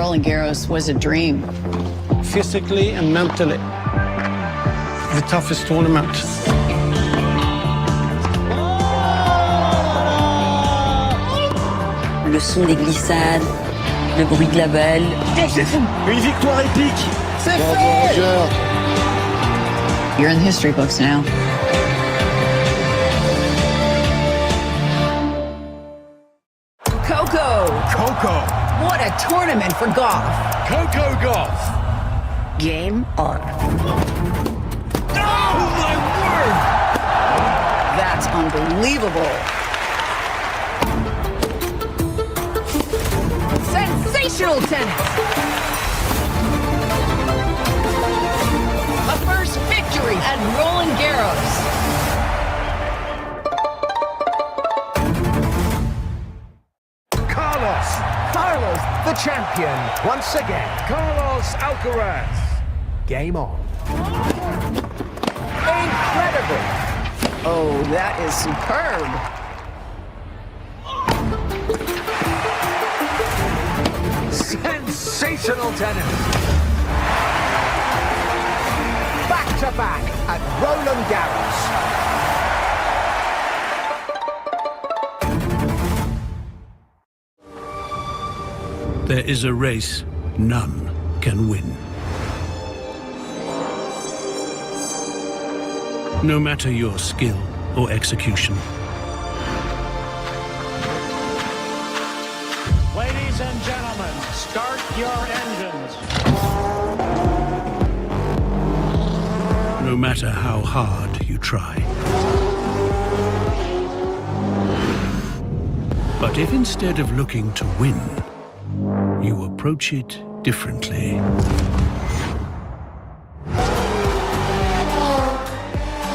Roland Garros was a dream. Physically and mentally, the toughest tournament. Le son des glissades, le bruit de la balle. Une victoire épique. C'est fait! You're in the history books now. Coco. What a tournament for golf. Coco Golf. Game on. Oh, my word! That's unbelievable. Sensational tennis. A first victory at Roland Garros. Carlos, the champion. Once again, Carlos Alcaraz. Game on. Incredible. Oh, that is superb. Sensational tennis. Back to back at Roland Garros. There is a race none can win. No matter your skill or execution. Ladies and gentlemen, start your engines. No matter how hard you try. But if instead of looking to win, you approach it differently.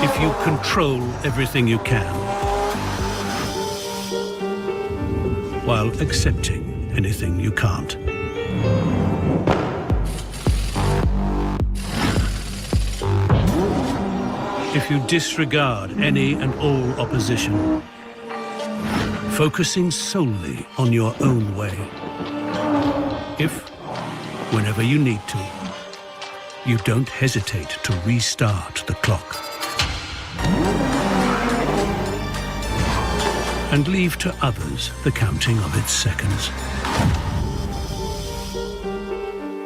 If you control everything you can, while accepting anything you can't. If you disregard any and all opposition, focusing solely on your own way. If, whenever you need to, you don't hesitate to restart the clock. And leave to others the counting of its seconds.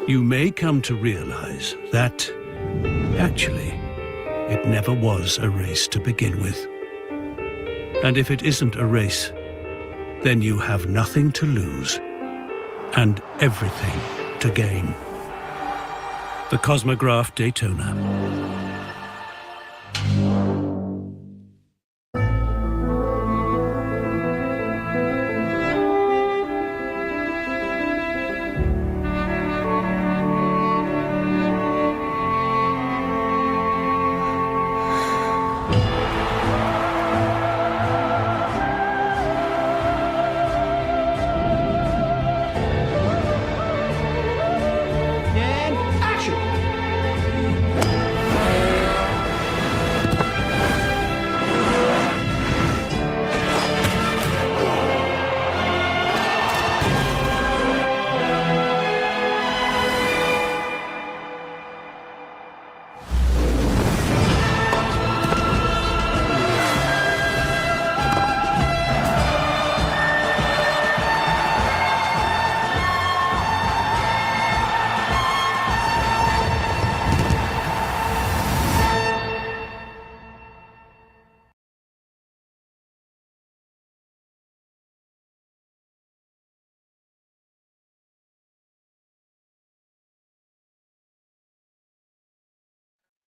You may come to realize that, actually, it never was a race to begin with. And if it isn't a race, then you have nothing to lose and everything to gain. The Cosmograph Daytona.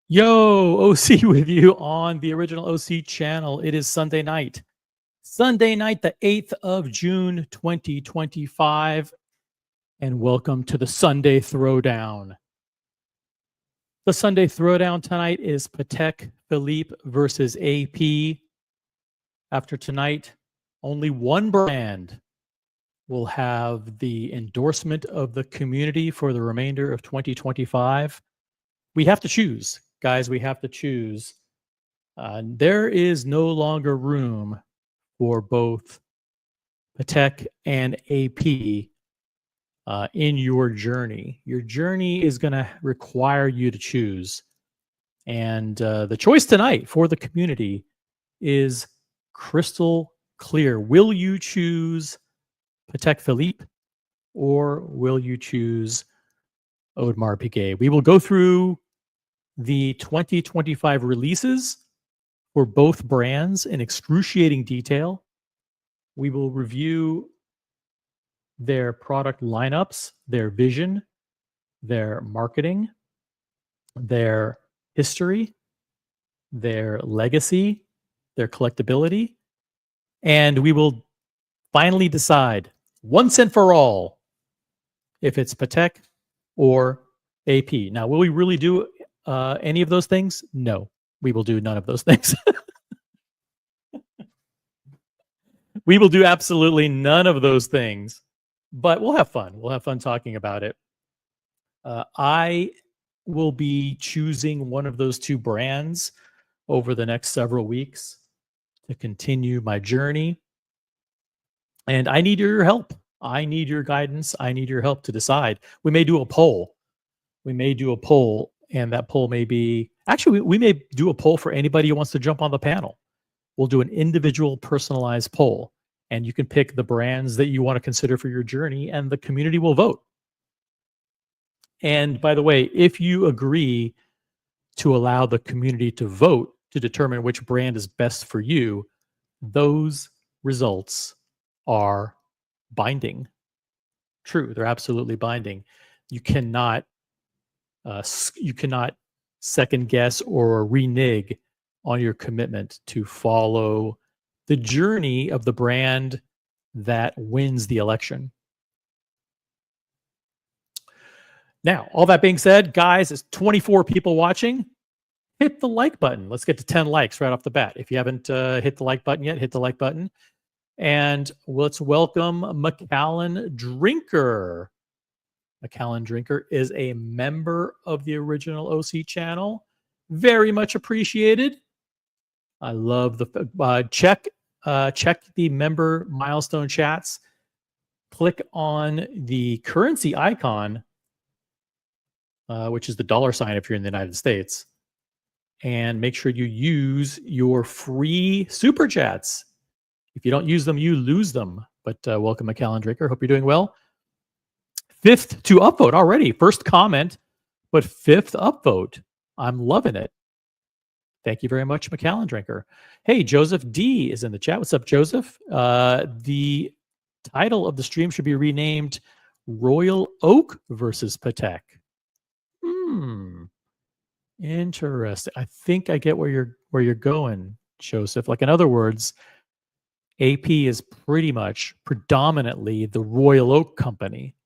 Yo, OC with you on the original OC channel. It is Sunday night, the 8th of June, 2025. And welcome to the Sunday Throwdown. The Sunday Throwdown tonight is Patek Philippe versus AP. After tonight, only one brand will have the endorsement of the community for the remainder of 2025. We have to choose. Guys, we have to choose. There is no longer room for both Patek and AP in your journey. Your journey is going to require you to choose. And the choice tonight for the community is crystal clear. Will you choose Patek Philippe or will you choose Audemars Piguet? We will go through the 2025 releases for both brands in excruciating detail. We will review their product lineups, their vision, their marketing, their history, their legacy, their collectability, and we will finally decide once and for all if it's Patek or AP. Now, will we really do any of those things? No, we will do none of those things. We will do absolutely none of those things, but we'll have fun. We'll have fun talking about it. I will be choosing one of those two brands over the next several weeks to continue my journey. And I need your help. I need your guidance. I need your help to decide. We may do a poll. And that poll may be, actually, we may do a poll for anybody who wants to jump on the panel. We'll do an individual personalized poll, and you can pick the brands that you want to consider for your journey, and the community will vote. And by the way, if you agree to allow the community to vote to determine which brand is best for you, those results are binding. True, they're absolutely binding. You cannot second guess or renege on your commitment to follow the journey of the brand that wins the election. Now, all that being said, guys, it's 24 people watching. Hit the like button. Let's get to 10 likes right off the bat. If you haven't hit the like button yet, hit the like button. And let's welcome Macallan Drinker. Macallan Drinker is a member of the original OC channel. Very much appreciated. I love the check the member milestone chats. Click on the currency icon, which is the $ if you're in the United States, and make sure you use your free super chats. If you don't use them, you lose them. But welcome, Macallan Drinker. Hope you're doing well. 5th to upvote already. First comment, but 5th upvote. I'm loving it. Thank you very much, Macallan Drinker. Hey, Joseph D is in the chat. What's up, Joseph? The title of the stream should be renamed Royal Oak versus Patek. Interesting. I think I get where you're going, Joseph. Like, in other words, AP is predominantly the Royal Oak company,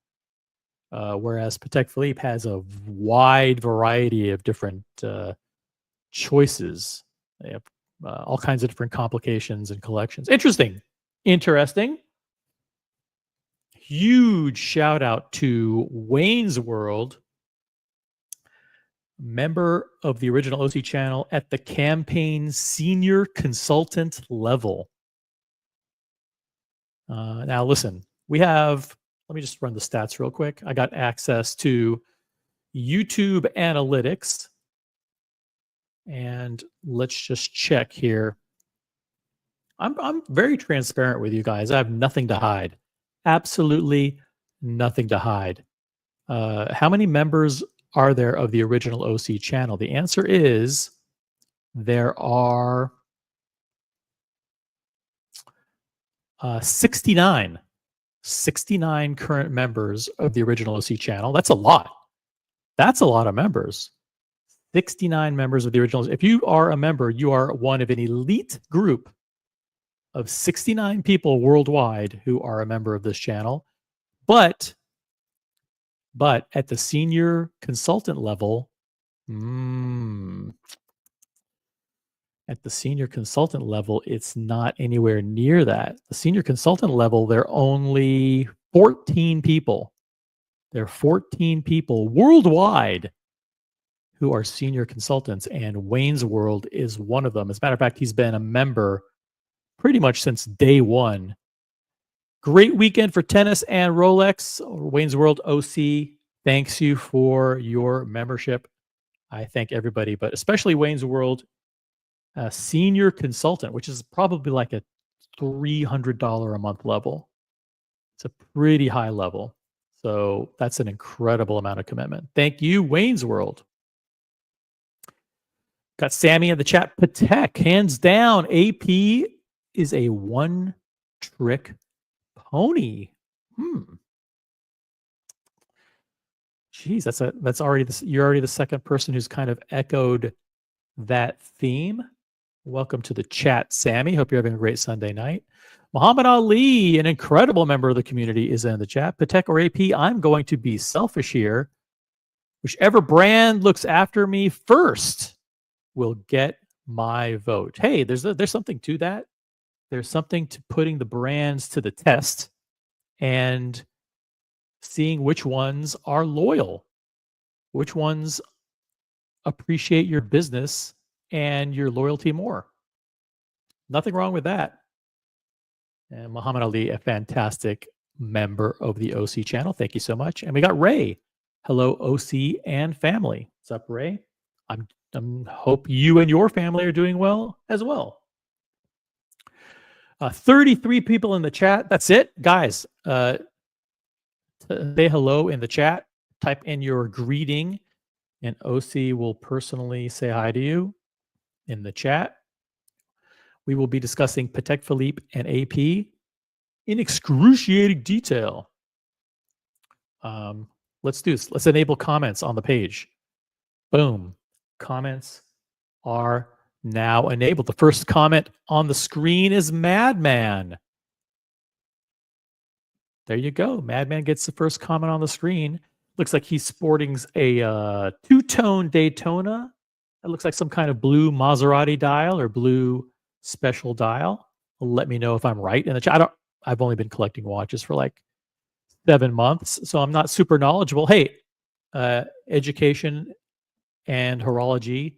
whereas Patek Philippe has a wide variety of different choices. They have all kinds of different complications and collections. Interesting. Huge shout out to Wayne's World, member of the original OC channel at the campaign senior consultant level. Now listen, let me just run the stats real quick. I got access to YouTube analytics, and let's just check here. I'm very transparent with you guys. I have nothing to hide. Absolutely nothing to hide. How many members are there of the original OC channel? The answer is there are 69 current members of the original OC channel. That's a lot. That's a lot of members. 69 members of the original. If you are a member, you are one of an elite group of 69 people worldwide who are a member of this channel. But at the senior consultant level, it's not anywhere near that. The senior consultant level, there are only 14 people. There are 14 people worldwide who are senior consultants, and Wayne's World is one of them. As a matter of fact, he's been a member pretty much since day one. Great weekend for tennis and Rolex. Wayne's World OC thanks you for your membership. I thank everybody, but especially Wayne's World Senior Consultant, which is probably like a $300 a month level. It's a pretty high level. So that's an incredible amount of commitment. Thank you, Wayne's World. Got Sammy in the chat. Patek, hands down. AP is a one-trick pony. Geez, that's already you're already the second person who's kind of echoed that theme. Welcome to the chat, Sammy. Hope you're having a great Sunday night. Muhammad Ali, an incredible member of the community, is in the chat. Patek or AP, I'm going to be selfish here. Whichever brand looks after me first will get my vote. Hey, there's something to that. There's something to putting the brands to the test and seeing which ones are loyal, which ones appreciate your business and your loyalty more. Nothing wrong with that. And Muhammad Ali, a fantastic member of the OC channel. Thank you so much. And we got Ray. Hello, OC and family. What's up, Ray? I hope you and your family are doing well as well. 33 people in the chat. That's it, guys. Say hello in the chat. Type in your greeting, and OC will personally say hi to you in the chat. We will be discussing Patek Philippe and AP in excruciating detail. Let's do this. Let's enable comments on the page. Boom. Comments are now enabled. The first comment on the screen is Madman. There you go. Madman gets the first comment on the screen. Looks like he's sporting a two-tone Daytona. That looks like some kind of blue Maserati dial or blue special dial. Let me know if I'm right in the chat. I've only been collecting watches for like 7 months, so I'm not super knowledgeable. Hey, education and horology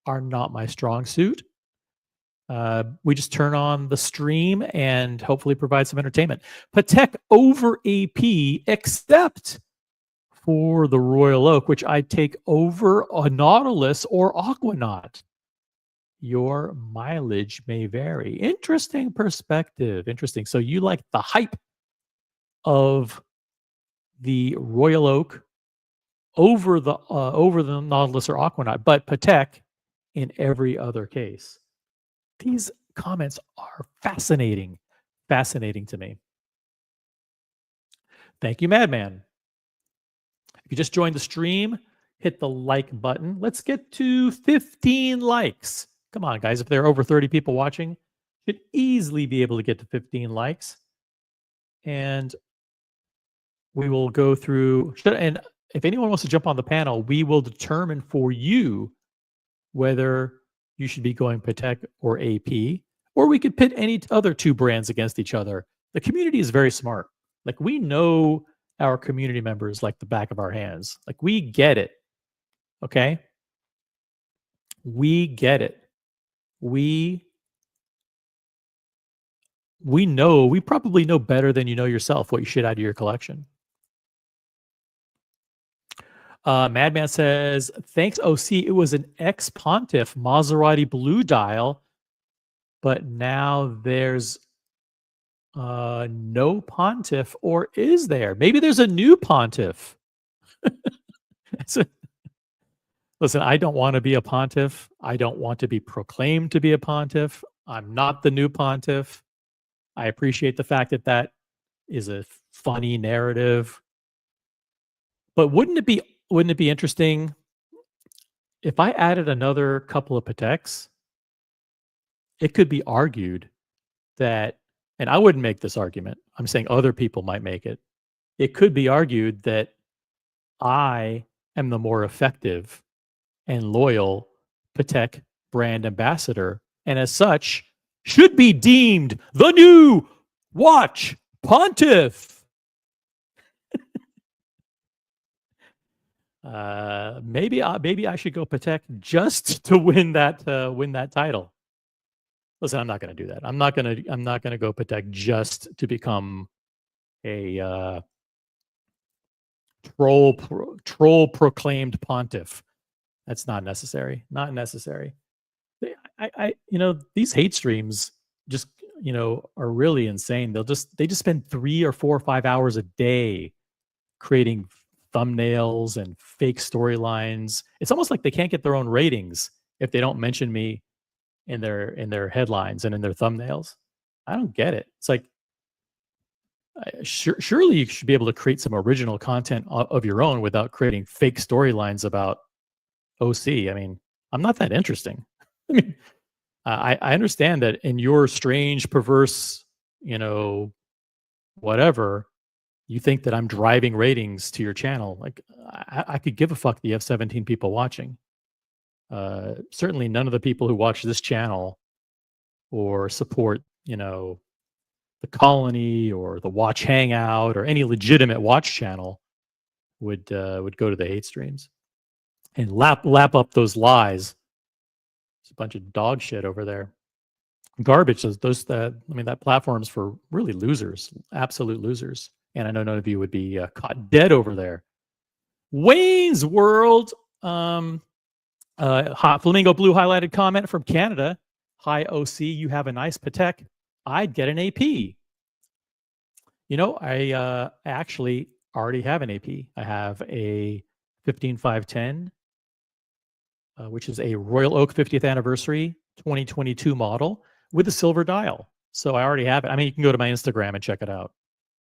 are not my strong suit. We just turn on the stream and hopefully provide some entertainment. Patek over AP, except for the Royal Oak, which I take over a Nautilus or Aquanaut. Your mileage may vary. Interesting perspective. Interesting. So you like the hype of the Royal Oak over the Nautilus or Aquanaut, but Patek in every other case. These comments are fascinating to me. Thank you, Madman. If you just joined the stream, hit the like button. Let's get to 15 likes. Come on, guys. If there are over 30 people watching, should easily be able to get to 15 likes. And we will go through, and if anyone wants to jump on the panel, we will determine for you whether you should be going Patek or AP, or we could pit any other two brands against each other. The community is very smart. Like, we know our community members like the back of our hands. Like, we get it. Okay? We get it. We know, we probably know better than you know yourself what you should add to your collection. Madman says, thanks, OC. It was an ex-Pontiff Maserati blue dial, but now there's no Pontiff, or is there? Maybe there's a new Pontiff. Listen, I don't want to be a Pontiff. I don't want to be proclaimed to be a Pontiff. I'm not the new Pontiff. I appreciate the fact that that is a funny narrative. But wouldn't it be interesting if I added another couple of Pateks? It could be argued that, and I wouldn't make this argument, I'm saying other people might make it. It could be argued that I am the more effective and loyal Patek brand ambassador, and as such, should be deemed the new watch Pontiff. Maybe I should go Patek just to win that title. Listen, I'm not going to do that. I'm not going to go Patek just to become a troll proclaimed pontiff. That's not necessary. Not necessary. These hate streams just, are really insane. They just spend 3 or 4 or 5 hours a day creating thumbnails and fake storylines. It's almost like they can't get their own ratings if they don't mention me in their headlines and in their thumbnails. I don't get it. It's like, surely you should be able to create some original content of your own without creating fake storylines about OC. I mean, I'm not that interesting. I mean, I understand that in your strange, perverse, whatever, you think that I'm driving ratings to your channel. Like, I could give a fuck that you have 17 people watching. Certainly none of the people who watch this channel or support, the Colony or the Watch Hangout or any legitimate watch channel would go to the hate streams and lap up those lies. It's a bunch of dog shit over there. Garbage. That platform's for really losers, absolute losers. And I know none of you would be caught dead over there. Wayne's World. Hot Flamingo Blue highlighted comment from Canada. Hi, OC. You have a nice Patek. I'd get an AP. I actually already have an AP. I have a 15510, which is a Royal Oak 50th anniversary 2022 model with a silver dial. So I already have it. I mean, you can go to my Instagram and check it out.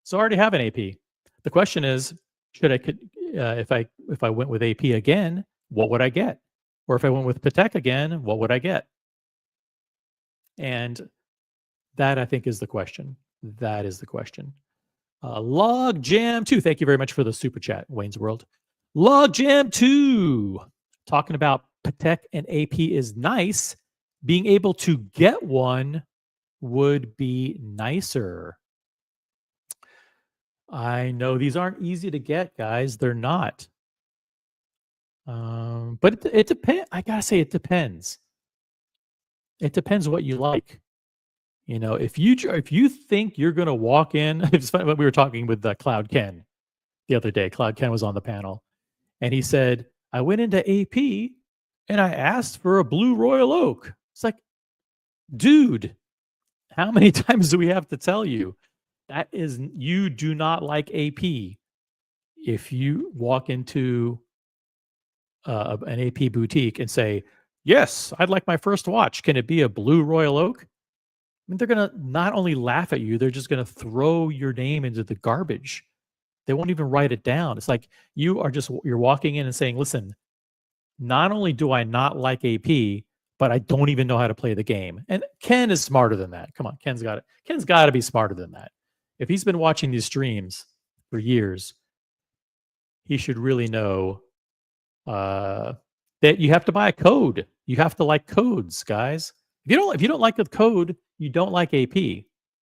So I already have an AP. The question is, if I went with AP again, what would I get? Or if I went with Patek again, what would I get? And that, I think, is the question. That is the question. Log Jam 2. Thank you very much for the super chat, Wayne's World. Log Jam 2. Talking about Patek and AP is nice. Being able to get one would be nicer. I know these aren't easy to get, guys. They're not. But it depends. I gotta say, it depends. It depends what you like. If you think you're gonna walk in, it's funny. We were talking with Cloud Ken the other day. Cloud Ken was on the panel, and he said, "I went into AP and I asked for a blue Royal Oak." It's like, dude, how many times do we have to tell you? That is, you do not like AP. If you walk into an AP boutique and say, "Yes, I'd like my first watch. Can it be a blue Royal Oak?" I mean, they're going to not only laugh at you, they're just going to throw your name into the garbage. They won't even write it down. It's like you're walking in and saying, "Listen, not only do I not like AP, but I don't even know how to play the game." And Ken is smarter than that. Come on, Ken's got to be smarter than that. If he's been watching these streams for years, he should really know that you have to buy a code. You have to like codes, guys. If you don't like the code, you don't like AP.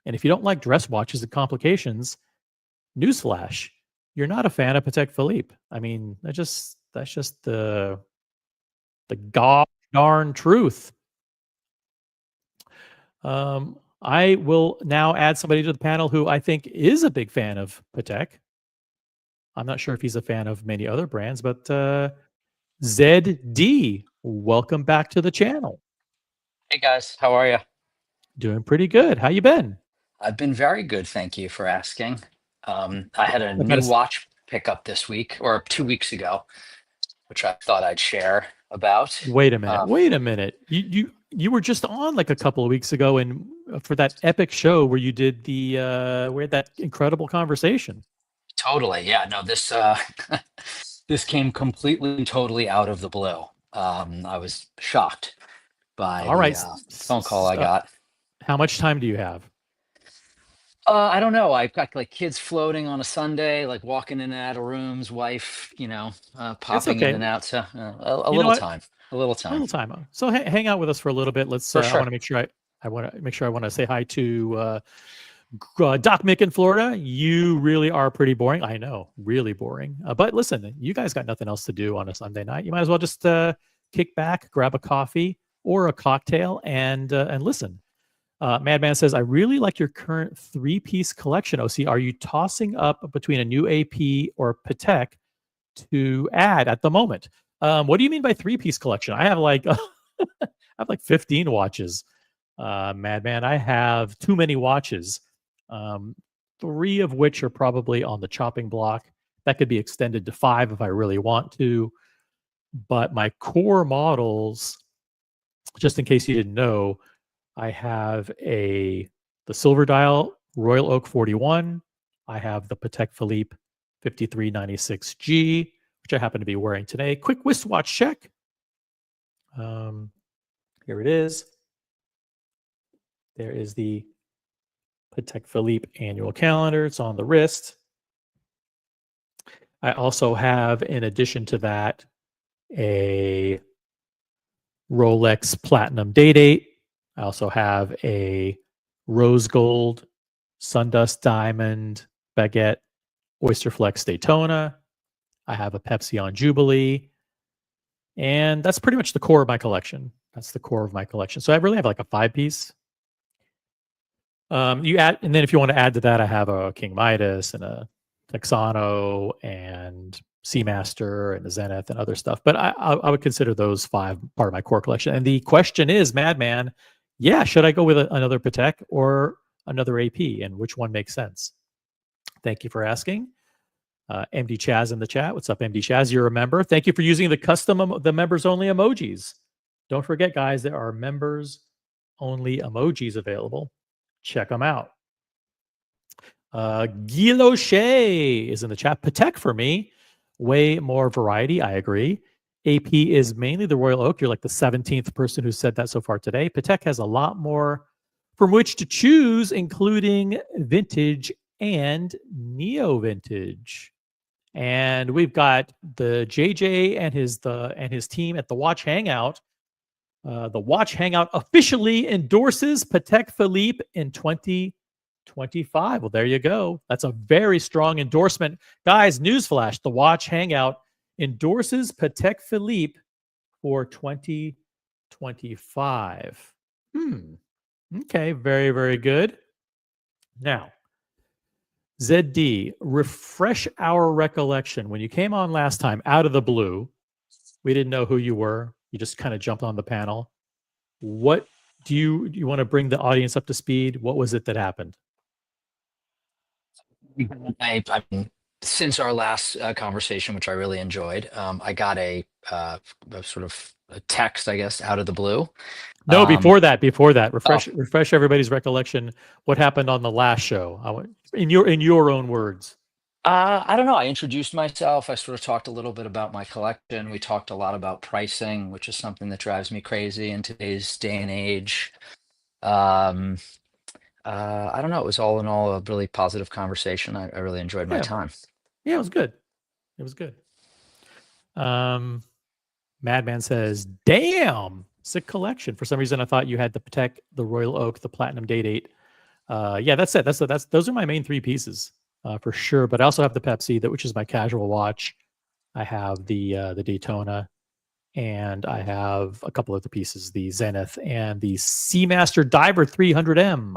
And if you don't like dress watches and complications, newsflash, you're not a fan of Patek Philippe. I mean, that's just the god darn truth. I will now add somebody to the panel who I think is a big fan of Patek. I'm not sure if he's a fan of many other brands, but ZD, welcome back to the channel. Hey guys, how are you? Doing pretty good. How you been? I've been very good, thank you for asking. I had a new watch pickup this week or 2 weeks ago, which I thought I'd share about. Wait a minute. You were just on like a couple of weeks ago and for that epic show where you did we had that incredible conversation. Totally, yeah. No, this this came completely and totally out of the blue. I was shocked by the phone call I got. How much time do you have? I don't know. I've got like kids floating on a Sunday, like walking in and out of rooms, wife, popping in and out. So a little time. So hang out with us for a little bit. Let's. For sure. I want to make sure I want to say hi to Doc Mick in Florida. You really are pretty boring. I know, really boring. But listen, you guys got nothing else to do on a Sunday night. You might as well just kick back, grab a coffee or a cocktail, and listen. Madman says, I really like your current 3-piece collection, OC. Are you tossing up between a new AP or Patek to add at the moment? What do you mean by 3-piece collection? I have like I have like 15 watches. Madman, I have too many watches. 3 of which are probably on the chopping block. That could be extended to 5 if I really want to. But my core models, just in case you didn't know, I have the silver dial Royal Oak 41. I have the Patek Philippe 5396G, which I happen to be wearing today. Quick wristwatch check. Here it is. There is the Patek Philippe annual calendar. It's on the wrist. I also have, in addition to that, a Rolex Platinum Day-Date. I also have a Rose Gold, Sundust Diamond, Baguette, Oyster Flex Daytona. I have a Pepsi on Jubilee. And that's pretty much the core of my collection. That's the core of my collection. So I really have like a 5-piece. You add, and then if you want to add to that, I have a King Midas and a Texano and Seamaster and a Zenith and other stuff. But I would consider those 5 part of my core collection. And the question is, Madman, yeah, should I go with another Patek or another AP, and which one makes sense? Thank you for asking. MD Chaz in the chat. What's up, MD Chaz? You're a member. Thank you for using the members only emojis. Don't forget, guys, there are members only emojis available. Check them out. Guy Shea is in the chat. Patek for me. Way more variety. I agree. AP is mainly the Royal Oak. You're like the 17th person who said that so far today. Patek has a lot more from which to choose, including vintage and neo-vintage. And we've got the JJ and his team at the Watch Hangout. The Watch Hangout officially endorses Patek Philippe in 2025. Well, there you go. That's a very strong endorsement. Guys, newsflash, the Watch Hangout endorses Patek Philippe for 2025. Okay, very, very good. Now, ZD, refresh our recollection. When you came on last time, out of the blue, we didn't know who you were. You just kind of jumped on the panel. What do you want to bring the audience up to speed? What was it that happened? I mean, since our last conversation, which I really enjoyed, I got a sort of a text, I guess, out of the blue. No, before that, refresh everybody's recollection. What happened on the last show? In your own words. I don't know. I introduced myself. I sort of talked a little bit about my collection. We talked a lot about pricing, which is something that drives me crazy in today's day and age. I don't know. It was all in all a really positive conversation. I really enjoyed my time. Yeah, it was good. It was good. Madman says, damn, sick collection. For some reason, I thought you had the Patek, the Royal Oak, the Platinum Day-Date. Yeah, that's it. Those are my main 3 pieces for sure. But I also have the Pepsi, which is my casual watch. I have the Daytona, and I have a couple of the pieces, the Zenith and the Seamaster Diver 300M.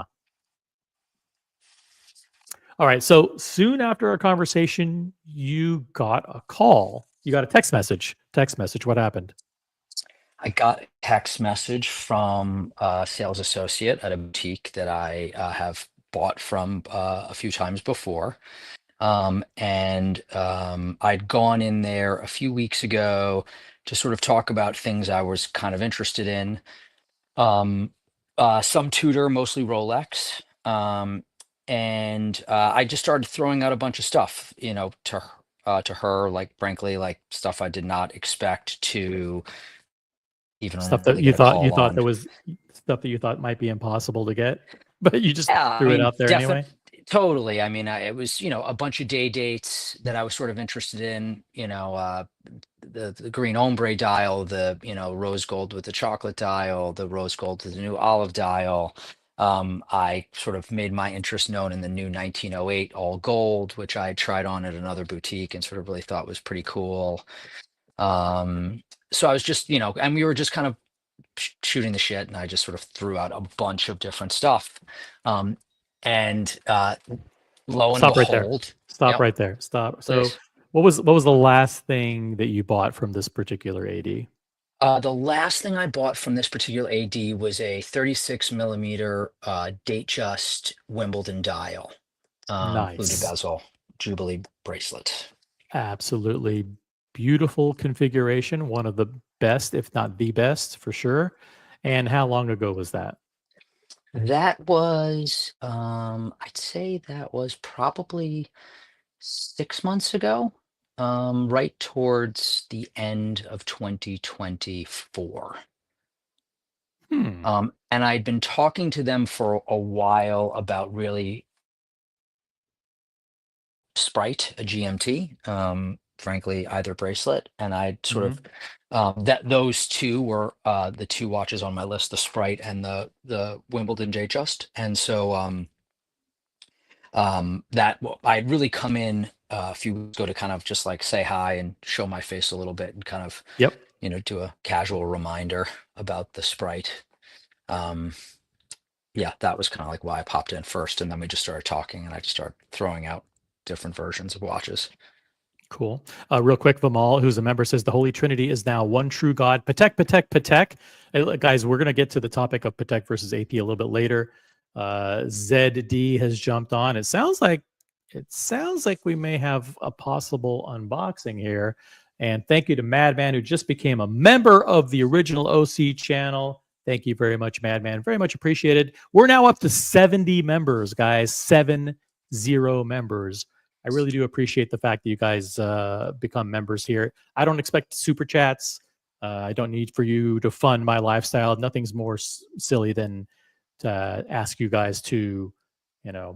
All right. So soon after our conversation, you got a call. You got a text message. What happened? I got a text message from a sales associate at a boutique that I have bought from a few times before. I'd gone in there a few weeks ago to sort of talk about things I was kind of interested in. Some Tudor, mostly Rolex. I just started throwing out a bunch of stuff, to her, like, frankly, like stuff I did not expect to even stuff really that you get a thought call on. there was stuff that you thought might be impossible to get, but you just Yeah, threw it out there anyway. Totally. I mean, it was, a bunch of day dates that I was sort of interested in, the green ombre dial, the, rose gold with the chocolate dial, the rose gold with the new olive dial. I sort of made my interest known in the new 1908 all gold, which I had tried on at another boutique and sort of really thought was pretty cool. So I was just, and we were just kind of shooting the shit, and I just sort of threw out a bunch of different stuff. And lo and Stop right there. behold, Stop yep, right there. Stop. So, please. what was the last thing that you bought from this particular AD? The last thing I bought from this particular AD was a 36 millimeter Datejust Wimbledon dial, fluted Nice. bezel Jubilee bracelet. Absolutely beautiful configuration. One of the best, if not the best, for sure. And how long ago was that? That was, I'd say that was probably 6 months ago, right towards the end of 2024. Hmm. And I'd been talking to them for a while about really Sprite, a GMT, frankly, either bracelet. And I sort Mhm. of that those two were the two watches on my list, the Sprite and the Wimbledon J Just. And so I'd really come in a few weeks ago to kind of just like say hi and show my face a little bit and kind of, Yep. do a casual reminder about the Sprite. Um, yeah, that was kind of like why I popped in first, and then we just started talking, and I just started throwing out different versions of watches. Cool. Real quick, Vimal, who's a member, says the Holy Trinity is now one true God. Patek, Patek, Patek. Hey, look, guys, we're going to get to the topic of Patek versus AP a little bit later. ZD has jumped on. It sounds like we may have a possible unboxing here. And thank you to Madman, who just became a member of the original OC channel. Thank you very much, Madman. Very much appreciated. We're now up to 70 members, guys. 70 members. I really do appreciate the fact that you guys become members here. I don't expect super chats. I don't need for you to fund my lifestyle. Nothing's more silly than to ask you guys to,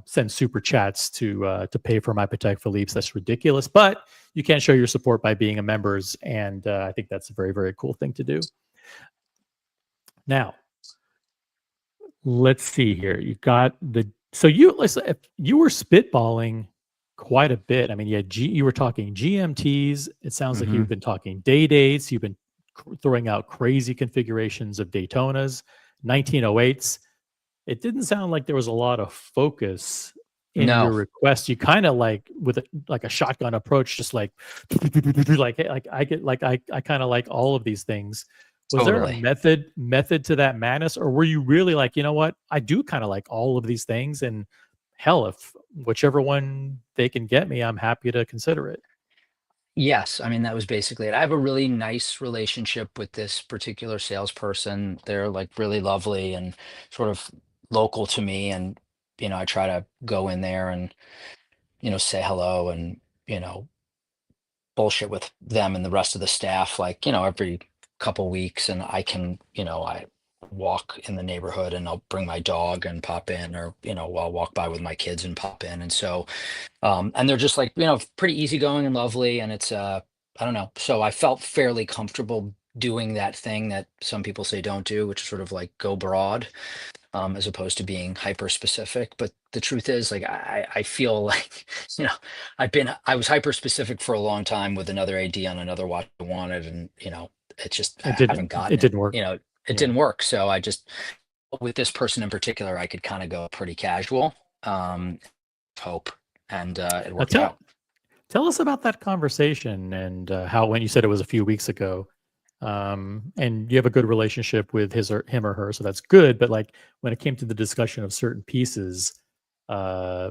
send super chats to pay for my Patek Philippe's. That's ridiculous. But you can show your support by being a members, and I think that's a very, very cool thing to do. Now, let's see here. You got the so you listen. If you were spitballing quite a bit. I mean, you were talking GMTs. It sounds like Hmm. you've been talking day dates. You've been throwing out crazy configurations of Daytonas, 1908s. It didn't sound like there was a lot of focus in No, your request. You kind of like with like a shotgun approach, just like I kind of like all of these things. Was there a totally. method to that madness, or were you really like, you know what, I do kind of like all of these things, and hell, if whichever one they can get me, I'm happy to consider it. Yes, I mean that was basically it. I have a really nice relationship with this particular salesperson. They're like really lovely and sort of local to me, and I try to go in there and say hello and you know bullshit with them and the rest of the staff, like, every couple weeks. And I walk in the neighborhood and I'll bring my dog and pop in, or, I'll walk by with my kids and pop in. And so, and they're just like, pretty easygoing and lovely. And it's, I don't know. So I felt fairly comfortable doing that thing that some people say don't do, which is sort of like go broad, as opposed to being hyper specific. But the truth is, like, I feel like, I was hyper specific for a long time with another AD on another watch I wanted, and it's just It I didn't. haven't gotten It it. didn't work. It Yeah. didn't work. So I just, with this person in particular, I could kind of go pretty casual, hope, and it Now worked out. tell us about that conversation and how when you said it was a few weeks ago, and you have a good relationship with him or her, so that's good. But like when it came to the discussion of certain pieces, uh,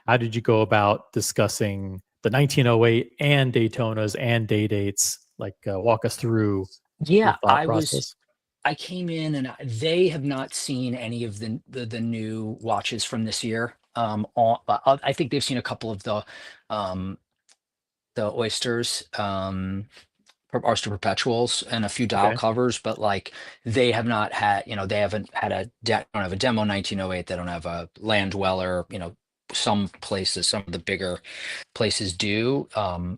how did you go about discussing the 1908 and Daytonas and day dates? Like, walk us through your Yeah, thought process. I came in, and they have not seen any of the new watches from this year. I think they've seen a couple of um, the oysters, oyster perpetuals, and a few dial Okay. covers, but like they haven't had don't have a demo 1908. They don't have a land dweller. Some places, some of the bigger places do.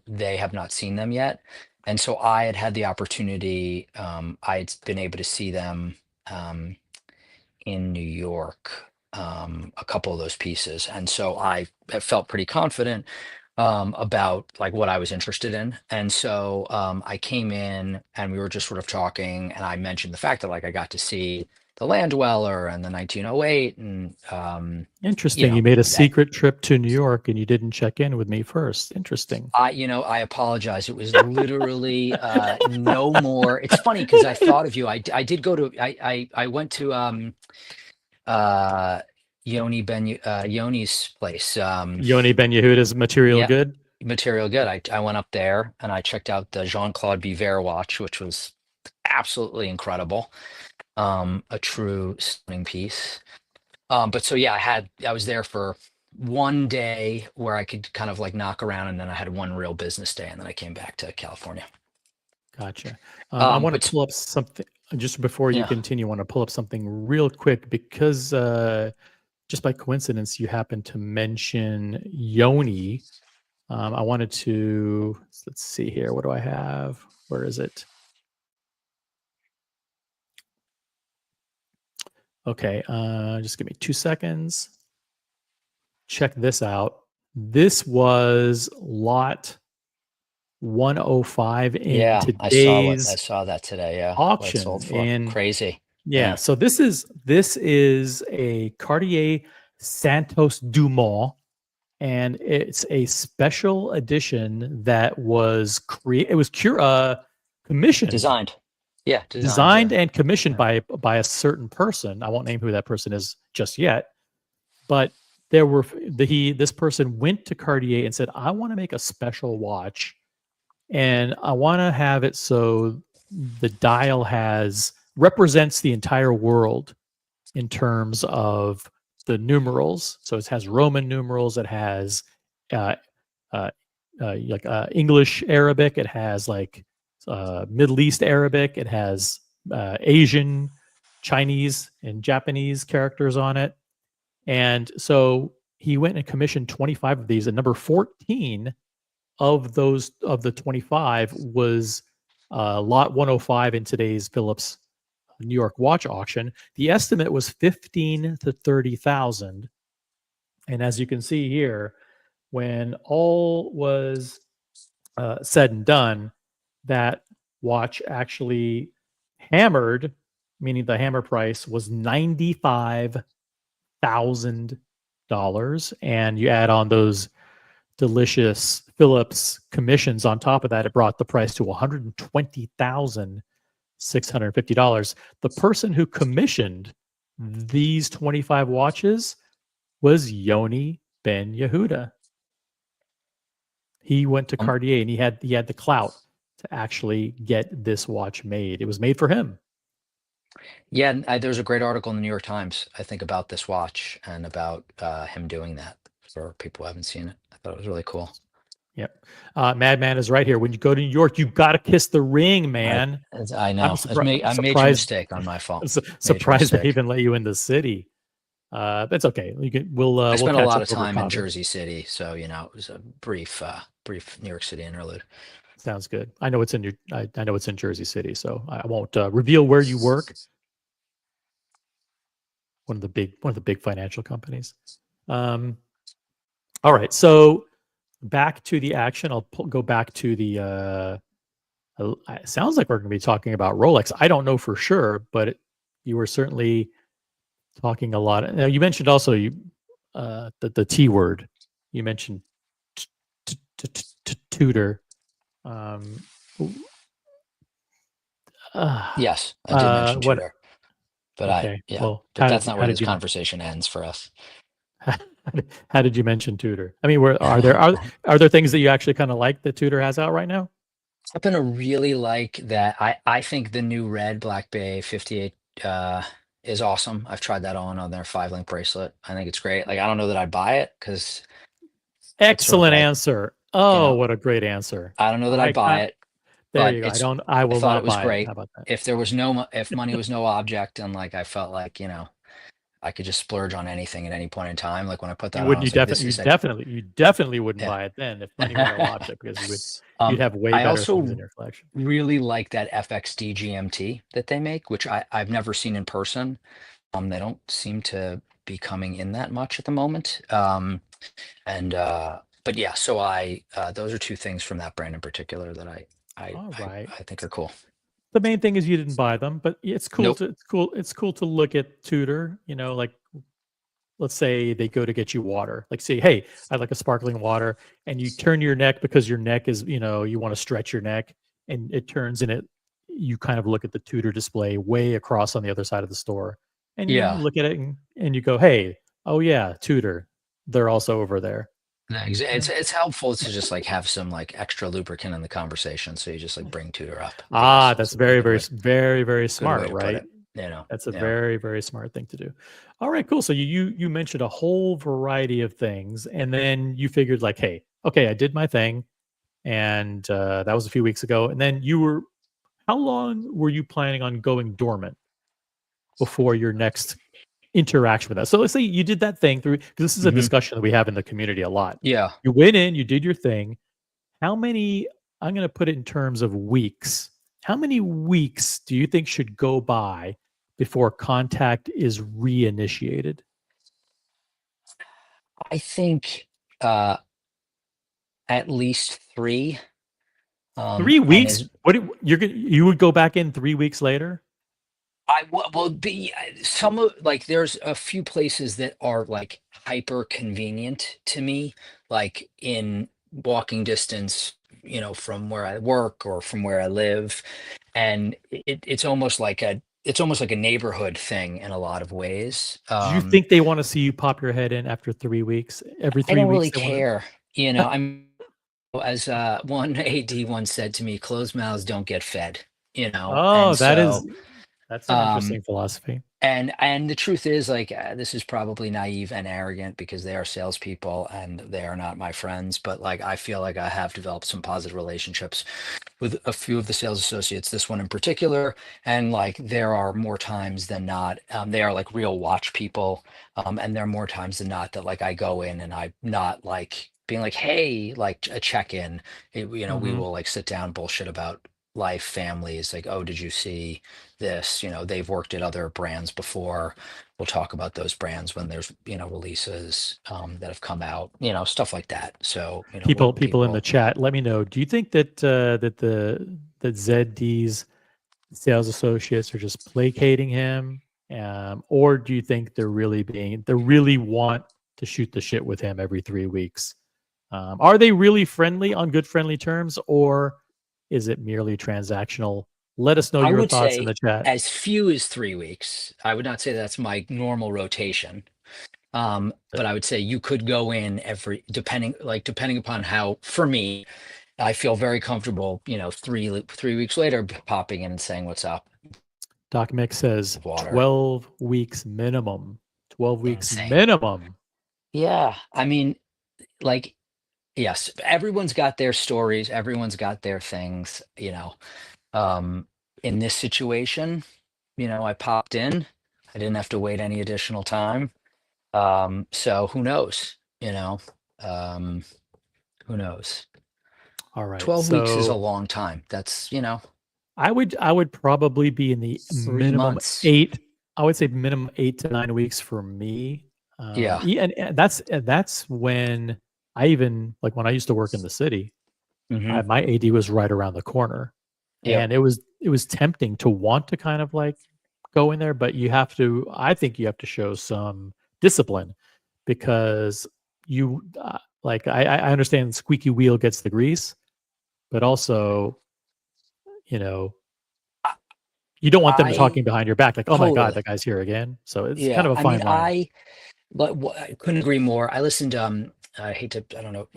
They have not seen them yet. And so I had the opportunity. I'd been able to see them um, in New York, a couple of those pieces. And so I have felt pretty confident. about like what I was interested in. And so I came in and we were just sort of talking, and I mentioned the fact that like I got to see the Land Dweller and the 1908, and you Interesting. You know, made a that secret trip to New York and you didn't check in with me first. Interesting. I apologize. It was literally no more. It's funny because I thought of you. I did go to I went to uh Yoni's place. Yoni Ben Yehuda's Material Yeah, Good. Material Good. I went up there and I checked out the Jean-Claude Biver watch, which was absolutely incredible. A true stunning piece. But so yeah, I was there for one day where I could kind of like knock around, and then I had one real business day, and then I came back to California. Gotcha. I want to But pull up something just before you yeah, continue. I want to pull up something real quick because just by coincidence, you happened to mention Yoni. I wanted to, let's see here. What do I have? Where is it? Okay. Just give me 2 seconds. Check this out. This was lot 105 in yeah, I today's saw that today. Yeah, what it auction. sold for. And Crazy. yeah, Yeah. so this is a Cartier Santos Dumont, and it's a special edition that was commissioned, Designed. Yeah, designed. designed Yeah. and commissioned Yeah. by a certain person. I won't name who that person is just yet, but there were this person went to Cartier and said, "I want to make a special watch, and I want to have it so the dial represents the entire world in terms of the numerals. So it has Roman numerals. It has uh, uh, English Arabic. It has like Middle East Arabic. It has Asian, Chinese, and Japanese characters on it. And so he went and commissioned 25 of these, and number 14 of the 25 was lot 105 in today's Phillips New York watch auction. The estimate was 15 to 30,000, and as you can see here, when all was said and done, that watch actually hammered, meaning the hammer price was $95,000, and you add on those delicious Phillips commissions on top of that, it brought the price to $120,650. The person who commissioned these 25 watches was Yoni Ben Yehuda. He went to Cartier and he had the clout to actually get this watch made. It was made for him. Yeah, and there's a great article in the New York Times, I think, about this watch and about him doing that. For people who haven't seen it, I thought it was really cool. Yep. Madman is right here. When you go to New York, you've got to kiss the ring, man. I know. I made a mistake on my phone. Surprised they even let you in the city. That's okay. I spent we'll a lot catch of up over time in coffee. Jersey City, so you know it was a brief New York City interlude. Sounds good. I know it's in I know it's in Jersey City, so I won't reveal where you work. One of the big financial companies. All right, so back to the action. I'll go back to the. It sounds like we're going to be talking about Rolex. I don't know for sure, but you were certainly talking a lot. Now you mentioned also the T word. You mentioned Tudor. Yes, I did mention Tudor, but okay. Well, but that's not where this conversation ends for us. How did you mention Tudor? I mean, are there things that you actually kind of like that Tudor has out right now? I happen to really like that. I think the new red Black Bay 58 is awesome. I've tried that on their 5-link bracelet. I think it's great. Like I don't know that I'd buy it because excellent answer. Oh, what a great answer. I don't know that I'd buy it. There you go. I will not buy great. it. How about that? If money was no object, and like I felt like I could just splurge on anything at any point in time. Like when I put that on, you definitely wouldn't buy it then if money were no object, because you'd have way better things in your collection. Really like that FXD GMT that they make, which I've never seen in person. They don't seem to be coming in that much at the moment. And But yeah, so those are two things from that brand in particular that All right. I think are cool. The main thing is you didn't buy them, but it's cool Nope. to it's cool to look at Tudor, like let's say they go to get you water. Like say, hey, I'd like a sparkling water, and you turn your neck because your neck is, you want to stretch your neck, and it turns and you kind of look at the Tudor display way across on the other side of the store, and you Yeah. look at it and you go, hey, oh yeah, Tudor, they're also over there. It's helpful to just like have some like extra lubricant in the conversation, so you just like bring Tudor up, I guess, That's is a very, good very, way very, very good way smart, to put right? it. That's a Yeah. very, very smart thing to do. All right, cool. So you mentioned a whole variety of things, and then you figured like, hey, okay, I did my thing, and that was a few weeks ago. And then how long were you planning on going dormant before your next interaction with us? So let's say you did that thing through, because this is a Hmm. discussion that we have in the community a lot. Yeah. You went in, you did your thing. How many, I'm going to put it in terms of weeks. How many weeks do you think should go by before contact is reinitiated? I think uh at least three. 3 And weeks? as You would go back in 3 weeks later? well, some of like there's a few places that are like hyper convenient to me, like in walking distance, from where I work or from where I live, and it's almost like a neighborhood thing in a lot of ways. Do you think they wanna see you pop your head in after 3 weeks? Every I 3 don't weeks really they wanna. care, I'm as one AD once said to me, closed mouths don't get fed, Oh, and so. that's an Um, interesting philosophy. and the truth is, like, this is probably naive and arrogant because they are salespeople and they are not my friends. But like, I feel like I have developed some positive relationships with a few of the sales associates, this one in particular. And like, there are more times than not, they are like real watch people. And there are more times than not that like I go in and I'm not like being like, hey, like a check-in. We Mhm. will like sit down, bullshit about life, families, like, oh, did you see this? They've worked at other brands before. We'll talk about those brands when there's, releases that have come out, stuff like that. So, People in the chat, let me know, do you think that, that ZD's sales associates are just placating him? Or do you think they really want to shoot the shit with him every 3 weeks? Are they really friendly on good friendly terms, or is it merely transactional? Let us know I your would thoughts in say the chat. as few as 3 weeks. I would not say that's my normal rotation. But I would say you could go in depending upon how, for me, I feel very comfortable, 3 weeks later, popping in and saying what's up. Doc Mick says Water. 12 weeks minimum. 12 weeks Insane. minimum. Yeah. I mean, like, yes, everyone's got their stories, everyone's got their things, in this situation, I popped in, I didn't have to wait any additional time. So who knows, um, who knows? All right. 12 weeks is a So long time. That's, I would probably be in the three minimum months. 8. I would say minimum 8 to 9 weeks for me. Yeah. And that's when I even like when I used to work in the city, Hmm. my AD was right around the corner. Yep. And it was tempting to want to kind of like go in there, but I think you have to show some discipline, because like I understand squeaky wheel gets the grease, but also, you know, you don't want them I talking behind your back like, "Oh my god, totally. that guy's here again." So it's kind Yeah. of a I mean, fine line. I couldn't agree more. I listened, I don't know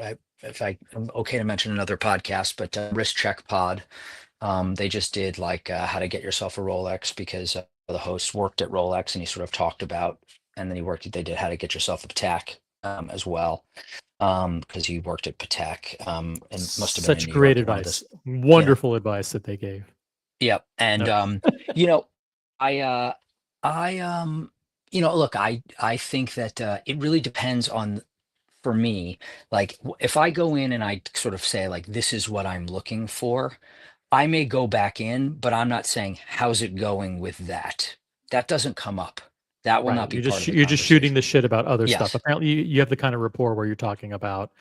if I'm okay to mention another podcast, but Risk Check Pod. They just did like how to get yourself a Rolex because the host worked at Rolex and he sort of talked about, and then they did how to get yourself a Patek as well, because he worked at Patek, and must have been in Such New great York at one of advice. this. Yeah. Wonderful advice that they gave. Yep. And No. you know, I look, I think that it really depends on, for me, like if I go in and I sort of say like this is what I'm looking for, I may go back in, but I'm not saying how's it going with that. That doesn't come up. That will Right. not be part of the You're just shooting conversation. the shit about other stuff. Yes. Apparently you have the kind of rapport where you're talking about,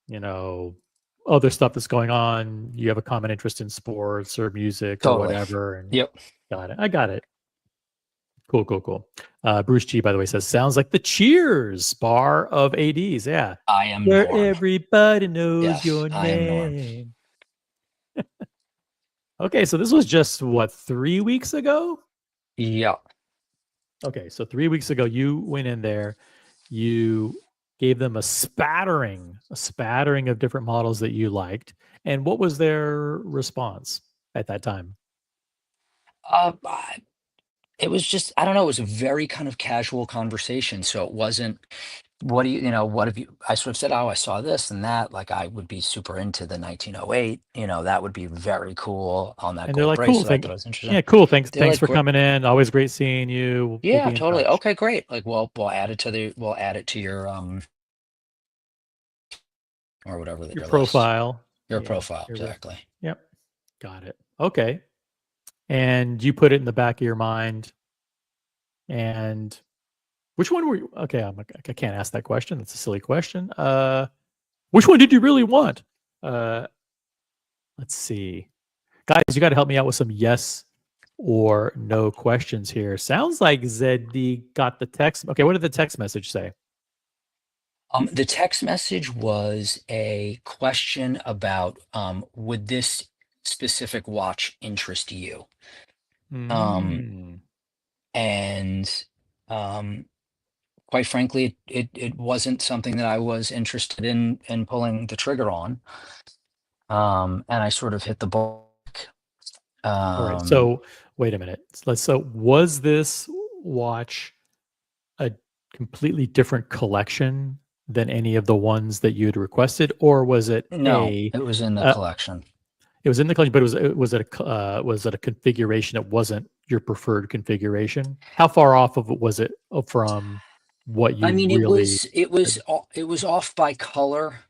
other stuff that's going on. You have a common interest in sports or music or Totally. whatever. And Yep. got it. I got it. Cool. Bruce G, by the way, says, sounds like the Cheers bar of ADs. Yeah. I am Where Norm. everybody knows Yes, your I am Norm. name. Okay, so this was just, 3 weeks ago? Yeah. Okay, so 3 weeks ago, you went in there. You gave them a spattering of different models that you liked. And what was their response at that time? It was just, I don't know, it was a very kind of casual conversation. So it wasn't, what do you, what have you, I sort of said, oh, I saw this and that, like I would be super into the 1908, that would be very cool on that And they're gold like, cool, bracelet. I thought it was interesting. yeah, cool. Thanks They're like, for coming in. Always great seeing you. We'll yeah, be in totally. touch. Okay, great. Like, we'll add it to your, or whatever your profile. Your profile, exactly. Yep. Got it. Okay. And you put it in the back of your mind. And which one were you? Okay, I can't ask that question. That's a silly question. Which one did you really want? Let's see. Guys, you got to help me out with some yes or no questions here. Sounds like ZD got the text. Okay, what did the text message say? The text message was a question about would this specific watch interest you? And quite frankly, it wasn't something that I was interested in pulling the trigger on. And I sort of hit the ball. All right. So wait a minute. So was this watch a completely different collection than any of the ones that you had requested, or was it No, it was in the collection. It was in the collection, but was it a configuration that wasn't your preferred configuration? How far off of it was it from what you really? It was off by color.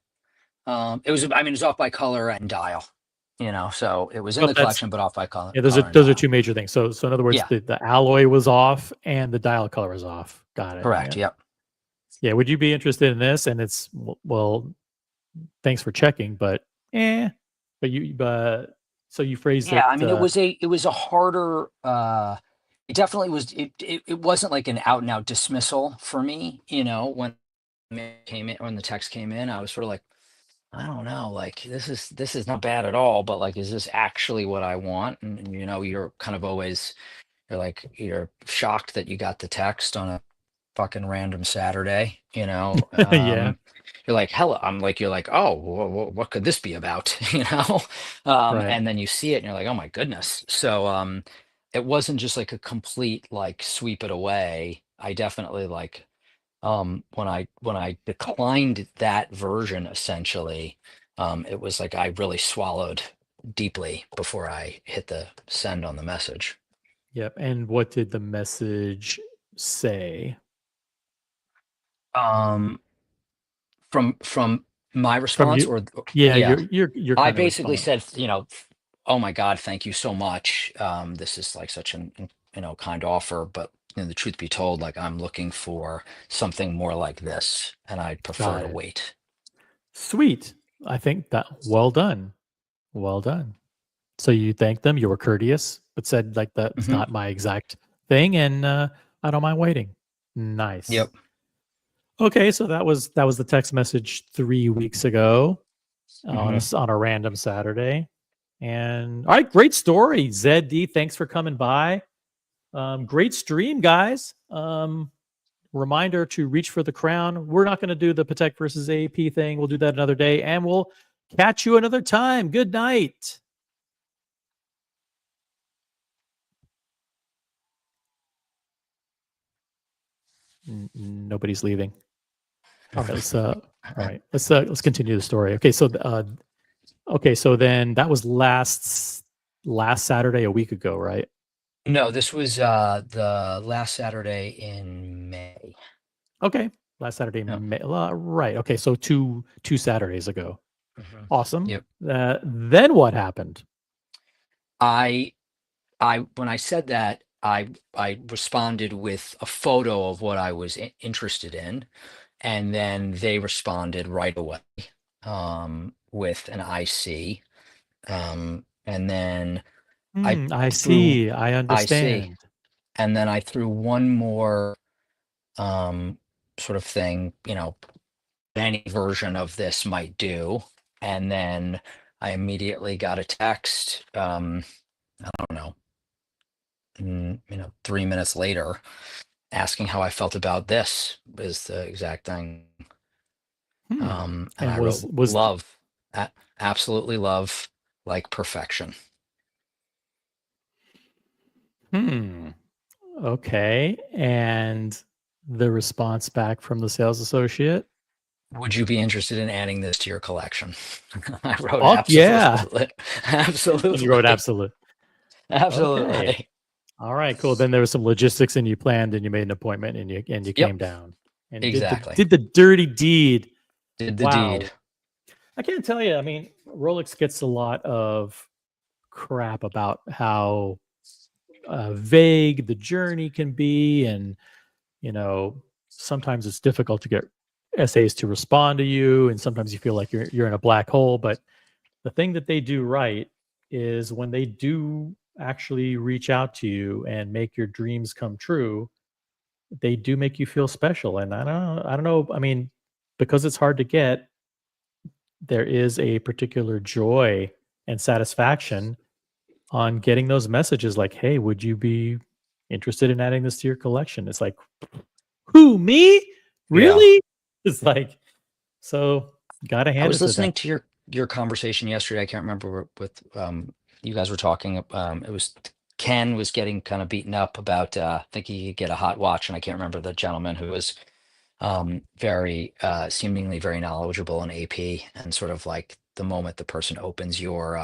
It was off by color and dial. So it was in the collection, but off by color. Yeah, those are two major things. So in other words, Yeah. the alloy was off and the dial color was off. Got it. Correct. Yeah. Yep. Yeah. Would you be interested in this? And it's, well, thanks for checking, but so you phrased it. Yeah. I mean, it was a harder, it definitely was, it wasn't like an out and out dismissal for me, when the text came in, I was sort of like, I don't know, like this is not bad at all, but like, is this actually what I want? And you're kind of always, you're shocked that you got the text on a fucking random Saturday, Yeah. You're like, hello, you're like, oh, what could this be about? Right. And then you see it and you're like, oh my goodness. So, it wasn't just like a complete, like sweep it away. I definitely when I declined that version, essentially, it was like I really swallowed deeply before I hit the send on the message. Yep. And what did the message say? From my response, you're I basically said, oh my God, thank you so much. This is like such an kind offer, but the truth be told, like I'm looking for something more like this, and I'd prefer to wait. Sweet. I think that well done. So you thanked them, you were courteous, but said like that's not my exact thing, and I don't mind waiting. Nice. Yep. Okay, so that was the text message 3 weeks ago on a random Saturday. And all right, great story, ZD. Thanks for coming by. Great stream, guys. Reminder to reach for the crown. We're not going to do the Patek versus AAP thing. We'll do that another day, and we'll catch you another time. Good night. Nobody's leaving. All right, let's continue the story. Okay, so then that was last Saturday, a week ago, right? No, this was the last Saturday in May. Okay, last Saturday in May. Right. Okay, so two Saturdays ago. Awesome. Yep. Then what happened? I when I said that, I responded with a photo of what I was interested in, and then they responded right away. with an IC. And then I I threw see. I IC, understand. and then I threw one more um, sort of thing, any version of this might do. And then I immediately got a text, I don't know, 3 minutes later, asking how I felt about this is the exact thing. Hmm. And And I was wrote was love, absolutely love, like perfection. hmm. Okay. And the response back from the sales associate? Would you be interested in adding this to your collection? I wrote Fuck yeah. absolutely, And you wrote absolutely, absolute. Okay. absolutely. All right, cool. Then there was some logistics and you planned and you made an appointment and you came Yep, down and did the exactly. did the dirty deed. Did the deed. Wow. I can't tell you. I mean, Rolex gets a lot of crap about how vague the journey can be, and you know, sometimes it's difficult to get essays to respond to you, and sometimes you feel like you're in a black hole. But the thing that they do right is when they do actually reach out to you and make your dreams come true, they do make you feel special. And I don't know. I mean, because it's hard to get, there is a particular joy and satisfaction on getting those messages like, "Hey, would you be interested in adding this to your collection?" It's like, "Who, me? Yeah. Really?" It's like, so gotta I hand was it to them. listening to your conversation yesterday. I can't remember with you guys were talking. It was Ken was getting kind of beaten up about thinking he could get a hot watch, and I can't remember the gentleman who was very seemingly very knowledgeable in AP, and sort of like the moment the person opens your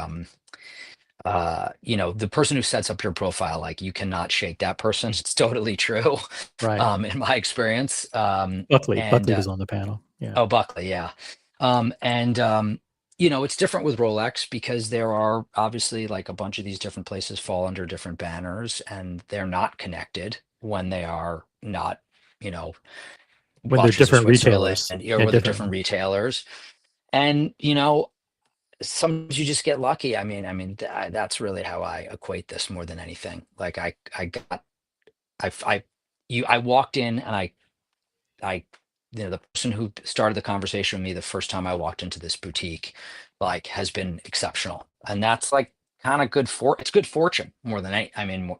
the person who sets up your profile, like you cannot shake that person. It's totally true, Right. in my experience. And Buckley was on the panel. Yeah. Oh, Buckley, yeah. And it's different with Rolex because there are obviously like a bunch of these different places fall under different banners, and they're not connected when they are not, you know, When they're Watches of different Switzerland retailers or and with the different. different retailers. And sometimes you just get lucky. I mean, that's really how I equate this more than anything. Like I got I walked in, and I the person who started the conversation with me the first time I walked into this boutique, like, has been exceptional, and that's like kind of it's good fortune more than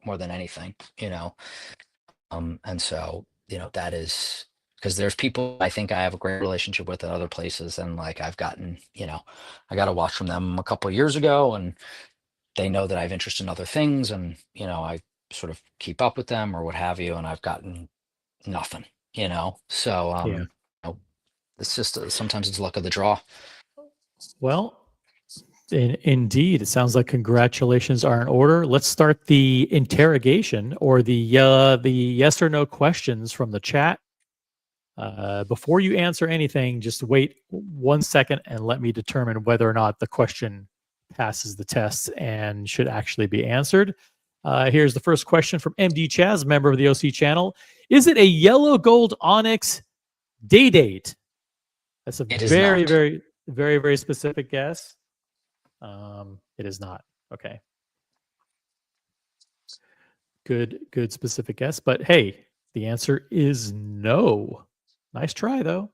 more than anything, and so that is because there's people I think I have a great relationship with in other places, and like I've gotten, I got a watch from them a couple of years ago, and they know that I have interest in other things, and I sort of keep up with them or what have you, and I've gotten nothing, so Yeah. it's just sometimes it's luck of the draw. Well, indeed, it sounds like congratulations are in order. Let's start the interrogation or the yes or no questions from the chat. Before you answer anything, just wait 1 second and let me determine whether or not the question passes the test and should actually be answered. Here's the first question from MD Chaz, member of the OC channel. Is it a yellow gold onyx day date? That's a It is very, not. very, very, very specific guess. It is not. Okay. Good specific guess. But hey, the answer is no. Nice try though.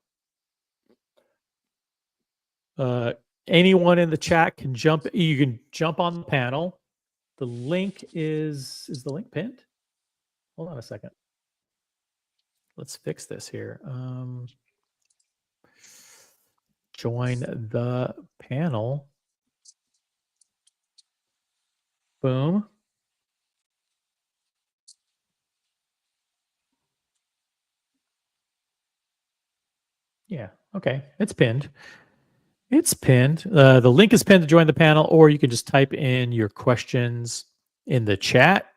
Uh, anyone in the chat can jump. You can jump on the panel. The link is the link pinned? Hold on a second. Let's fix this here. Join the panel. Boom. Yeah. Okay. It's pinned. It's pinned. The link is pinned to join the panel, or you can just type in your questions in the chat.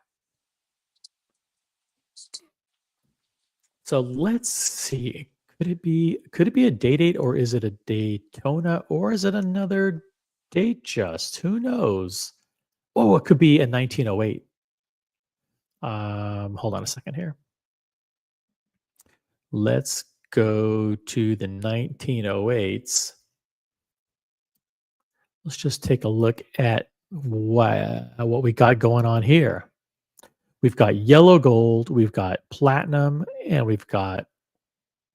So let's see. Could it be a day date, or is it a Daytona, or is it another date just? Who knows? Oh, it could be a 1908. Hold on a second here. Let's go to the 1908s. let's just take a look at what we got going on here. We've got yellow gold, we've got platinum, and we've got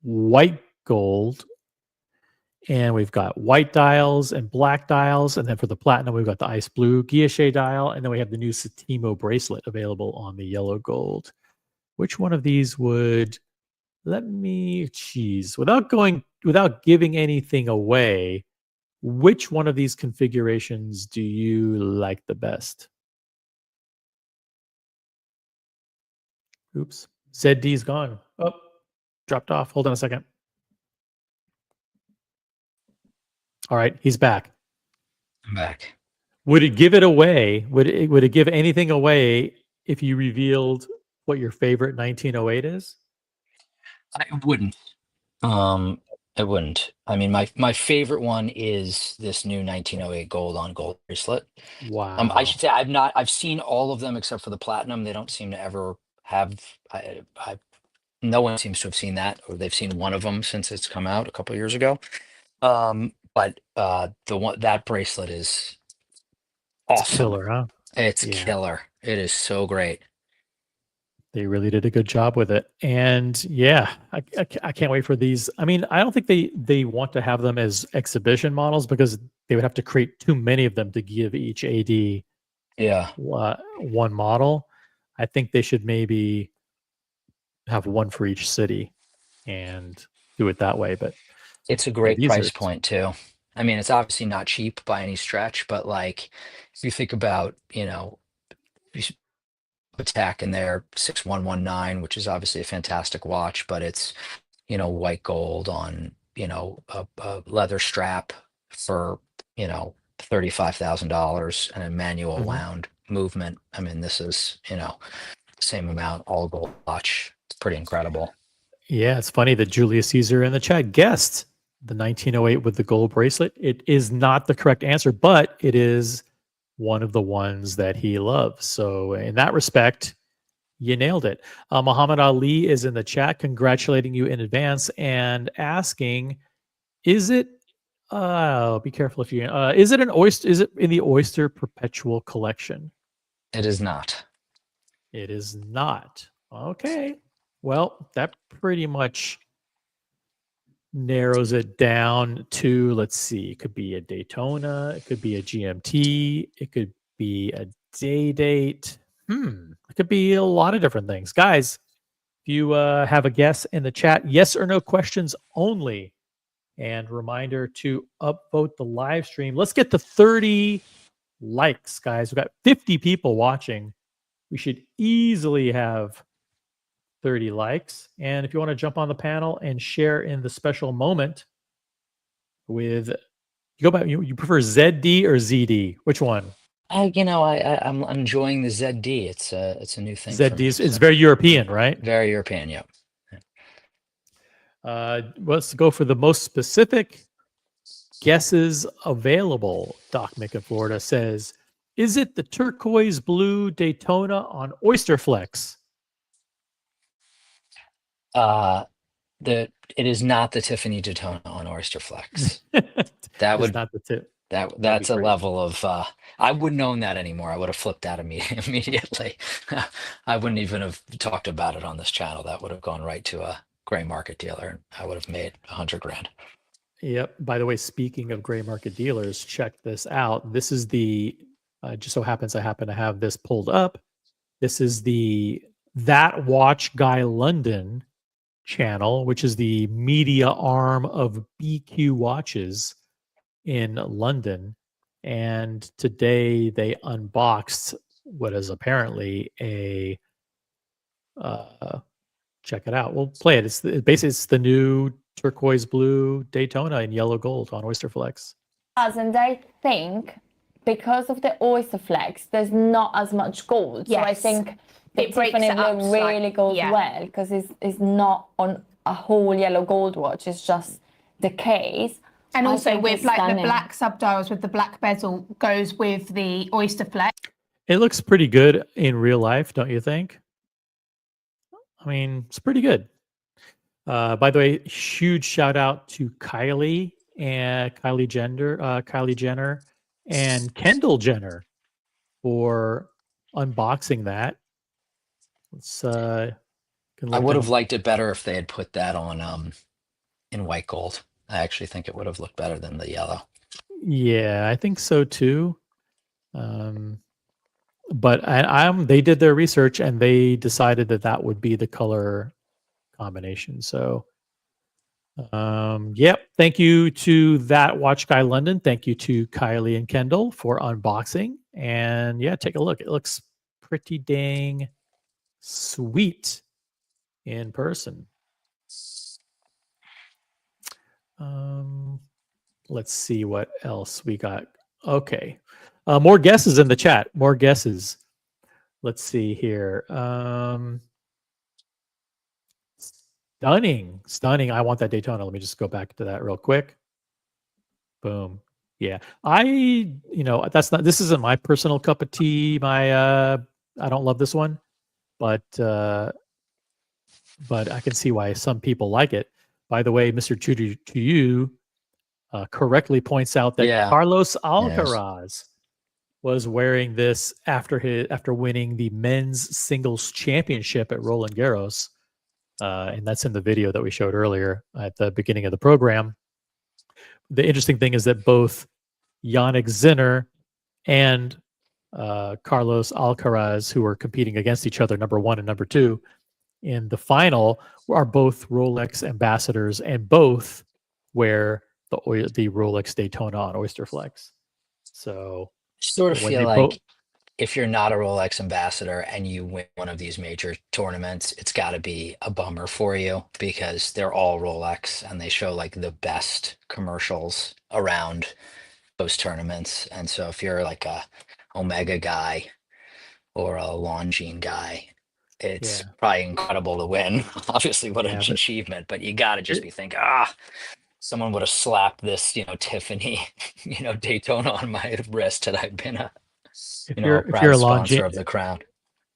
white gold, and we've got white dials and black dials. And then for the platinum, we've got the ice blue guilloche dial. And then we have the new Satimo bracelet available on the yellow gold. Which one of these would, without giving anything away, which one of these configurations do you like the best? Oops, ZD's gone. Oh, dropped off. Hold on a second. All right, he's back. I'm back. Would it give it away? Would it give anything away if you revealed what your favorite 1908 is? I wouldn't. I wouldn't. I mean, my favorite one is this new 1908 gold on gold bracelet. Wow. I should say I've seen all of them except for the platinum. They don't seem to ever have. No one seems to have seen that, or they've seen one of them since it's come out a couple years ago. But that bracelet is awesome. It's killer, huh? It's killer. It is so great. They really did a good job with it. And yeah, I can't wait for these. I mean, I don't think they want to have them as exhibition models because they would have to create too many of them to give each AD one model. I think they should maybe have one for each city and do it that way. But it's a great price point too. I mean, it's obviously not cheap by any stretch, but like if you think about, Attack in there 6119, which is obviously a fantastic watch, but it's white gold on a leather strap for $35,000 and a manual wound movement. I mean, this is same amount, all gold watch. It's pretty incredible. Yeah, it's funny that Julius Caesar in the chat guessed the 1908 with the gold bracelet. It is not the correct answer, but it is one of the ones that he loves. So in that respect, you nailed it. Muhammad Ali is in the chat congratulating you in advance and asking, is it, be careful if you, is it in the Oyster Perpetual collection? It is not. It is not. Okay. Well, that pretty much narrows it down to, let's see, it could be a Daytona, it could be a GMT, it could be a day date. It could be a lot of different things. Guys, if you have a guess in the chat, yes or no questions only. And reminder to upvote the live stream. Let's get to 30 likes, guys. We've got 50 people watching. We should easily have 30 likes. And if you want to jump on the panel and share in the special moment with, you prefer ZD or ZD? Which one? I'm enjoying the ZD. It's a new thing. ZD is very European, right? Very European, yeah. Let's go for the most specific guesses available. Doc Mick in Florida says, is it the turquoise blue Daytona on Oysterflex? It is not the Tiffany Daytona on Oysterflex. That would not the tip. That's a level of I wouldn't own that anymore. I would have flipped that immediately. I wouldn't even have talked about it on this channel. That would have gone right to a gray market dealer and I would have made $100,000. Yep. By the way, speaking of gray market dealers, check this out. This is the just so happens I happen to have this pulled up. This is the That Watch Guy London channel, which is the media arm of BQ Watches in London. And today they unboxed what is apparently a check it out. We'll play it. It's the new turquoise blue Daytona in yellow gold on Oysterflex. And I think because of the Oysterflex, there's not as much gold. Yes. So I think It breaks Tiffany it up will really go well because it's not on a whole yellow gold watch. It's just the case. And I also think with it's like stunning. the black subdials with the black bezel goes with the Oysterflex. It looks pretty good in real life, don't you think? I mean, it's pretty good. By the way, huge shout out to Kylie Jenner and Kendall Jenner for unboxing that. Let's I would have liked it better if they had put that on in white gold. I actually think it would have looked better than the yellow. Yeah, I think so too. But they did their research and they decided that that would be the color combination. So, yep. Thank you to that Watch Guy London. Thank you to Kylie and Kendall for unboxing. And yeah, take a look. It looks pretty dang sweet in person. Let's see what else we got. Okay. More guesses in the chat. More guesses. Let's see here. Stunning. I want that Daytona. Let me just go back to that real quick. Boom. Yeah. This isn't my personal cup of tea. I don't love this one, but I can see why some people like it. By the way, Mr. To you correctly points out that Carlos Alcaraz was wearing this after winning the men's singles championship at Roland Garros. And that's in the video that we showed earlier at the beginning of the program. The interesting thing is that both Yannick Sinner and Carlos Alcaraz, who are competing against each other, number 1 and number 2, in the final, are both Rolex ambassadors and both wear the Rolex Daytona on Oyster Flex. So sort of feel like if you're not a Rolex ambassador and you win one of these major tournaments, it's got to be a bummer for you because they're all Rolex and they show like the best commercials around those tournaments. And so if you're like a Omega guy or a Longines guy, it's probably incredible to win. Obviously, what an achievement, but you got to just be thinking, someone would have slapped this, Tiffany, Daytona on my wrist had I been a proud sponsor of the crown.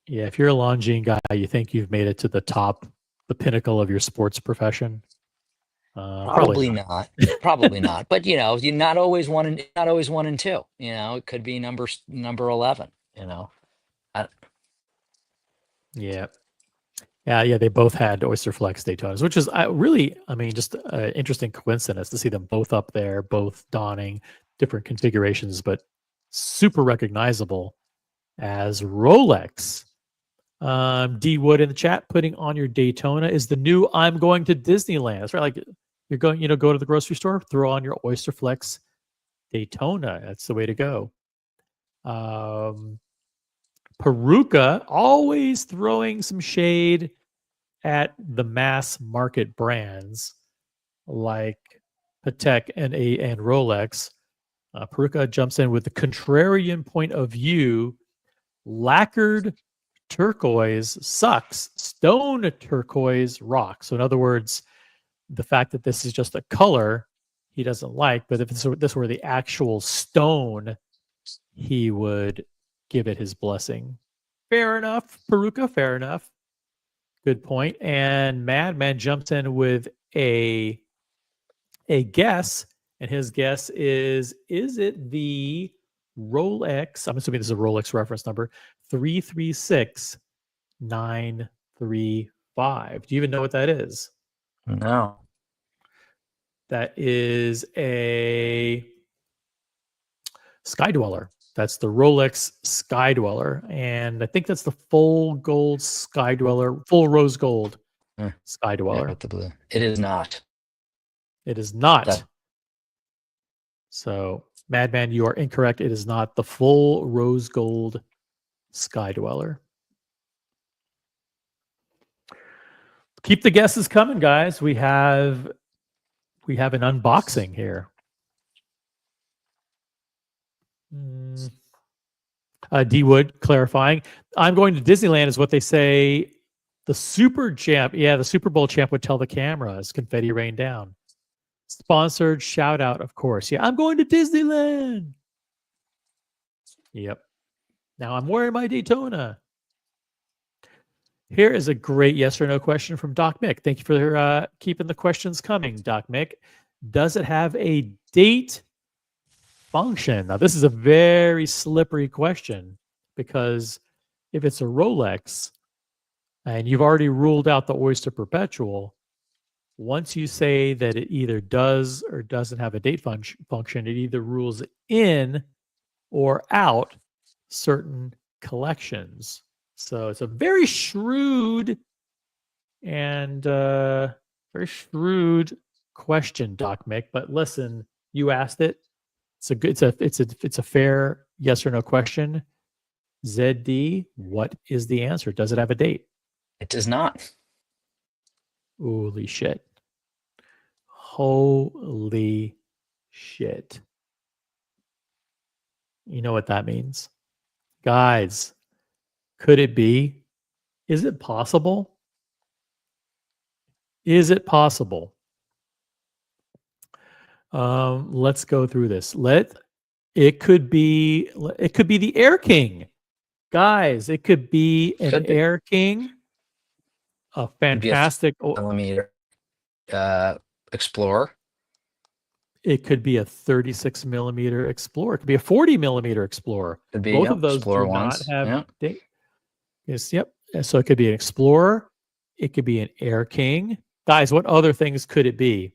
Yeah, if you're a Longines guy, you think you've made it to the top, the pinnacle of your sports profession. Probably not. Probably not. But you're not always one and two. It could be number 11. Yeah. They both had Oyster Flex Daytonas, which is just an interesting coincidence to see them both up there, both donning different configurations, but super recognizable as Rolex. D Wood in the chat, putting on your Daytona is the new I'm going to Disneyland. That's right. Like you're going, go to the grocery store, throw on your Oyster Flex Daytona. That's the way to go. Peruka always throwing some shade at the mass market brands like Patek and Rolex. Peruka jumps in with the contrarian point of view. Lacquered turquoise sucks. Stone turquoise rocks. So in other words, the fact that this is just a color he doesn't like, but if this were the actual stone, he would give it his blessing. Fair enough, Peruka, fair enough. Good point. And Madman jumps in with a guess, and his guess is it the Rolex, I'm assuming this is a Rolex reference number, 336935. Do you even know what that is? No. That is a Sky Dweller. That's the Rolex Sky Dweller. And I think that's the full gold Sky Dweller, full rose gold Sky Dweller. With the blue. It is not. It is not. So, Madman, you are incorrect. It is not the full rose gold Sky Dweller. Keep the guesses coming, guys. We have an unboxing here. D Wood clarifying. I'm going to Disneyland is what they say. The Super Bowl champ would tell the camera as confetti rained down. Sponsored shout out, of course. Yeah, I'm going to Disneyland. Yep. Now I'm wearing my Daytona. Here is a great yes or no question from Doc Mick. Thank you for keeping the questions coming, Doc Mick. Does it have a date function. Now, this is a very slippery question because if it's a Rolex and you've already ruled out the Oyster Perpetual, once you say that it either does or doesn't have a date function, it either rules in or out certain collections. So it's a very shrewd and very shrewd question, Doc Mick. But listen, you asked it. It's a fair yes or no question. ZD, what is the answer? Does it have a date? It does not. Holy shit. Holy shit. You know what that means? Guys, could it be? Is it possible? Is it possible? Let's go through this. It could be the Air King. Guys, it could be an Air King. A fantastic millimeter Explorer. It could be a 36 millimeter Explorer. It could be a 40 millimeter Explorer. Could be, both of those Explorer do ones. not have Yeah. date. Yes, yep. So it could be an Explorer. It could be an Air King. Guys, what other things could it be?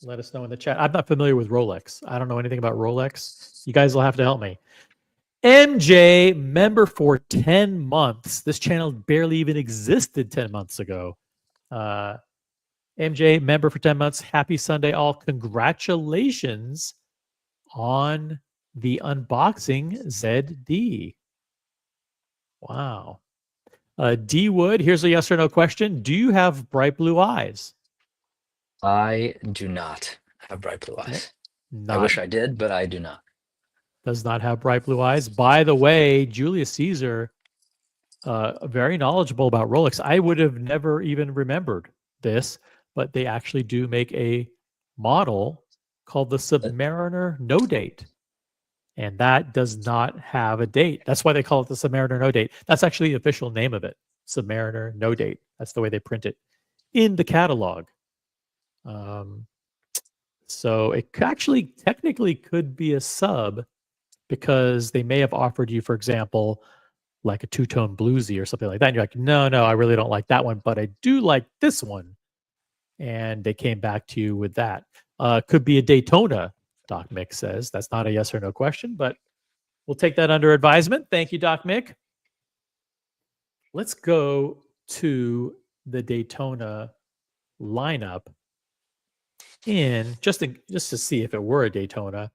Let us know in the chat. I'm not familiar with Rolex. I don't know anything about Rolex. You guys will have to help me. MJ, member for 10 months. This channel barely even existed 10 months ago. MJ, member for 10 months. Happy Sunday, all. Congratulations on the unboxing, ZD. Wow. D Wood, here's a yes or no question. Do you have bright blue eyes? I do not have bright blue eyes. I wish I did, but I do not. Does not have bright blue eyes. By the way, Julius Caesar, very knowledgeable about Rolex. I would have never even remembered this, but they actually do make a model called the Submariner No Date. And that does not have a date. That's why they call it the Submariner No Date. That's actually the official name of it. Submariner No Date. That's the way they print it in the catalog. So it actually technically could be a sub because they may have offered you, for example, like a two-tone bluesy or something like that. And you're like, no, I really don't like that one, but I do like this one. And they came back to you with that. Could be a Daytona, Doc Mick says. That's not a yes or no question, but we'll take that under advisement. Thank you, Doc Mick. Let's go to the Daytona lineup in just to see if it were a Daytona,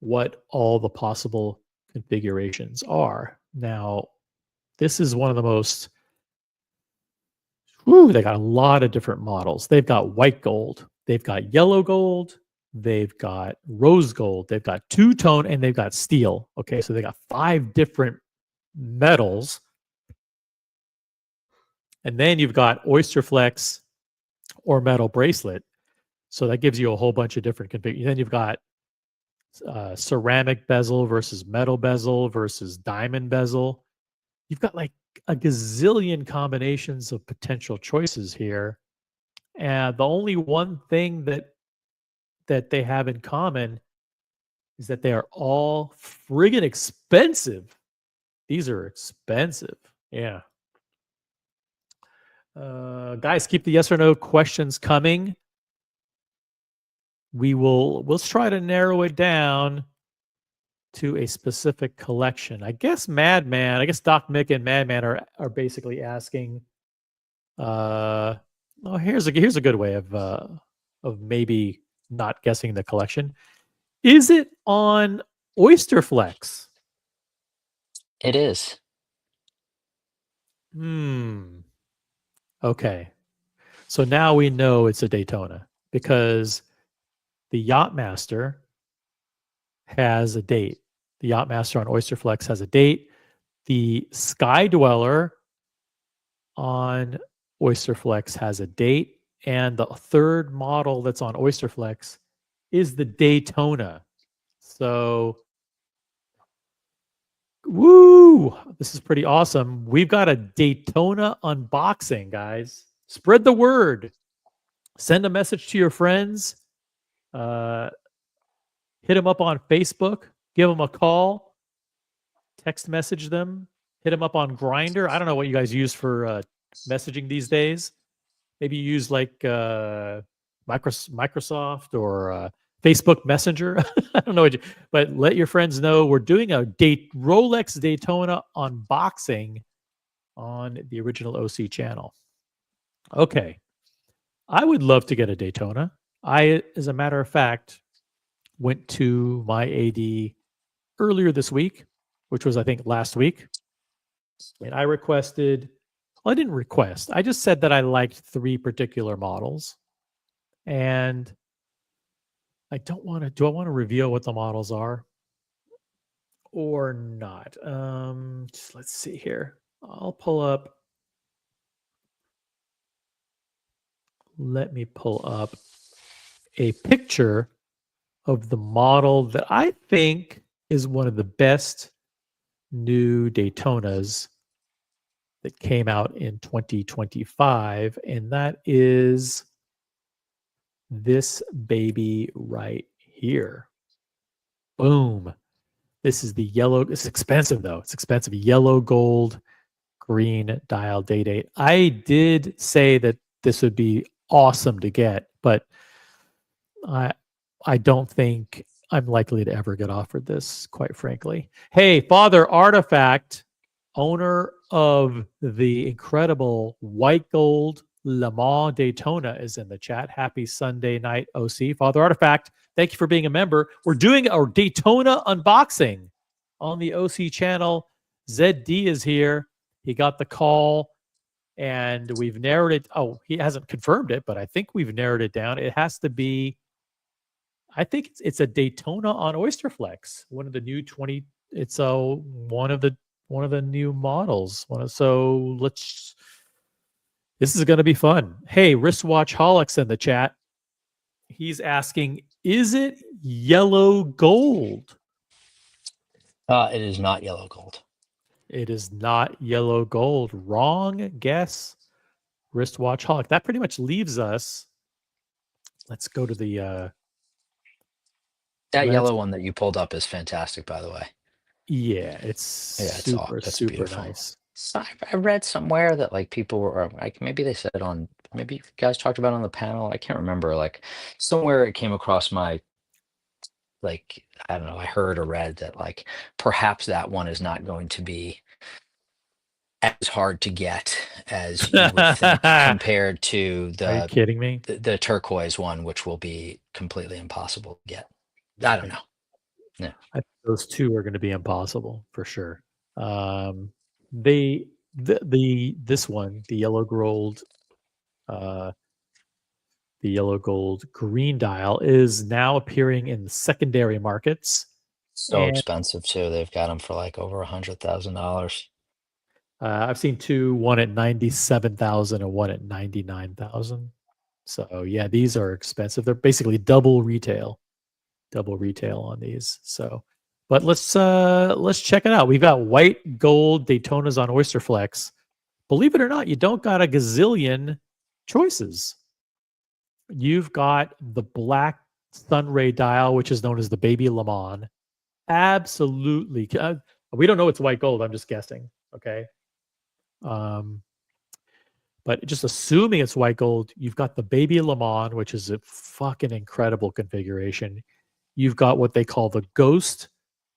what all the possible configurations are. Now, this is one of the most, they got a lot of different models. They've got white gold, they've got yellow gold, they've got rose gold, they've got two-tone, and they've got steel. Okay, so they got 5 different metals. And then you've got Oyster Flex or metal bracelet. So that gives you a whole bunch of different configurations. Then you've got ceramic bezel versus metal bezel versus diamond bezel. You've got like a gazillion combinations of potential choices here. And the only one thing that they have in common is that they are all friggin' expensive. These are expensive. Yeah. Guys, keep the yes or no questions coming. We'll try to narrow it down to a specific collection. I guess Doc Mick and Madman are basically asking. Here's a good way of maybe not guessing the collection. Is it on Oyster Flex? It is. Okay. So now we know it's a Daytona because the Yachtmaster has a date. The Yachtmaster on Oyster Flex has a date. The Sky Dweller on Oyster Flex has a date. And the third model that's on Oyster Flex is the Daytona. So, woo! This is pretty awesome. We've got a Daytona unboxing, guys. Spread the word. Send a message to your friends. Hit them up on Facebook. Give them a call. Text message them. Hit them up on Grindr. I don't know what you guys use for messaging these days. Maybe you use like Microsoft or Facebook Messenger. I don't know what but let your friends know we're doing a Rolex Daytona unboxing on the original OC channel. Okay. I would love to get a Daytona. I, as a matter of fact, went to my AD earlier this week, which was, I think, last week. And I requested, well, I didn't request. I just said that I liked 3 particular models. And I don't want to, do I want to reveal what the models are or not? Let's see here. I'll pull up. Let me pull up a picture of the model that I think is one of the best new Daytonas that came out in 2025, and that is this baby right here. Boom. This is the yellow. It's expensive, though. It's expensive. Yellow, gold, green dial date. I did say that this would be awesome to get, but I don't think I'm likely to ever get offered this, quite frankly. Hey, Father Artifact, owner of the incredible white gold Le Mans Daytona, is in the chat. Happy Sunday night, OC. Father Artifact, thank you for being a member. We're doing our Daytona unboxing on the OC channel. ZD is here. He got the call, and we've narrowed it. Oh, he hasn't confirmed it, but I think we've narrowed it down. It has to be, I think it's a Daytona on Oysterflex. One of the new 20. It's one of the new models. So let's. This is going to be fun. Hey, Wristwatchholics in the chat. He's asking, is it yellow gold? It is not yellow gold. It is not yellow gold. Wrong guess, Wristwatchholic. That pretty much leaves us. Let's go to the. That yellow one that you pulled up is fantastic, by the way. Yeah, it's super beautiful. Nice. So I read somewhere that like people were like, maybe they said on, maybe you guys talked about it on the panel. I can't remember. Like somewhere it came across my, like, I don't know, I heard or read that like perhaps that one is not going to be as hard to get as you would think compared to the. Are you kidding me? The turquoise one, which will be completely impossible to get. I don't know. Yeah. I think those two are going to be impossible for sure. This one, the yellow gold green dial, is now appearing in the secondary markets. So expensive too. They've got them for like over $100,000. I've seen two, one at 97,000 and one at 99,000. So yeah, these are expensive. They're basically double retail on these. So, but let's check it out. We've got white gold Daytonas on Oysterflex. Believe it or not, you don't got a gazillion choices. You've got the black Sunray dial, which is known as the Baby Le Mans. Absolutely. We don't know it's white gold. I'm just guessing. Okay. But just assuming it's white gold, you've got the Baby Le Mans, which is a fucking incredible configuration. You've got what they call the Ghost,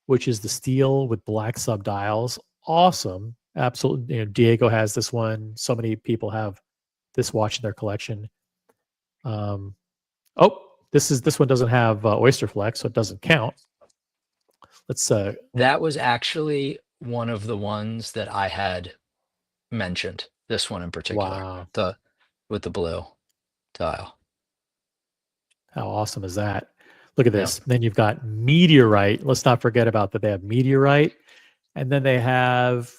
which is the steel with black subdials. Awesome. Absolutely. You know, Diego has this one. So many people have this watch in their collection. This one doesn't have Oysterflex, so it doesn't count. Let's that was actually one of the ones that I had mentioned. This one in particular. Wow. With the blue dial. How awesome is that? Look at this. Yeah. Then you've got Meteorite. Let's not forget about that. They have Meteorite, and then they have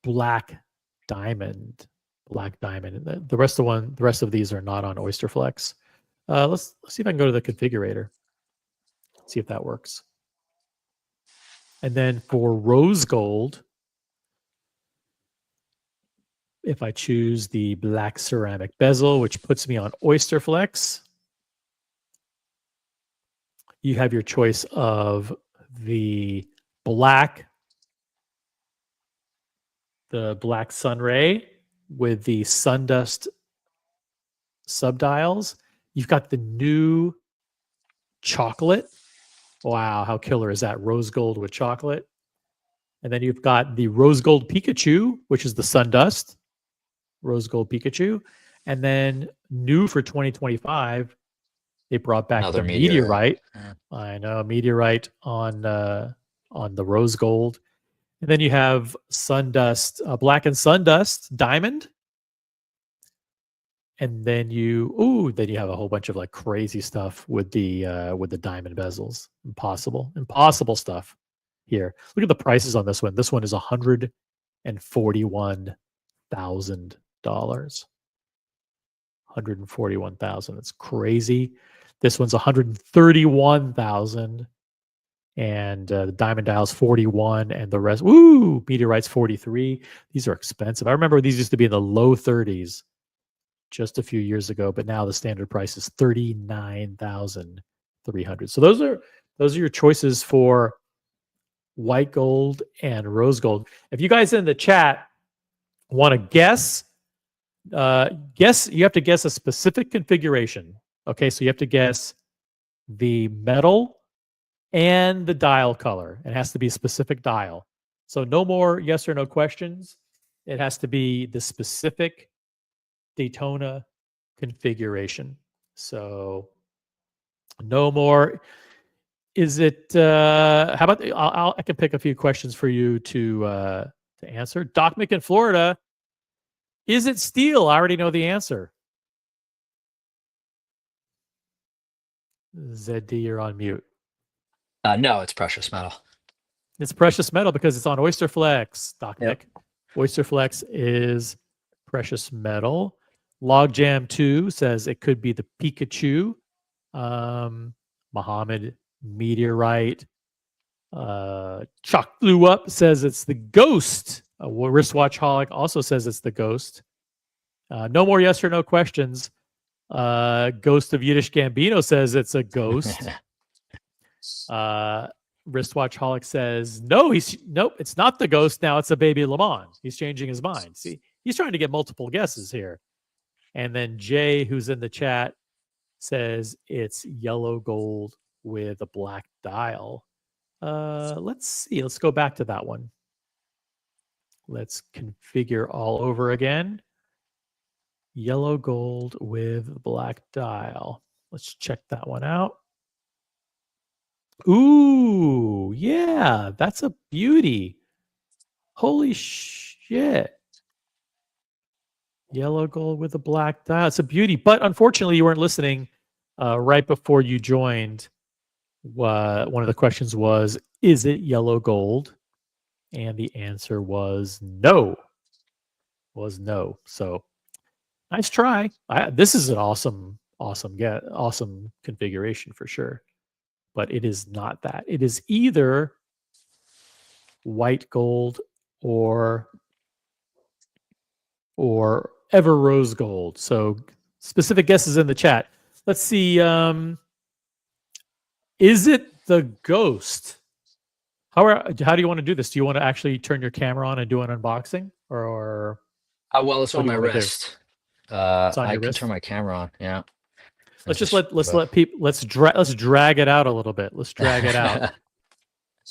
Black Diamond. The rest of these are not on Oysterflex. Let's see if I can go to the configurator. See if that works. And then for rose gold, if I choose the black ceramic bezel, which puts me on Oysterflex, you have your choice of the black Sunray with the Sundust subdials. You've got the new chocolate. Wow, how killer is that? Rose gold with chocolate. And then you've got the rose gold Pikachu, which is the Sundust. Rose gold Pikachu. And then new for 2025, they brought back Another the meteorite. Yeah. I know, meteorite on the rose gold. And then you have Sundust, black and Sundust diamond. And then you have a whole bunch of like crazy stuff with the diamond bezels. Impossible stuff here. Look at the prices on this one. This one is $141,000. $141,000. It's crazy. This one's $131,000. And the diamond dial's 41, and the rest, meteorite's 43. These are expensive. I remember these used to be in the low 30s just a few years ago, but now the standard price is $39,300. So those are your choices for white gold and rose gold. If you guys in the chat want to guess, you have to guess a specific configuration. Okay, so you have to guess the metal and the dial color. It has to be a specific dial. So no more yes or no questions. It has to be the specific Daytona configuration. So no more. Is it? How about? I can pick a few questions for you to answer. Doc Mick in Florida. Is it steel? I already know the answer. ZD, you're on mute. No, it's precious metal. It's precious metal because it's on Oyster Flex, Doc Mick. Oyster Flex is precious metal. Logjam 2 says it could be the Pikachu. Muhammad Meteorite. Chuck Blew Up says it's the Ghost. Wristwatch Holic also says it's the Ghost. No more yes or no questions. Ghost of Yiddish Gambino says it's a ghost. Wristwatch Holic says nope, it's not the Ghost. Now it's a baby Le Mans. He's changing his mind. See, he's trying to get multiple guesses here. And then Jay, who's in the chat, says it's yellow gold with a black dial. Let's see. Let's go back to that one. Let's configure all over again. Yellow gold with black dial. Let's check that one out. Ooh, yeah, that's a beauty. Holy shit. Yellow gold with a black dial. It's a beauty. But unfortunately, you weren't listening right before you joined. One of the questions was, is it yellow gold? And the answer was no. So nice try. This is an awesome configuration for sure. But it is not that. It is either white gold or ever rose gold. So specific guesses in the chat. Let's see. Is it the Ghost? How do you want to do this? Do you want to actually turn your camera on and do an unboxing, or? Well, it's on my wrist. I can turn my camera on. Yeah. Let's drag it out a little bit. Let's drag it out.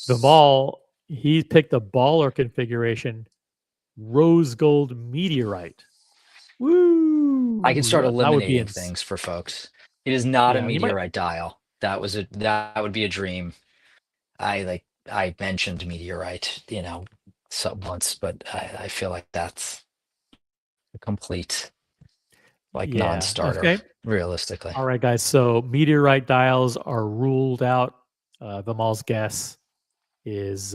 The ball. He picked the baller configuration, rose gold meteorite. Woo! I can start eliminating things for folks. It is not a meteorite dial. That would be a dream. I mentioned meteorite, once, but I feel like that's a complete non-starter. Okay. Realistically. All right, guys. So meteorite dials are ruled out. Vimal's guess is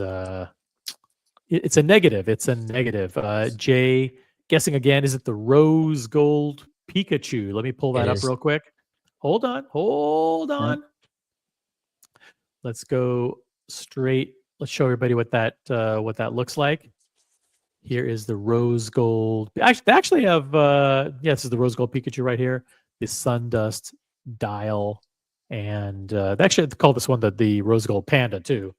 it's a negative. It's a negative. Jay guessing again. Is it the rose gold Pikachu? Let me pull that up real quick. Hold on. Yeah. Let's go straight. Let's show everybody what that looks like. Here is the rose gold. They actually have this is the rose gold Pikachu right here. The Sundust dial And they actually call this one the Rose Gold Panda too,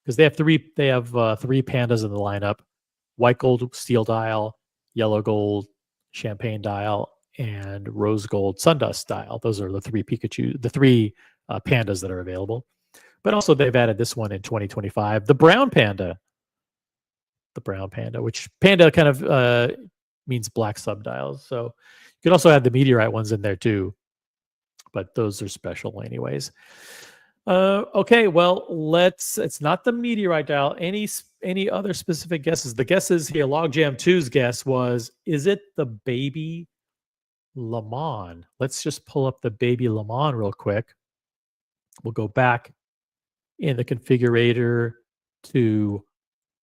because they have three pandas in the lineup: white gold steel dial, yellow gold champagne dial, and rose gold sundust dial. Those are the three pandas that are available. But also they've added this one in 2025, the brown panda. The brown panda, which panda kind of means black subdials. So you could also add the meteorite ones in there too, but those are special anyways. Okay, well, it's not the meteorite dial. Any other specific guesses? The guesses here, Logjam 2's guess was, is it the baby Le Mans? Let's just pull up the baby Le Mans real quick. We'll go back in the configurator to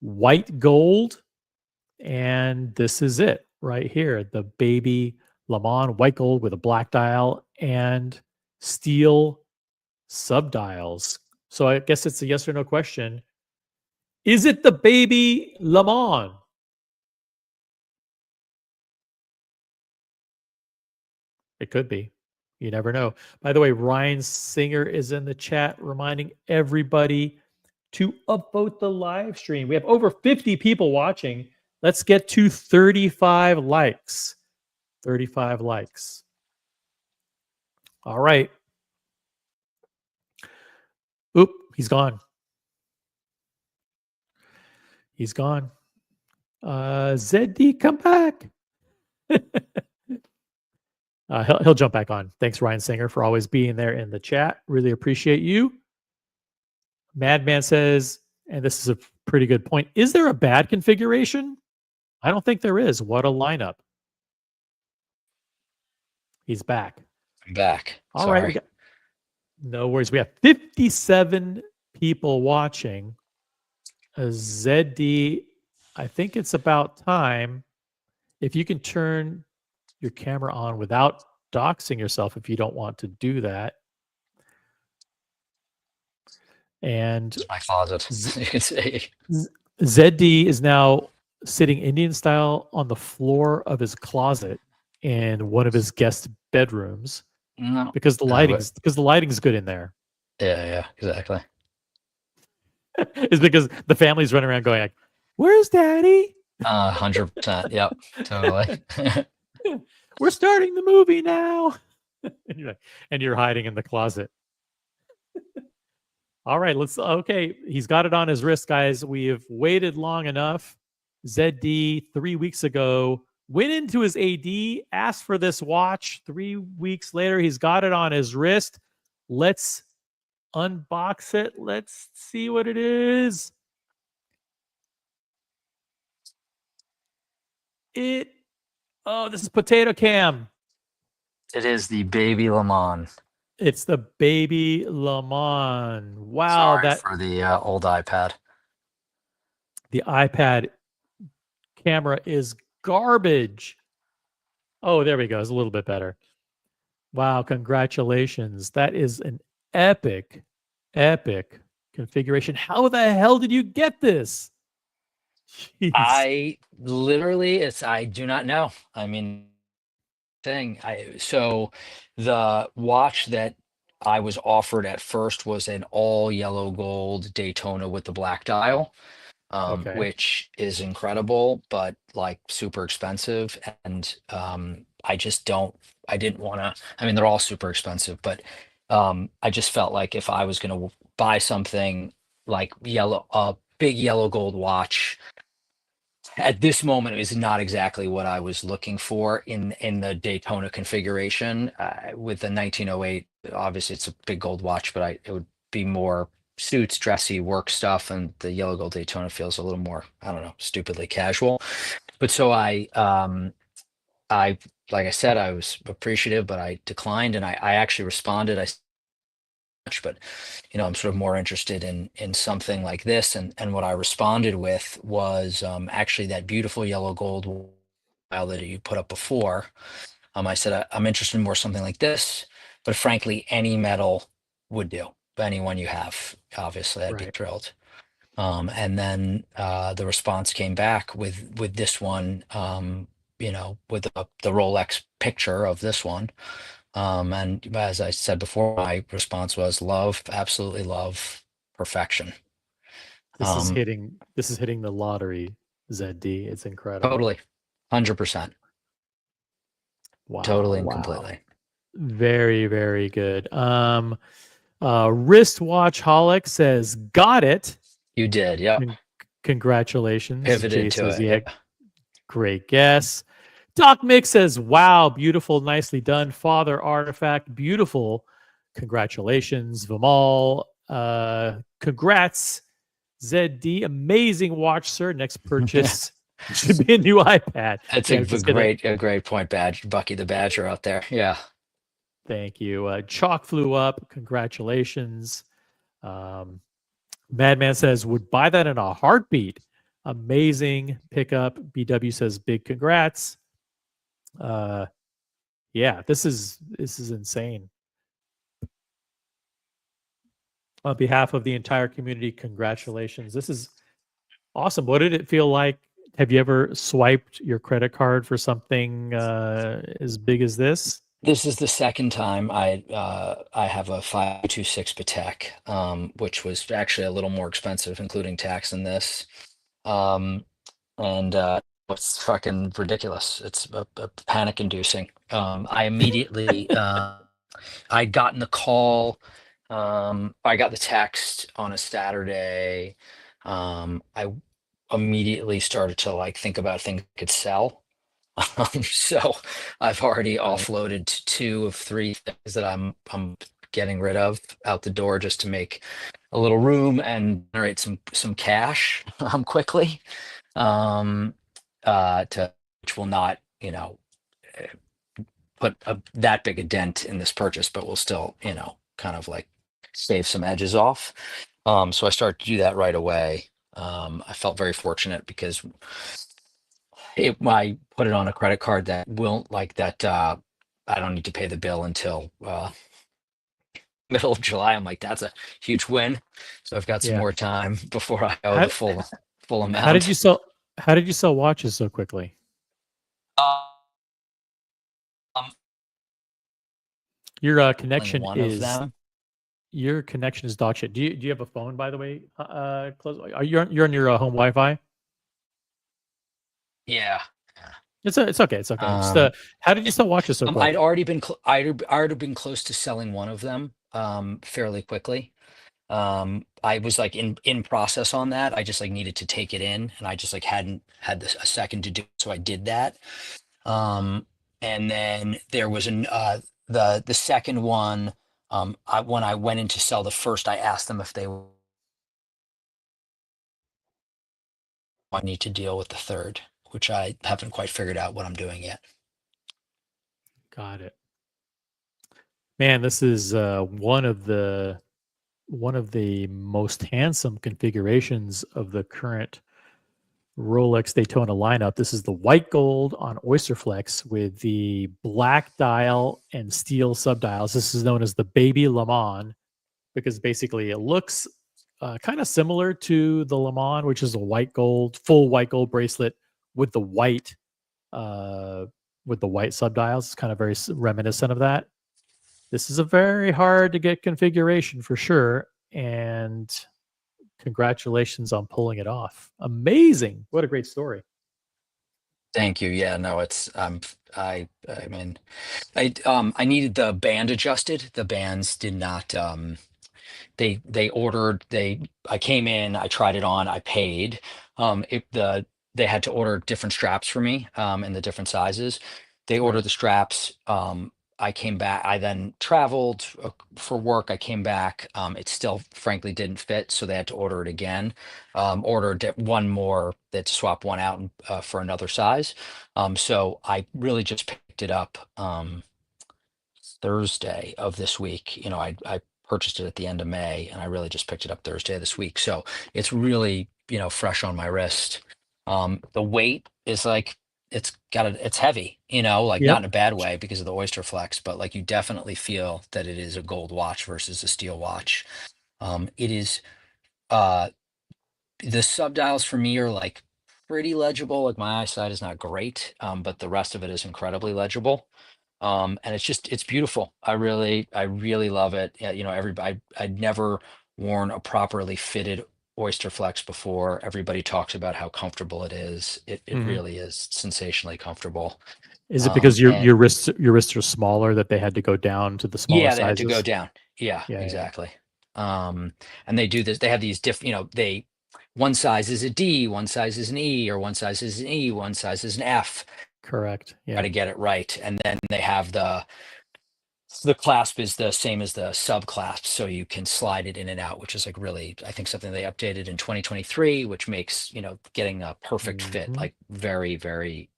white gold, and this is it right here, the baby Le Mans white gold with a black dial and steel subdials. So I guess it's a yes or no question. Is it the baby Le Mans? It could be. You never know. By the way, Ryan Singer is in the chat reminding everybody to upvote the live stream. We have over 50 people watching. Let's get to 35 likes. 35 likes. All right. Oop, he's gone. He's gone. ZD, come back. He'll jump back on. Thanks, Ryan Singer, for always being there in the chat. Really appreciate you. Madman says, and this is a pretty good point, is there a bad configuration? I don't think there is. What a lineup. He's back. I'm back. All right. No worries. We have 57 people watching. ZD, I think it's about time. If you can turn your camera on without doxing yourself, if you don't want to do that. And it's my closet, you can see. ZD is now sitting Indian style on the floor of his closet in one of his guest bedrooms. No, because the lighting's good in there. Yeah, exactly. It's because the family's running around going like, "Where's Daddy?" 100%. Yep, totally. We're starting the movie now, and you're hiding in the closet. All right, okay, he's got it on his wrist, guys. We have waited long enough. ZD 3 weeks ago went into his AD, asked for this watch. 3 weeks later, he's got it on his wrist. Let's unbox it. Let's see what it is. Oh, this is Potato Cam. It is the baby Le Mans. It's the baby Le Mans. Wow. Sorry for the old iPad. The iPad camera is garbage. Oh, there we go. It's a little bit better. Wow. Congratulations. That is an epic configuration. How the hell did you get this? Jeez. I do not know. I mean, so the watch that I was offered at first was an all yellow gold Daytona with the black dial, which is incredible, but like super expensive. And I didn't want to, I mean, they're all super expensive, but I just felt like if I was going to buy something like a big yellow gold watch, at this moment, it is not exactly what I was looking for in the Daytona configuration. With the 1908, obviously it's a big gold watch, but it would be more suits, dressy work stuff, and the yellow gold Daytona feels a little more, I don't know, stupidly casual. But so I like I said, I was appreciative, but I declined, and I actually responded. But I'm sort of more interested in something like this, and what I responded with was actually that beautiful yellow gold file that you put up before. I said I'm interested in more something like this, but frankly, any metal would do. Any one you have, obviously, I'd be thrilled. And then the response came back with this one, with the Rolex picture of this one. And as I said before, my response was love, absolutely love, perfection. This is hitting the lottery, ZD. It's incredible. Totally. 100%. Wow. Totally and completely. Very, very good. Wristwatch Holic says, got it. You did, yeah. Congratulations. Pivoted Jay to says, it. yeah, great guess. Doc Mick says, wow, beautiful, nicely done. Father Artifact, beautiful. Congratulations, Vimal. Congrats, ZD. Amazing watch, sir. Next purchase should be a new iPad. That's a great point, Bucky the Badger out there. Yeah. Thank you. Chalk flew up. Congratulations. Madman says, would buy that in a heartbeat. Amazing pickup. BW says, big congrats. Yeah, this is insane. On behalf of the entire community, congratulations. This is awesome. What did it feel like? Have you ever swiped your credit card for something as big as this? This is the second time I have a 526 Patek, which was actually a little more expensive, including tax in this. It's fucking ridiculous. It's a panic inducing. I immediately I'd gotten the call. I got the text on a Saturday. I immediately started to like think about things I could sell. So I've already offloaded 2 of 3 things that I'm getting rid of out the door just to make a little room and generate some cash quickly. Which will not, put that big a dent in this purchase, but will still, kind of like save some edges off. So I started to do that right away. I felt very fortunate because I put it on a credit card that won't I don't need to pay the bill until middle of July. I'm like, that's a huge win. So I've got some more time before I owe the full amount. How did you sell watches so quickly? Your connection is dog shit. Do you have a phone, by the way? Close. You're on your home Wi-Fi? Yeah. It's okay. It's okay. How did you sell watches so quick? I'd already been close to selling one of them fairly quickly. I was like in process on that. I just like needed to take it in, and I just like hadn't had a second to do it, so I did that. And then there was the second one. When I went in to sell the first, I asked them if they I need to deal with the third, which I haven't quite figured out what I'm doing yet. Got it. Man, this is one of the most handsome configurations of the current Rolex Daytona lineup. This is the white gold on Oysterflex with the black dial and steel subdials. This is known as the Baby Le Mans because basically it looks kind of similar to the Le Mans, which is a full white gold bracelet with the white subdials. It's kind of very reminiscent of that. This is a very hard to get configuration for sure, and congratulations on pulling it off. Amazing! What a great story. Thank you. Yeah, no, it's I mean, I needed the band adjusted. The bands did not. They ordered. I came in. I tried it on. I paid. They had to order different straps for me in the different sizes. They ordered the straps. I came back. I then traveled for work. I came back. It still, frankly, didn't fit, so they had to order it again. Ordered one more. They had to swap one out for another size. So I really just picked it up Thursday of this week. I purchased it at the end of May, and I really just picked it up Thursday of this week. So it's really, fresh on my wrist. The weight is like it's heavy, not in a bad way because of the Oyster Flex, but like you definitely feel that it is a gold watch versus a steel watch. It is the subdials for me are like pretty legible. Like my eyesight is not great, but the rest of it is incredibly legible. And it's beautiful. I really love it. Yeah, I'd never worn a properly fitted Oyster Flex before. Everybody talks about how comfortable it is. It Mhm. really is sensationally comfortable. Is it because And your wrists are smaller that they had to go down to the smaller yeah, they had to go sizes? down. Yeah, Yeah, yeah, exactly. And they do this. They have these one size is a D, one size is an E, or one size is an E, one size is an F. correct. Try Yeah, to get it right, and then they have the clasp is the same as the sub clasp, so you can slide it in and out, which is like really, I think, something they updated in 2023, which makes getting a perfect fit Mhm. like very, very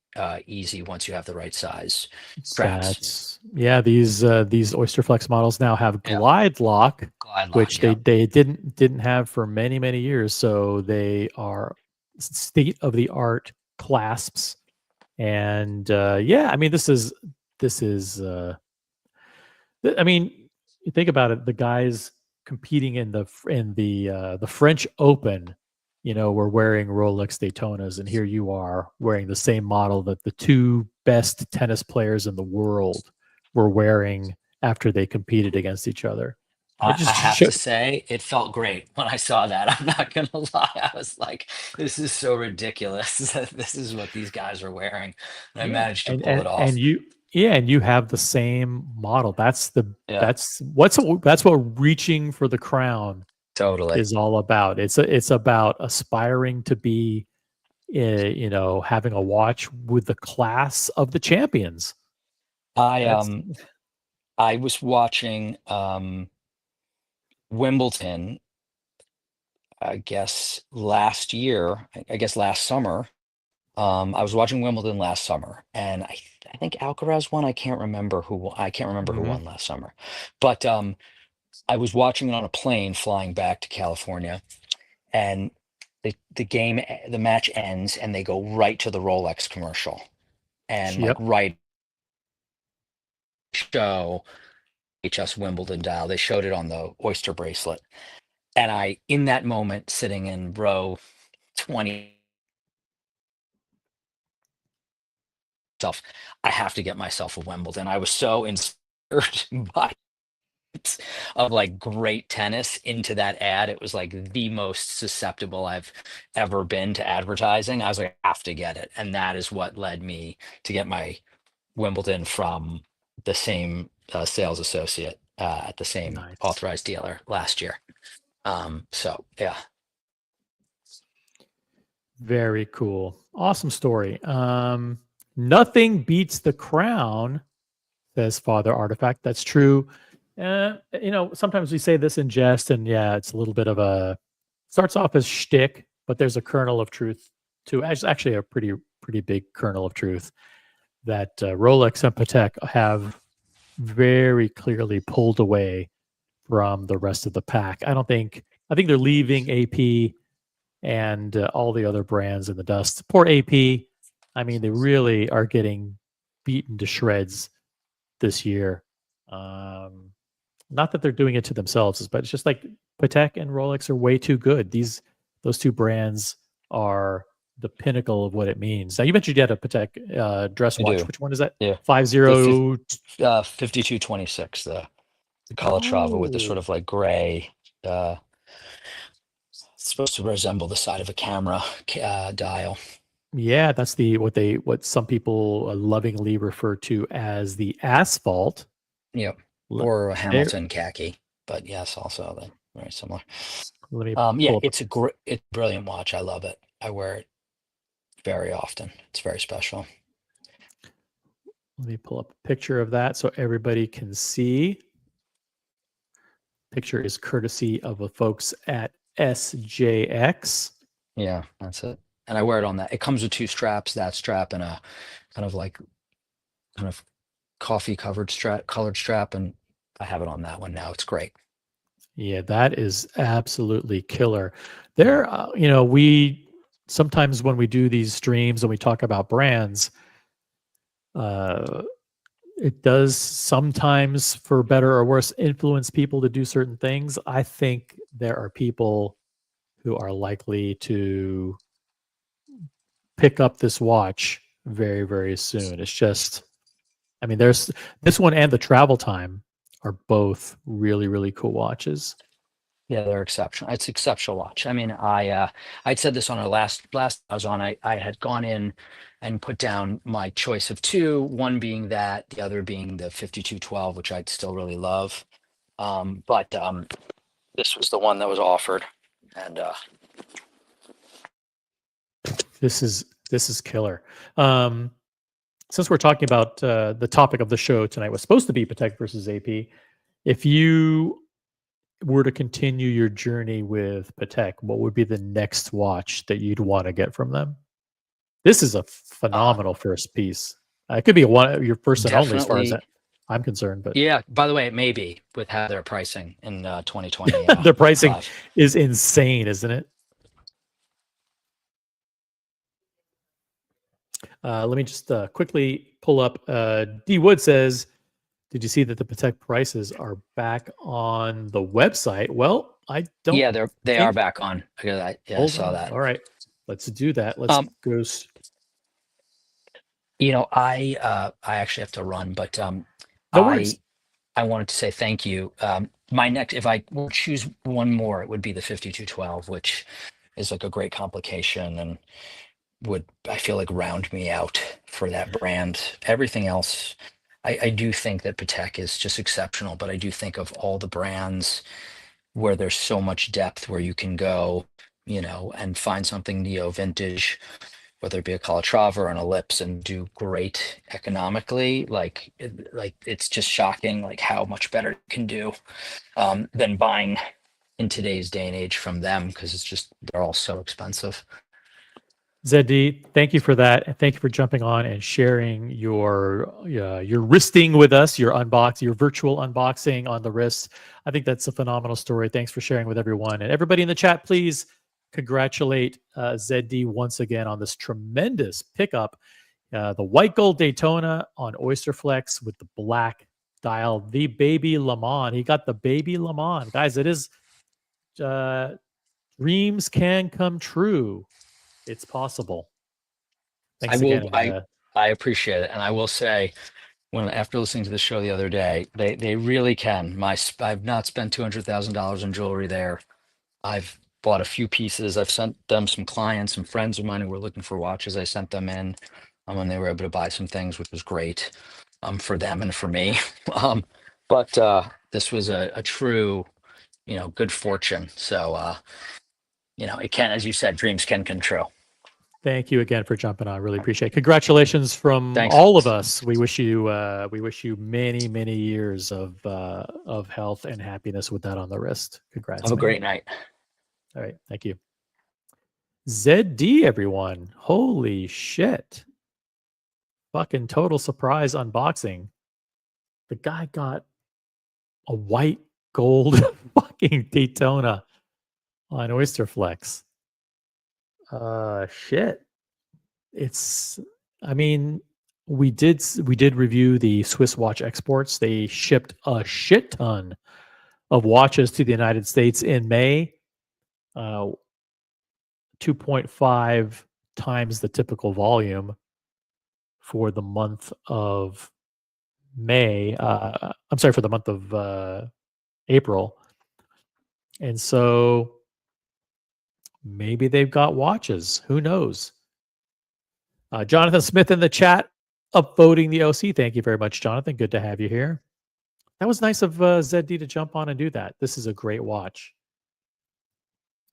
easy once you have the right size straps. Yeah. These Oyster Flex models now have Yeah, glide lock, glide lock. which Yeah. they didn't have for many many years. So they are state of the art clasps, and yeah, I mean this is I mean, you think about it, the guys competing in the French Open, were wearing Rolex Daytonas, and here you are wearing the same model that the two best tennis players in the world were wearing after they competed against each other. It I just have show, to say, it felt great when I saw that. I'm not gonna lie. I was like, this is so ridiculous that this is what these guys are wearing. And I yeah, managed to and pull it and off. and you yeah, and you have the same model. Yeah, That's what reaching for the crown totally. is all about. It's about aspiring to be, having a watch with the class of the champions. I That's I was watching Wimbledon, I guess last year, I guess last summer. I was watching Wimbledon last summer, and I think Alcaraz won. I can't remember who Mhm. won last summer, but I was watching it on a plane flying back to California, and the match ends, and they go right to the Rolex commercial, and like Yep. right show HS Wimbledon dial. They showed it on the Oyster bracelet, and I in that moment sitting in row 20 myself, I have to get myself a Wimbledon. I was so inspired by of like great tennis into that ad. It was like the most susceptible I've ever been to advertising. I was like, I have to get it. And that is what led me to get my Wimbledon from the same sales associate at the same Nice. authorized dealer last year. So yeah, Very cool. Awesome story. Nothing beats the crown, says Father Artifact. That's true. Sometimes we say this in jest, and yeah, it's a little bit of a starts off as shtick, but there's a kernel of truth to actually a pretty big kernel of truth that Rolex and Patek have very clearly pulled away from the rest of the pack. I think they're leaving AP and all the other brands in the dust. Poor AP. I mean, they really are getting beaten to shreds this year. Um, Not that they're doing it to themselves, but it's just like Patek and Rolex are way too good. Those two brands are the pinnacle of what it means. Now you mentioned you had a Patek dress I watch. do. Which one is that? Yeah. Five The 0. 5226, the Calatrava with the sort Oh, of like gray, uh, it's supposed to resemble the side of a camera dial. yeah, that's what some people lovingly refer to as the asphalt. Yep. Let, Or a there, Hamilton khaki, but yes, also very similar. let me Yeah, pull up. it's a brilliant watch. I love it. I wear it very often. It's very special. Let me pull up a picture of that so everybody can see. Picture is courtesy of the folks at SJX. Yeah, that's it. And I wear it on that. It comes with two straps, that strap and a kind of like kind of coffee covered strap, colored strap, and I have it on that one now. It's great. Yeah, that is absolutely killer. Yeah. We sometimes when we do these streams and we talk about brands, uh, it does sometimes, for better or worse, influence people to do certain things. I think there are people who are likely to pick up this watch very, very soon. It's just I mean, there's this one and the travel time are both really, really cool watches. Yeah, they're exceptional. It's exceptional watch. I mean, I'd said this on our last I was on. I had gone in and put down my choice of two, one being that, the other being the 5212, which I'd still really love. But this was the one that was offered, and this is killer. Since we're talking about the topic of the show tonight was supposed to be Patek versus AP, if you were to continue your journey with Patek, what would be the next watch that you'd want to get from them? This is a phenomenal first piece. It could be your first and only, as far as I'm concerned. But yeah, by the way, it may be with how their pricing in 2020. Their pricing is insane, isn't it? Let me just quickly pull up. D Wood says, "Did you see that the Patek prices are back on the website?" Well, I don't. Yeah, they are back on. I saw that. All right, let's do that. Let's go. You know, I actually have to run, but No worries. I wanted to say thank you. My next, if I were to choose one more, it would be the 5212, which is like a great complication and would, I feel like, round me out for that brand. Everything else, I do think that Patek is just exceptional, but I do think of all the brands where there's so much depth where you can go, you know, and find something neo vintage, whether it be a Calatrava or an Ellipse, and do great economically. Like it's just shocking, like how much better it can do than buying in today's day and age from them, because it's just, they're all so expensive. ZD, thank you for that, and thank you for jumping on and sharing your wristing with us, your virtual unboxing on the wrist. I think that's a phenomenal story. Thanks for sharing with everyone, and everybody in the chat. Please congratulate ZD once again on this tremendous pickup. The white gold Daytona on Oysterflex with the black dial, the baby Le Mans. He got the baby Le Mans, guys. It is dreams can come true. It's possible. Thanks again. I appreciate it, and I will say, after listening to the show the other day, they really can. I've not spent $200,000 in jewelry there. I've bought a few pieces. I've sent them some clients, some friends of mine who were looking for watches. I sent them in when they were able to buy some things, which was great for them and for me. But this was a true, good fortune. So, it can, as you said, dreams can come true. Thank you again for jumping on. Really appreciate it. Congratulations from all of us. We wish you many, many years of health and happiness with that on the wrist. Congrats. Have a great night. All right. Thank you. ZD, everyone. Holy shit. Fucking total surprise unboxing. The guy got a white gold fucking Daytona on Oysterflex. Shit. I mean, we did review the Swiss watch exports. They shipped a shit ton of watches to the United States in May. 2.5 times the typical volume for the month of May. I'm sorry, for the month of April. And so maybe they've got watches. Who knows? Jonathan Smith in the chat upvoting the OC. Thank you very much, Jonathan. Good to have you here. That was nice of ZD to jump on and do that. This is a great watch.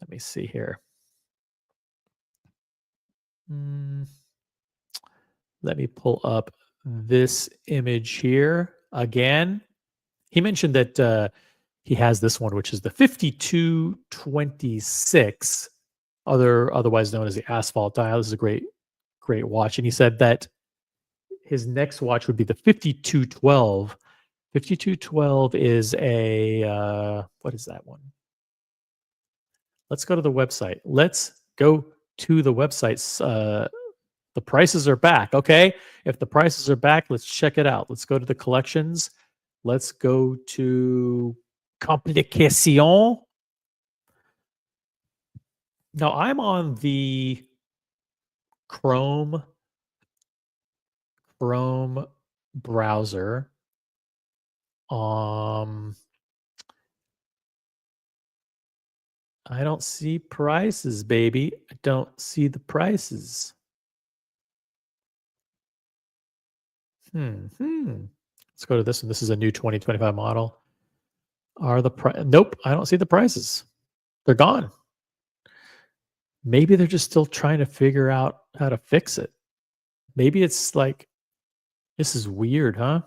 Let me see here. Let me pull up this image here again. He mentioned that he has this one, which is the 5226, otherwise known as the asphalt dial. This is a great watch. And he said that his next watch would be the 5212. 5212 is a, what is that one? Let's go to the website. The prices are back. Okay. If the prices are back, let's check it out. Let's go to the collections. Let's go to Complication. Now I'm on the Chrome browser. I don't see prices, baby. I don't see the prices. Let's go to this one. This is a new 2025 model. Nope, I don't see the prices. They're gone. Maybe they're just still trying to figure out how to fix it. Maybe it's like, this is weird, huh?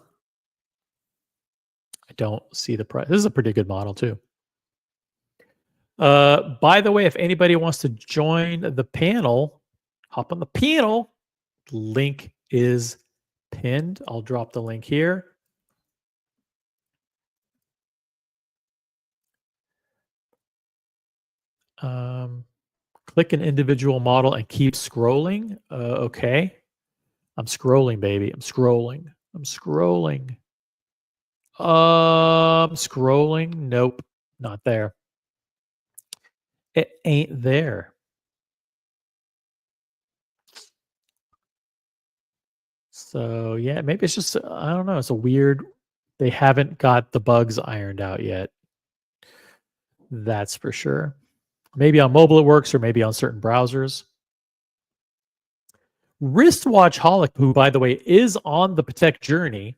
I don't see the price. This is a pretty good model too. By the way, if anybody wants to join the panel, hop on the panel. The link is pinned. I'll drop the link here. Click an individual model and keep scrolling. Okay. I'm scrolling, baby. I'm scrolling. I'm scrolling. Scrolling. Nope. Not there. It ain't there. So yeah, maybe it's just, I don't know. It's a weird, they haven't got the bugs ironed out yet. That's for sure. Maybe on mobile it works, or maybe on certain browsers. Wristwatch Holic, who by the way is on the Patek journey,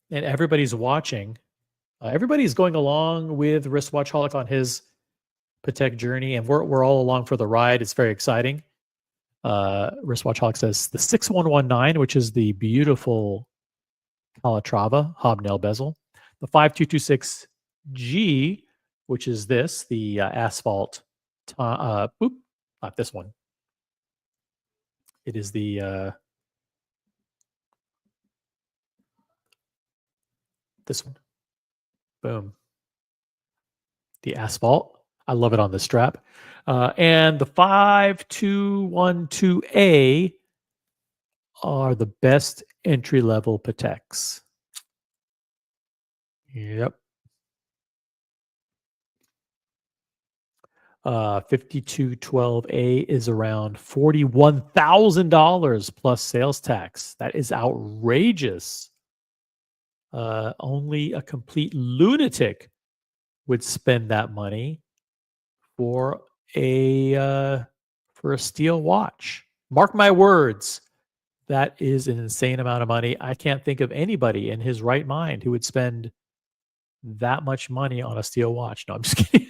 and everybody's watching. Everybody's going along with Wristwatch Holic on his Patek journey, and we're all along for the ride. It's very exciting. Wristwatch Holic says the 6119, which is the beautiful Calatrava hobnail bezel, the 5226G, which is this, the asphalt. Not this one. It is the this one. Boom. The asphalt. I love it on the strap. And the 5212A are the best entry-level Pateks. Yep. 5212A is around $41,000 plus sales tax. That is outrageous. Only a complete lunatic would spend that money for a steel watch. Mark my words. That is an insane amount of money. I can't think of anybody in his right mind who would spend that much money on a steel watch. No, I'm just kidding.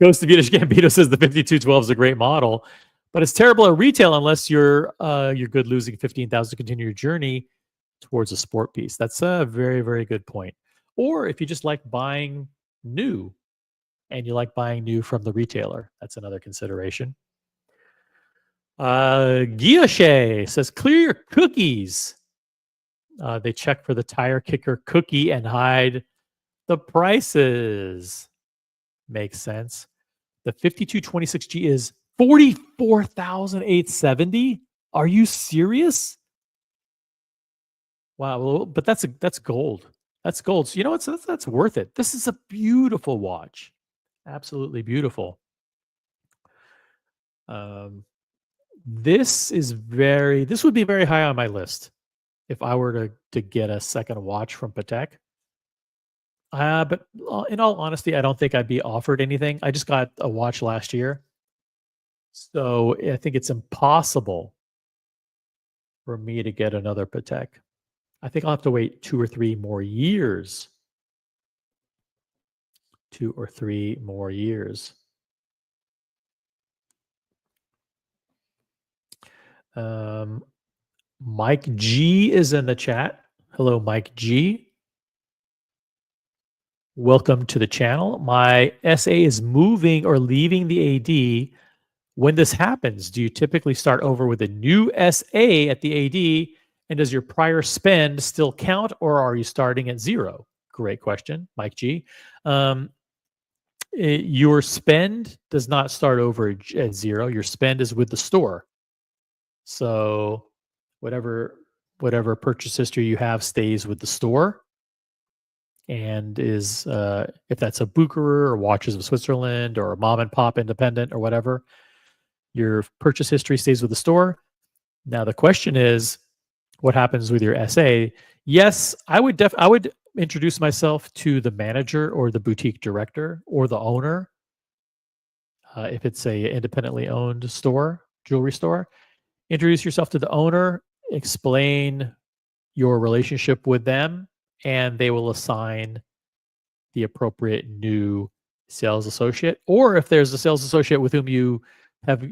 Ghost of Yiddish Gambito says the 5212 is a great model, but it's terrible at retail unless you're good losing $15,000 to continue your journey towards a sport piece. That's a very, very good point. Or if you just like buying new and you like buying new from the retailer, that's another consideration. Guilloche says, clear your cookies. They check for the tire kicker cookie and hide the prices. Makes sense. The 5226G is $44,870. Are you serious? Wow, well, but that's gold. That's gold. So you know what? So that's worth it. This is a beautiful watch. Absolutely beautiful. This would be very high on my list if I were to get a second watch from Patek. But in all honesty, I don't think I'd be offered anything. I just got a watch last year. So I think it's impossible for me to get another Patek. I think I'll have to wait 2 or 3 more years. 2 or 3 more years. Mike G is in the chat. Hello, Mike G. Welcome to the channel. My SA is moving or leaving the AD. When this happens, do you typically start over with a new SA at the AD? And does your prior spend still count, or are you starting at 0? Great question, Mike G. Your spend does not start over at 0. Your spend is with the store. So whatever purchase history you have stays with the store. And is if that's a Buckaroo or Watches of Switzerland or a mom and pop independent or whatever, your purchase history stays with the store. Now the question is, what happens with your SA? Yes, I would introduce myself to the manager or the boutique director or the owner. If it's a independently owned store, jewelry store, introduce yourself to the owner, explain your relationship with them, and they will assign the appropriate new sales associate. Or if there's a sales associate with whom you've had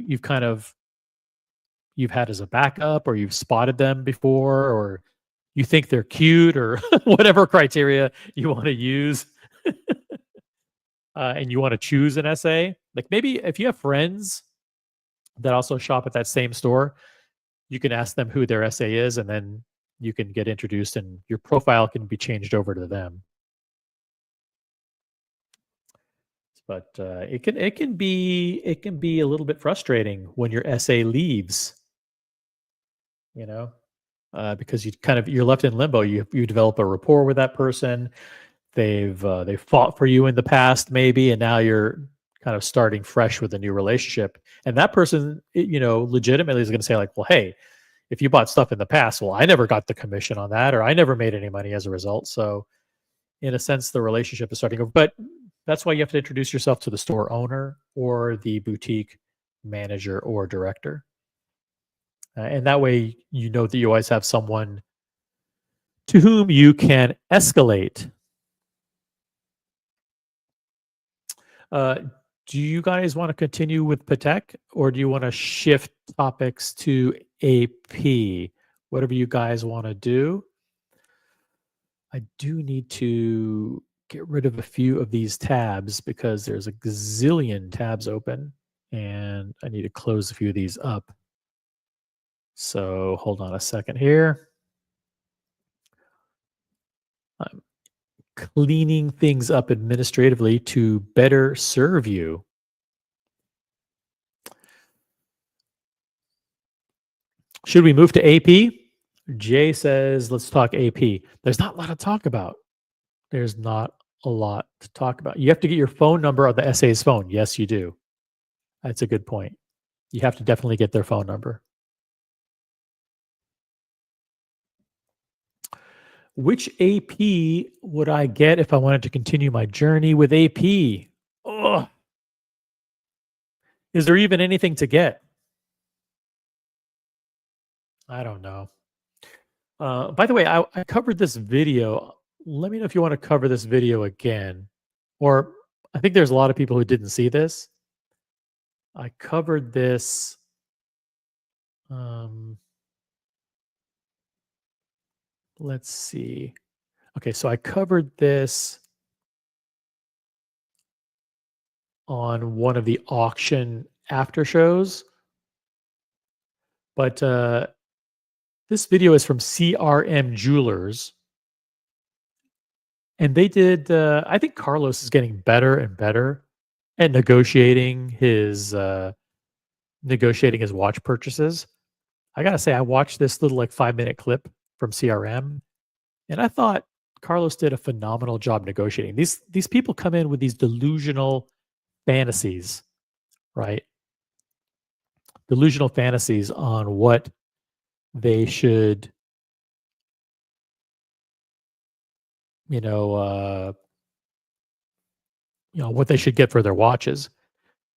as a backup, or you've spotted them before, or you think they're cute, or whatever criteria you want to use, and you want to choose an SA. Like maybe if you have friends that also shop at that same store, you can ask them who their SA is, and then you can get introduced, and your profile can be changed over to them. But it can be a little bit frustrating when your SA leaves. Because you're left in limbo. You develop a rapport with that person. They've fought for you in the past, maybe, and now you're kind of starting fresh with a new relationship. And that person, legitimately is going to say like, well, hey, if you bought stuff in the past, well, I never got the commission on that, or I never made any money as a result. So in a sense, the relationship is starting over. But that's why you have to introduce yourself to the store owner or the boutique manager or director. And that way, that you always have someone to whom you can escalate. Do you guys want to continue with Patek, or do you want to shift topics to AP? Whatever you guys want to do. I do need to get rid of a few of these tabs because there's a gazillion tabs open, and I need to close a few of these up. So hold on a second here. I'm cleaning things up administratively to better serve you. Should we move to AP? Jay says, let's talk AP. There's not a lot to talk about. There's not a lot to talk about. You have to get your phone number on the SA's phone. Yes, you do. That's a good point. You have to definitely get their phone number. Which AP would I get if I wanted to continue my journey with AP? Ugh. Is there even anything to get? I don't know. By the way, I covered this video. Let me know if you want to cover this video again. Or I think there's a lot of people who didn't see this. I covered this. Let's see. Okay, so I covered this on one of the auction after shows. But this video is from CRM Jewelers. And they did, I think Carlos is getting better and better at negotiating his watch purchases. I gotta say, I watched this little 5-minute clip from CRM, and I thought Carlos did a phenomenal job negotiating. These people come in with these delusional fantasies, right? Delusional fantasies on what they should, what they should get for their watches.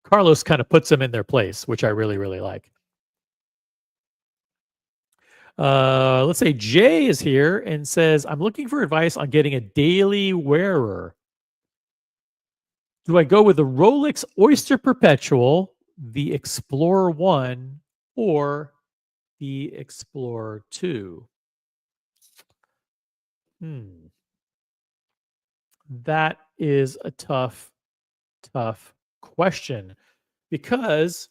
Carlos kind of puts them in their place, which I really, really like. Let's say Jay is here and says, I'm looking for advice on getting a daily wearer. Do I go with the Rolex Oyster Perpetual, the Explorer 1, or the Explorer 2? That is a tough question, because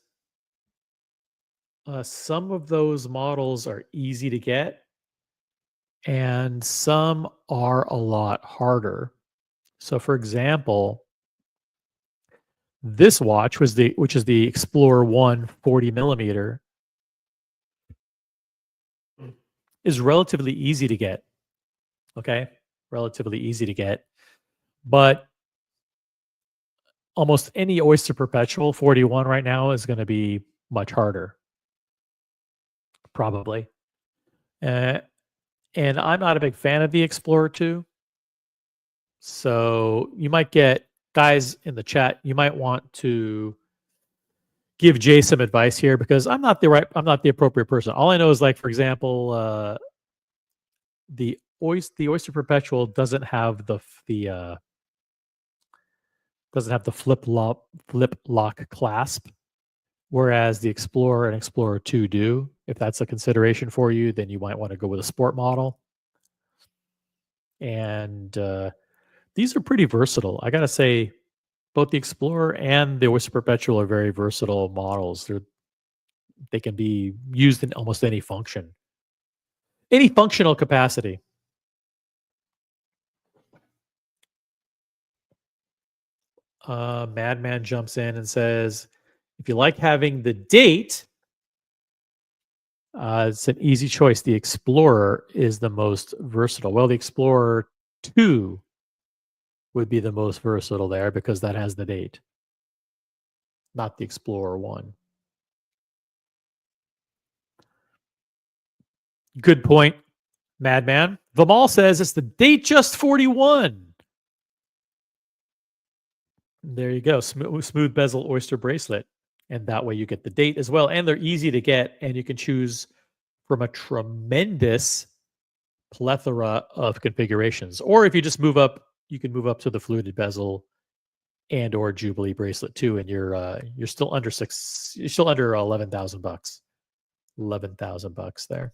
some of those models are easy to get and some are a lot harder. So for example, this watch which is the Explorer 1 40 millimeter, is relatively easy to get. Okay, relatively easy to get, but almost any Oyster Perpetual 41 right now is going to be much harder. probably. And I'm not a big fan of the Explorer 2. So you might get, guys in the chat, you might want to give Jay some advice here, because I'm not the appropriate person. All I know is, like, for example, the Oyster Perpetual doesn't have the flip lock clasp, whereas the Explorer and Explorer 2 do. If that's a consideration for you, then you might want to go with a sport model. And these are pretty versatile. I gotta say, both the Explorer and the Oyster Perpetual are very versatile models. They can be used in almost any function, any functional capacity. Madman jumps in and says, if you like having the date, it's an easy choice. The Explorer is the most versatile. Well, the Explorer 2 would be the most versatile there, because that has the date, not the Explorer 1. Good point, Madman. Vamal says it's the Datejust 41. There you go. Smooth bezel Oyster bracelet. And that way you get the date as well. And they're easy to get, and you can choose from a tremendous plethora of configurations. Or if you just move up, you can move up to the fluted bezel and or Jubilee bracelet too, and you're still under $11,000. $11,000 there.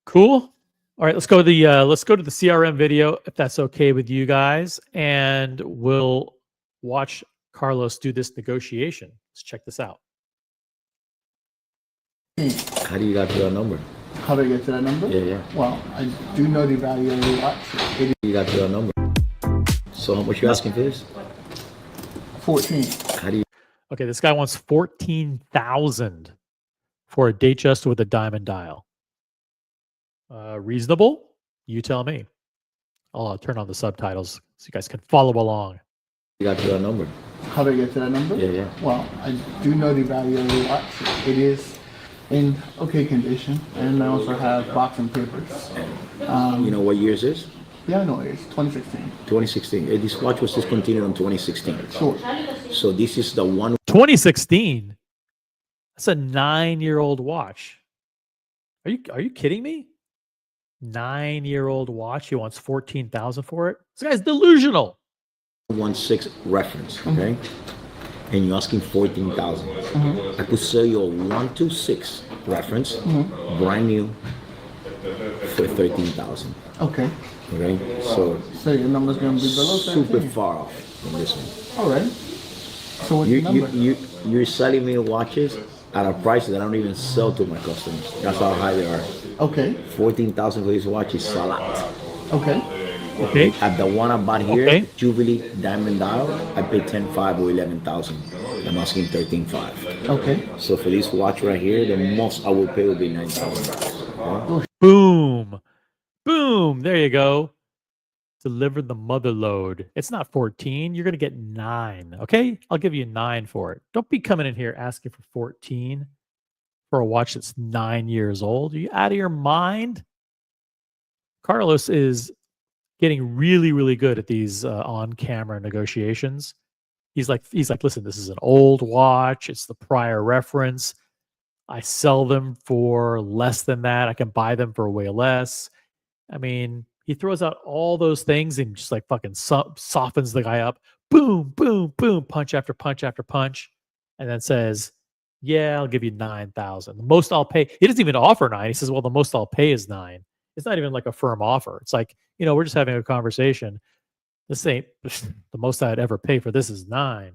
Cool. All right, let's go to the CRM video, if that's okay with you guys, and we'll watch Carlos do this negotiation. Let's check this out. How do you get to that number? How do I get to that number? Yeah. Well, I do know the value of the watch. You got to that number. So how much you asking for this? 14. How do you? Okay, this guy wants 14,000 for a Datejust with a diamond dial. Reasonable? You tell me. I'll turn on the subtitles so you guys can follow along. You got to that number. How do I get to that number? Yeah. Well, I do know the value of the watch. It is in okay condition, and I also have boxing papers. You know what year is this? Yeah, I know it's 2016. 2016. This watch was discontinued in 2016. Sure. So this is the one. 2016? That's a 9-year-old watch. Are you kidding me? 9-year-old watch. He wants 14,000 for it. This guy's delusional. 1.6 reference, okay? And you're asking 14,000. I could sell you a 1.26 reference, brand new, for 13,000. Okay. Okay, so your number's gonna be below 13. Super far off from this one. All right. So what's the number? You're selling me watches at a price that I don't even sell to my customers. That's how high they are. Okay. 14,000 for this watch is a lot. Okay. Okay. At the one I bought here, Okay. Jubilee Diamond Dial, I paid 10.5 or 11,000. I'm asking 13.5. Okay. So for this watch right here, the most I would pay would be 9,000. Okay? Boom. Boom. There you go. Deliver the mother load. It's not 14. You're going to get 9. Okay? I'll give you 9 for it. Don't be coming in here asking for 14 for a watch that's 9 years old. Are you out of your mind? Carlos is getting really, really good at these on-camera negotiations. He's like, listen, this is an old watch. It's the prior reference. I sell them for less than that. I can buy them for way less. I mean, he throws out all those things and just like fucking softens the guy up. Boom, boom, boom, punch after punch after punch. And then says, yeah, I'll give you 9,000. The most I'll pay. He doesn't even offer 9. He says, well, the most I'll pay is 9. It's not even like a firm offer. It's like, we're just having a conversation. This ain't the most I'd ever pay for this is 9.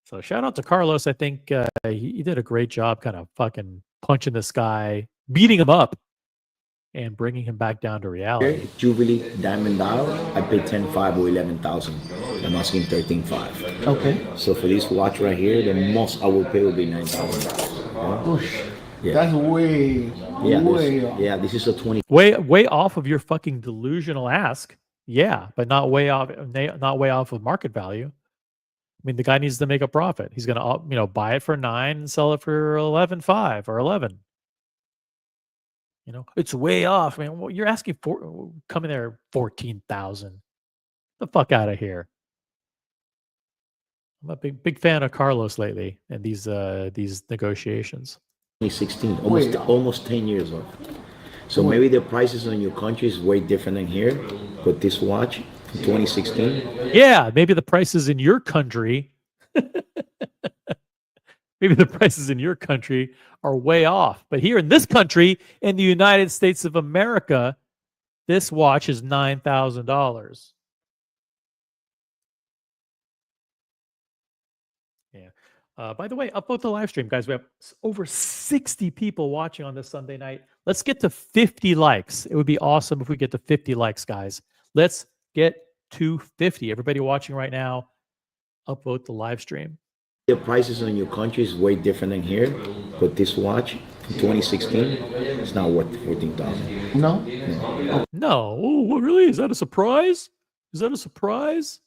So shout out to Carlos. I think he did a great job kind of fucking punching this guy, beating him up, and bringing him back down to reality. Jubilee Diamond Dial, I paid 10.5 or 11,000. I'm asking 13.5. Okay. So for this watch right here, the most I would pay would be 9,000. Okay? Yeah. That's way off. Yeah, this is a 20. Way off of your fucking delusional ask. Yeah, but not way off of market value. I mean, the guy needs to make a profit. He's going to, buy it for 9 and sell it for 11.5 or 11. It's way off. I mean, you're asking for coming there 14,000. The fuck out of here. I'm a big fan of Carlos lately and these negotiations. 2016, almost 10 years old. So maybe the prices in your country is way different than here, but this watch in 2016. Yeah, maybe the prices in your country. Maybe the prices in your country are way off. But here in this country, in the United States of America, this watch is $9,000. Yeah. By the way, upload the live stream, guys. We have over 60 people watching on this Sunday night. Let's get to 50 likes. It would be awesome if we get to 50 likes, guys. Let's get to 50. Everybody watching right now, upvote the live stream. The prices in your country is way different than here, but this watch in 2016 is not worth 14,000. No. No. Oh, really? Is that a surprise? Is that a surprise?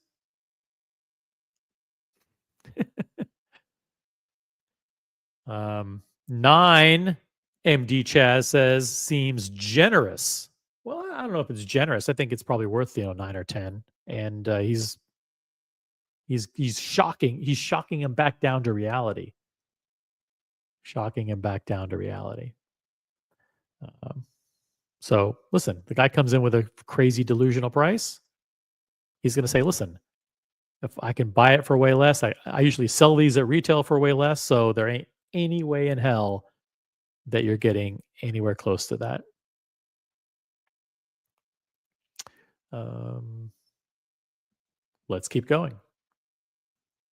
Um, 9 MD Chaz says seems generous. Well, I don't know if it's generous. I think it's probably worth 9 or 10. And he's shocking. He's shocking him back down to reality. Shocking him back down to reality. So listen, the guy comes in with a crazy delusional price. He's going to say, listen, if I can buy it for way less, I usually sell these at retail for way less. So there ain't any way in hell that you're getting anywhere close to that. Let's keep going.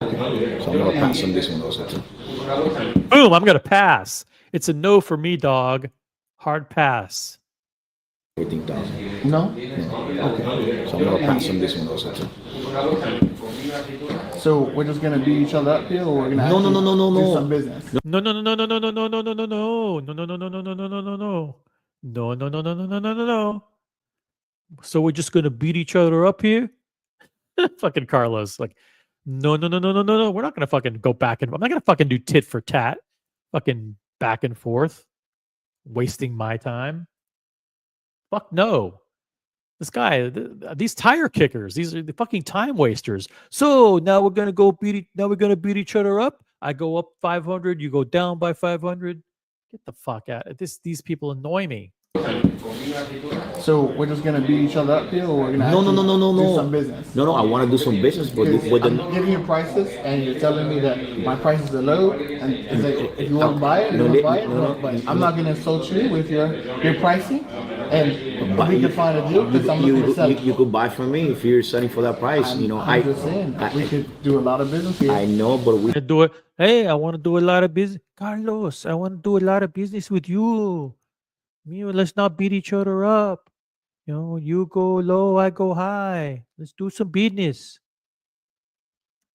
So I'm going to pass on this one also too. Boom, I'm going to pass. It's a no for me, dog. Hard pass. 14,000. No? Okay. So I'm going to pass on this one also too. So we're just going to beat each other up here, or we're going to do some business? No. No. So we're just going to beat each other up here? Fucking Carlos. Like, no. We're not going to fucking go back and... I'm not going to fucking do tit for tat. Fucking back and forth. Wasting my time. Fuck no. This guy, these tire kickers, these are the fucking time wasters. So now we're going to beat each other up. I go up 500, you go down by 500. Get the fuck out. These people annoy me. So we're just gonna beat each other up here, or we're gonna do some business? No, I want to do some business, but I'm giving you prices, and you're telling me that my prices are low, and it's like, if you want to buy it, you want to buy it. But I'm not gonna insult you with your pricing, and we can find a deal because I'm looking to sell. You could buy from me if you're selling for that price. I'm just saying we could do a lot of business here. I know, but we do it. Hey, I want to do a lot of business, Carlos. I want to do a lot of business with you. Let's not beat each other up. You go low, I go high. Let's do some business.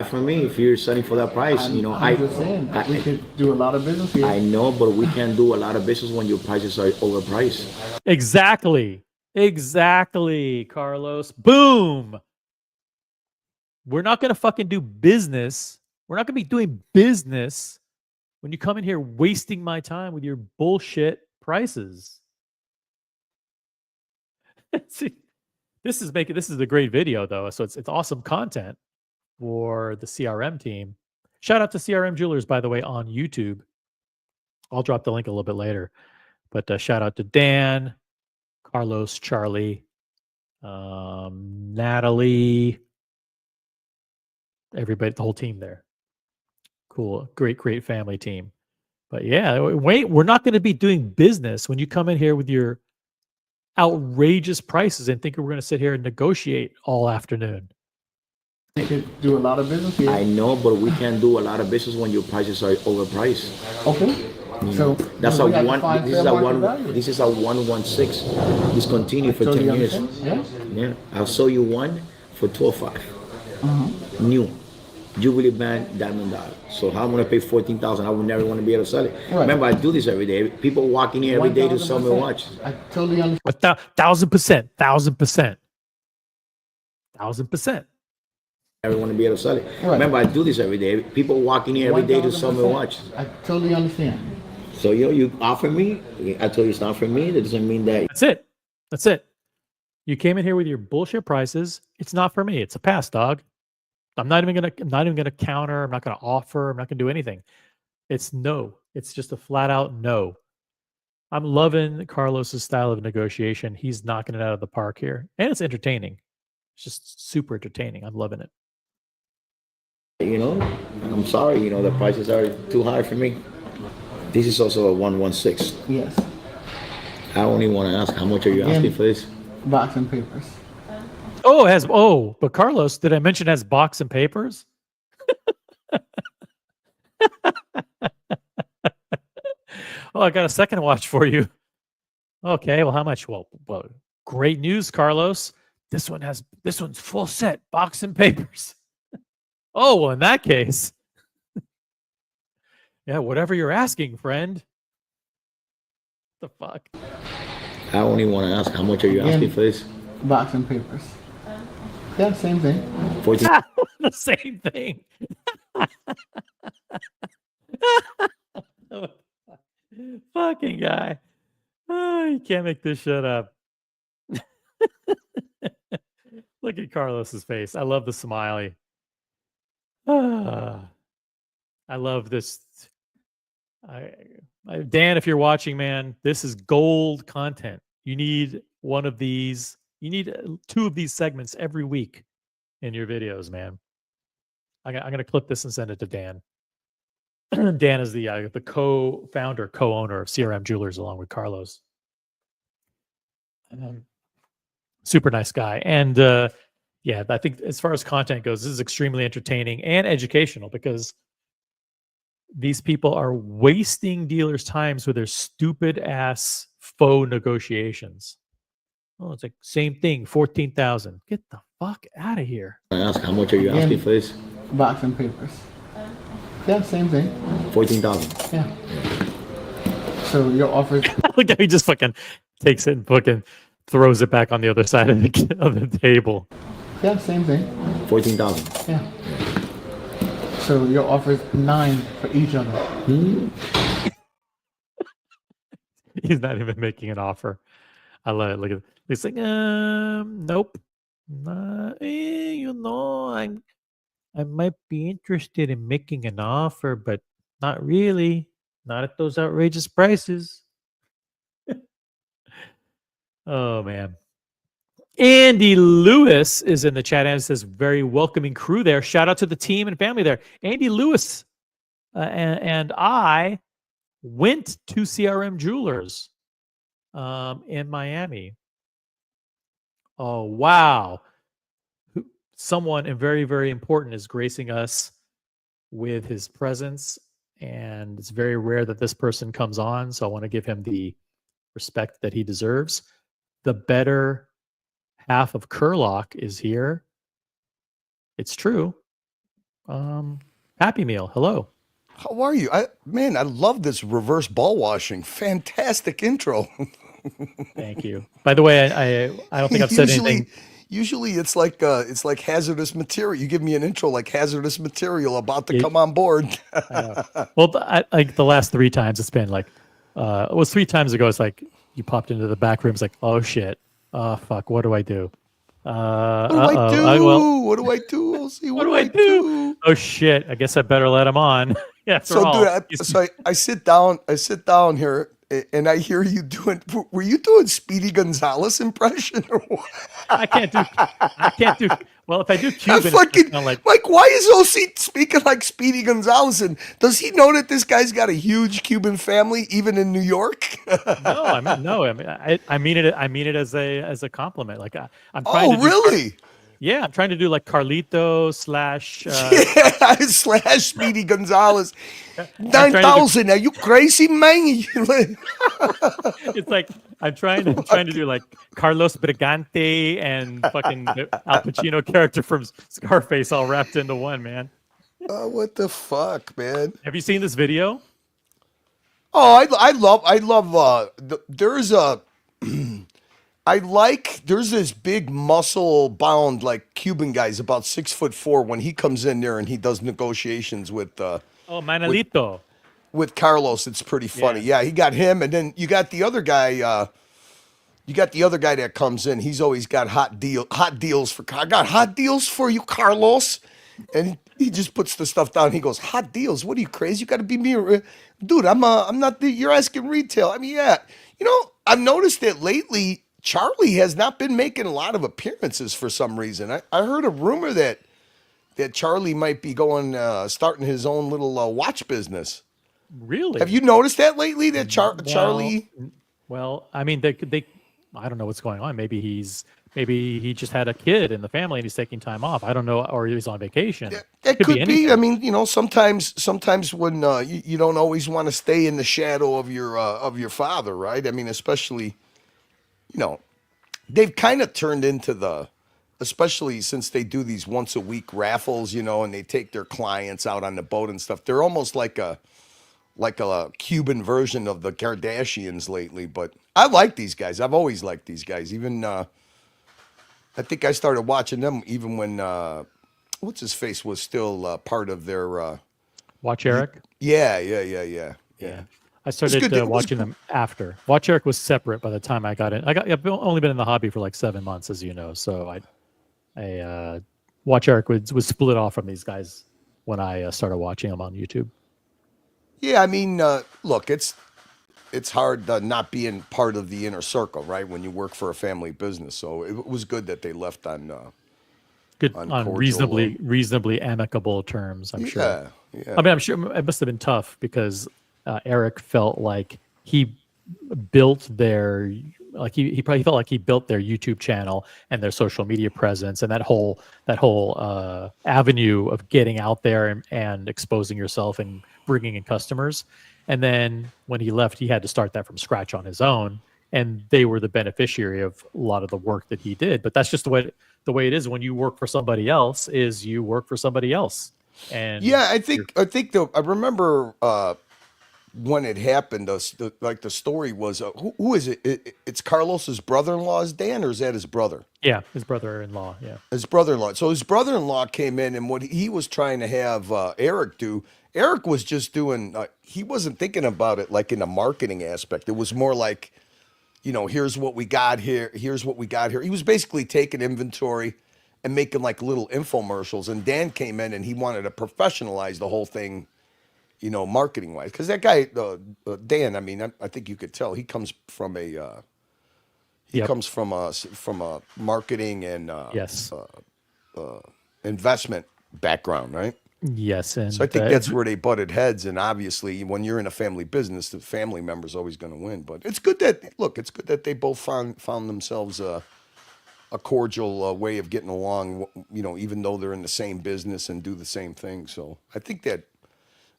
For me, if you're selling for that price, I'm just saying we could do a lot of business here. I know, but we can't do a lot of business when your prices are overpriced. Exactly, Carlos. Boom. We're not gonna fucking do business. We're not gonna be doing business when you come in here wasting my time with your bullshit prices. See, this is a great video though, so it's awesome content for the CRM team. Shout out to CRM Jewelers, by the way, on YouTube. I'll drop the link a little bit later, but shout out to Dan, Carlos, Charlie, Natalie, everybody, the whole team there. Cool, great family team. But yeah, wait, we're not going to be doing business when you come in here with your outrageous prices and think we're going to sit here and negotiate all afternoon. We could do a lot of business here. I know, but we can't do a lot of business when your prices are overpriced. Okay. So that's a one. This is a 116. Discontinued for 10 years. Yeah. I'll sell you one for 12.5. New. Jubilee band diamond dollar. So how I'm gonna pay 14,000? I would never want to be able to sell it. Right. Remember, I do this every day. People walk in here every day to sell me watches. I totally understand. 1,000%. 1,000%. Everyone to be able to sell it. Right. Remember, I do this every day. People walk in here every day to sell me 1000%. watches. I totally understand. So you offer me. I told you it's not for me. That doesn't mean that. That's it. That's it. You came in here with your bullshit prices. It's not for me. It's a pass, dog. I'm not even gonna counter. I'm not gonna offer. I'm not gonna do anything. It's no. It's just a flat out no. I'm loving Carlos's style of negotiation. He's knocking it out of the park here, and it's entertaining. It's just super entertaining. I'm loving it. You know, I'm sorry. You know, the prices are too high for me. This is also a 116. Yes. I only want to ask, how much are you asking for this? Box and papers. Oh, but Carlos, did I mention it has box and papers? Oh, I got a second watch for you. Okay, well, how much? Well, great news, Carlos. This one's full set, box and papers. Oh, well, in that case, yeah, whatever you're asking, friend. The fuck? I only want to ask, how much are you asking for this? Box and papers. Yeah, same thing. 14. The same thing. Fucking guy. Oh, you can't make this shit up. Look at Carlos's face. I love the smiley. I love this. Dan, if you're watching, man, this is gold content. You need one of these. You need 2 of these segments every week in your videos, man. I'm going to clip this and send it to Dan. Dan is the co-founder, co-owner of CRM Jewelers along with Carlos. Super nice guy. And yeah, I think as far as content goes, this is extremely entertaining and educational because these people are wasting dealers' times with their stupid ass faux negotiations. Oh, it's like same thing, 14,000. Get the fuck out of here. I ask, how much are you asking for this? Box and papers. Yeah, same thing. 14,000. Yeah. So your offer. Look how he just fucking takes it and fucking throws it back on the other side of the table. Yeah, same thing. 14,000. Yeah. So your offer is 9 for each other. He's not even making an offer. I love it. Look at it. He's like, nope. You know, I might be interested in making an offer, but not really. Not at those outrageous prices. Oh, man. Andy Lewis is in the chat and says, very welcoming crew there. Shout out to the team and family there. Andy Lewis and I went to CRM Jewelers in Miami. Oh, wow. Someone very, very important is gracing us with his presence. And it's very rare that this person comes on. So I want to give him the respect that he deserves. The better half of Curlock is here. It's true. Happy Meal, hello. How are you? I love this reverse ball washing. Fantastic intro. Thank you. By the way, I don't think I've said anything. Usually it's like hazardous material. You give me an intro like hazardous material about to come on board. Well, like the last 3 times it's been like, it was 3 times ago. It's like you popped into the back room. It's like, oh shit. Oh fuck. What do I do? What do I do? What do I do? I'll see. What do I do? Oh shit. I guess I better let him on. Yeah. Dude, I sit down here and I hear you doing. Were you doing Speedy Gonzalez impression or what? I can't do. Well, if I do Cuban, like why is OC speaking like Speedy Gonzalez? And does he know that this guy's got a huge Cuban family, even in New York? No. I mean it as a compliment. Like I'm trying. Oh, really? Yeah, I'm trying to do like Carlito slash slash Speedy Gonzalez. 9,000. Are you crazy, man? It's like I'm trying to do like Carlos Brigante and fucking Al Pacino character from Scarface all wrapped into one, man. What the fuck, man? Have you seen this video? Oh, I love. There's There's this big muscle bound like Cuban guy's about 6'4" when he comes in there and he does negotiations with Manolito. With Carlos. It's pretty funny. Yeah, he got him, and then you got the other guy. You got the other guy that comes in. He's always got hot deals for. I got hot deals for you, Carlos, and he just puts the stuff down. He goes, "Hot deals? What are you crazy? You got to be me, dude. I'm not. You're asking retail. I mean, yeah. You know, I've noticed that lately. Charlie has not been making a lot of appearances for some reason. I heard a rumor that Charlie might be going starting his own little watch business. Really? Have you noticed that lately? That Charlie? Well, I mean, they I don't know what's going on. Maybe he just had a kid in the family and he's taking time off. I don't know, or he's on vacation. It could be. I mean, you know, sometimes when you don't always want to stay in the shadow of your father, right? I mean, especially. You know, they've kind of turned into especially since they do these once a week raffles, you know, and they take their clients out on the boat and stuff. They're almost like a Cuban version of the Kardashians lately. But I like these guys. I've always liked these guys. Even I think I started watching them even when what's his face was still part of their Watch Eric. Yeah. I started watching them after. Watch Eric was separate by the time I got in. I've only been in the hobby for like 7 months, as you know. So I Watch Eric was split off from these guys when I started watching them on YouTube. Yeah, I mean, look, it's hard not being part of the inner circle, right? When you work for a family business. So it was good that they left on reasonably amicable terms. I'm sure. Yeah. I mean, I'm sure it must have been tough because Eric felt like he built their he probably felt like he built their YouTube channel and their social media presence and that whole avenue of getting out there and exposing yourself and bringing in customers. And then when he left, he had to start that from scratch on his own, and they were the beneficiary of a lot of the work that he did. But that's just the way it is when you work for somebody else. Is you work for somebody else. And yeah, I remember when it happened. The story was who is it? It's Carlos's brother-in-law's Dan, or is that his brother? Yeah, his brother-in-law. Yeah, his brother-in-law. So his brother-in-law came in, and what he was trying to have Eric do. Eric was just doing. He wasn't thinking about it like in a marketing aspect. It was more like, you know, here's what we got here. Here's what we got here. He was basically taking inventory and making like little infomercials. And Dan came in and he wanted to professionalize the whole thing, you know, marketing wise. Because that guy, Dan, I mean, I think you could tell he comes from a marketing and investment background, right? Yes, and so I think that's where they butted heads. And obviously, when you're in a family business, the family member's always going to win. But it's good that they both found themselves a cordial way of getting along. You know, even though they're in the same business and do the same thing. So I think that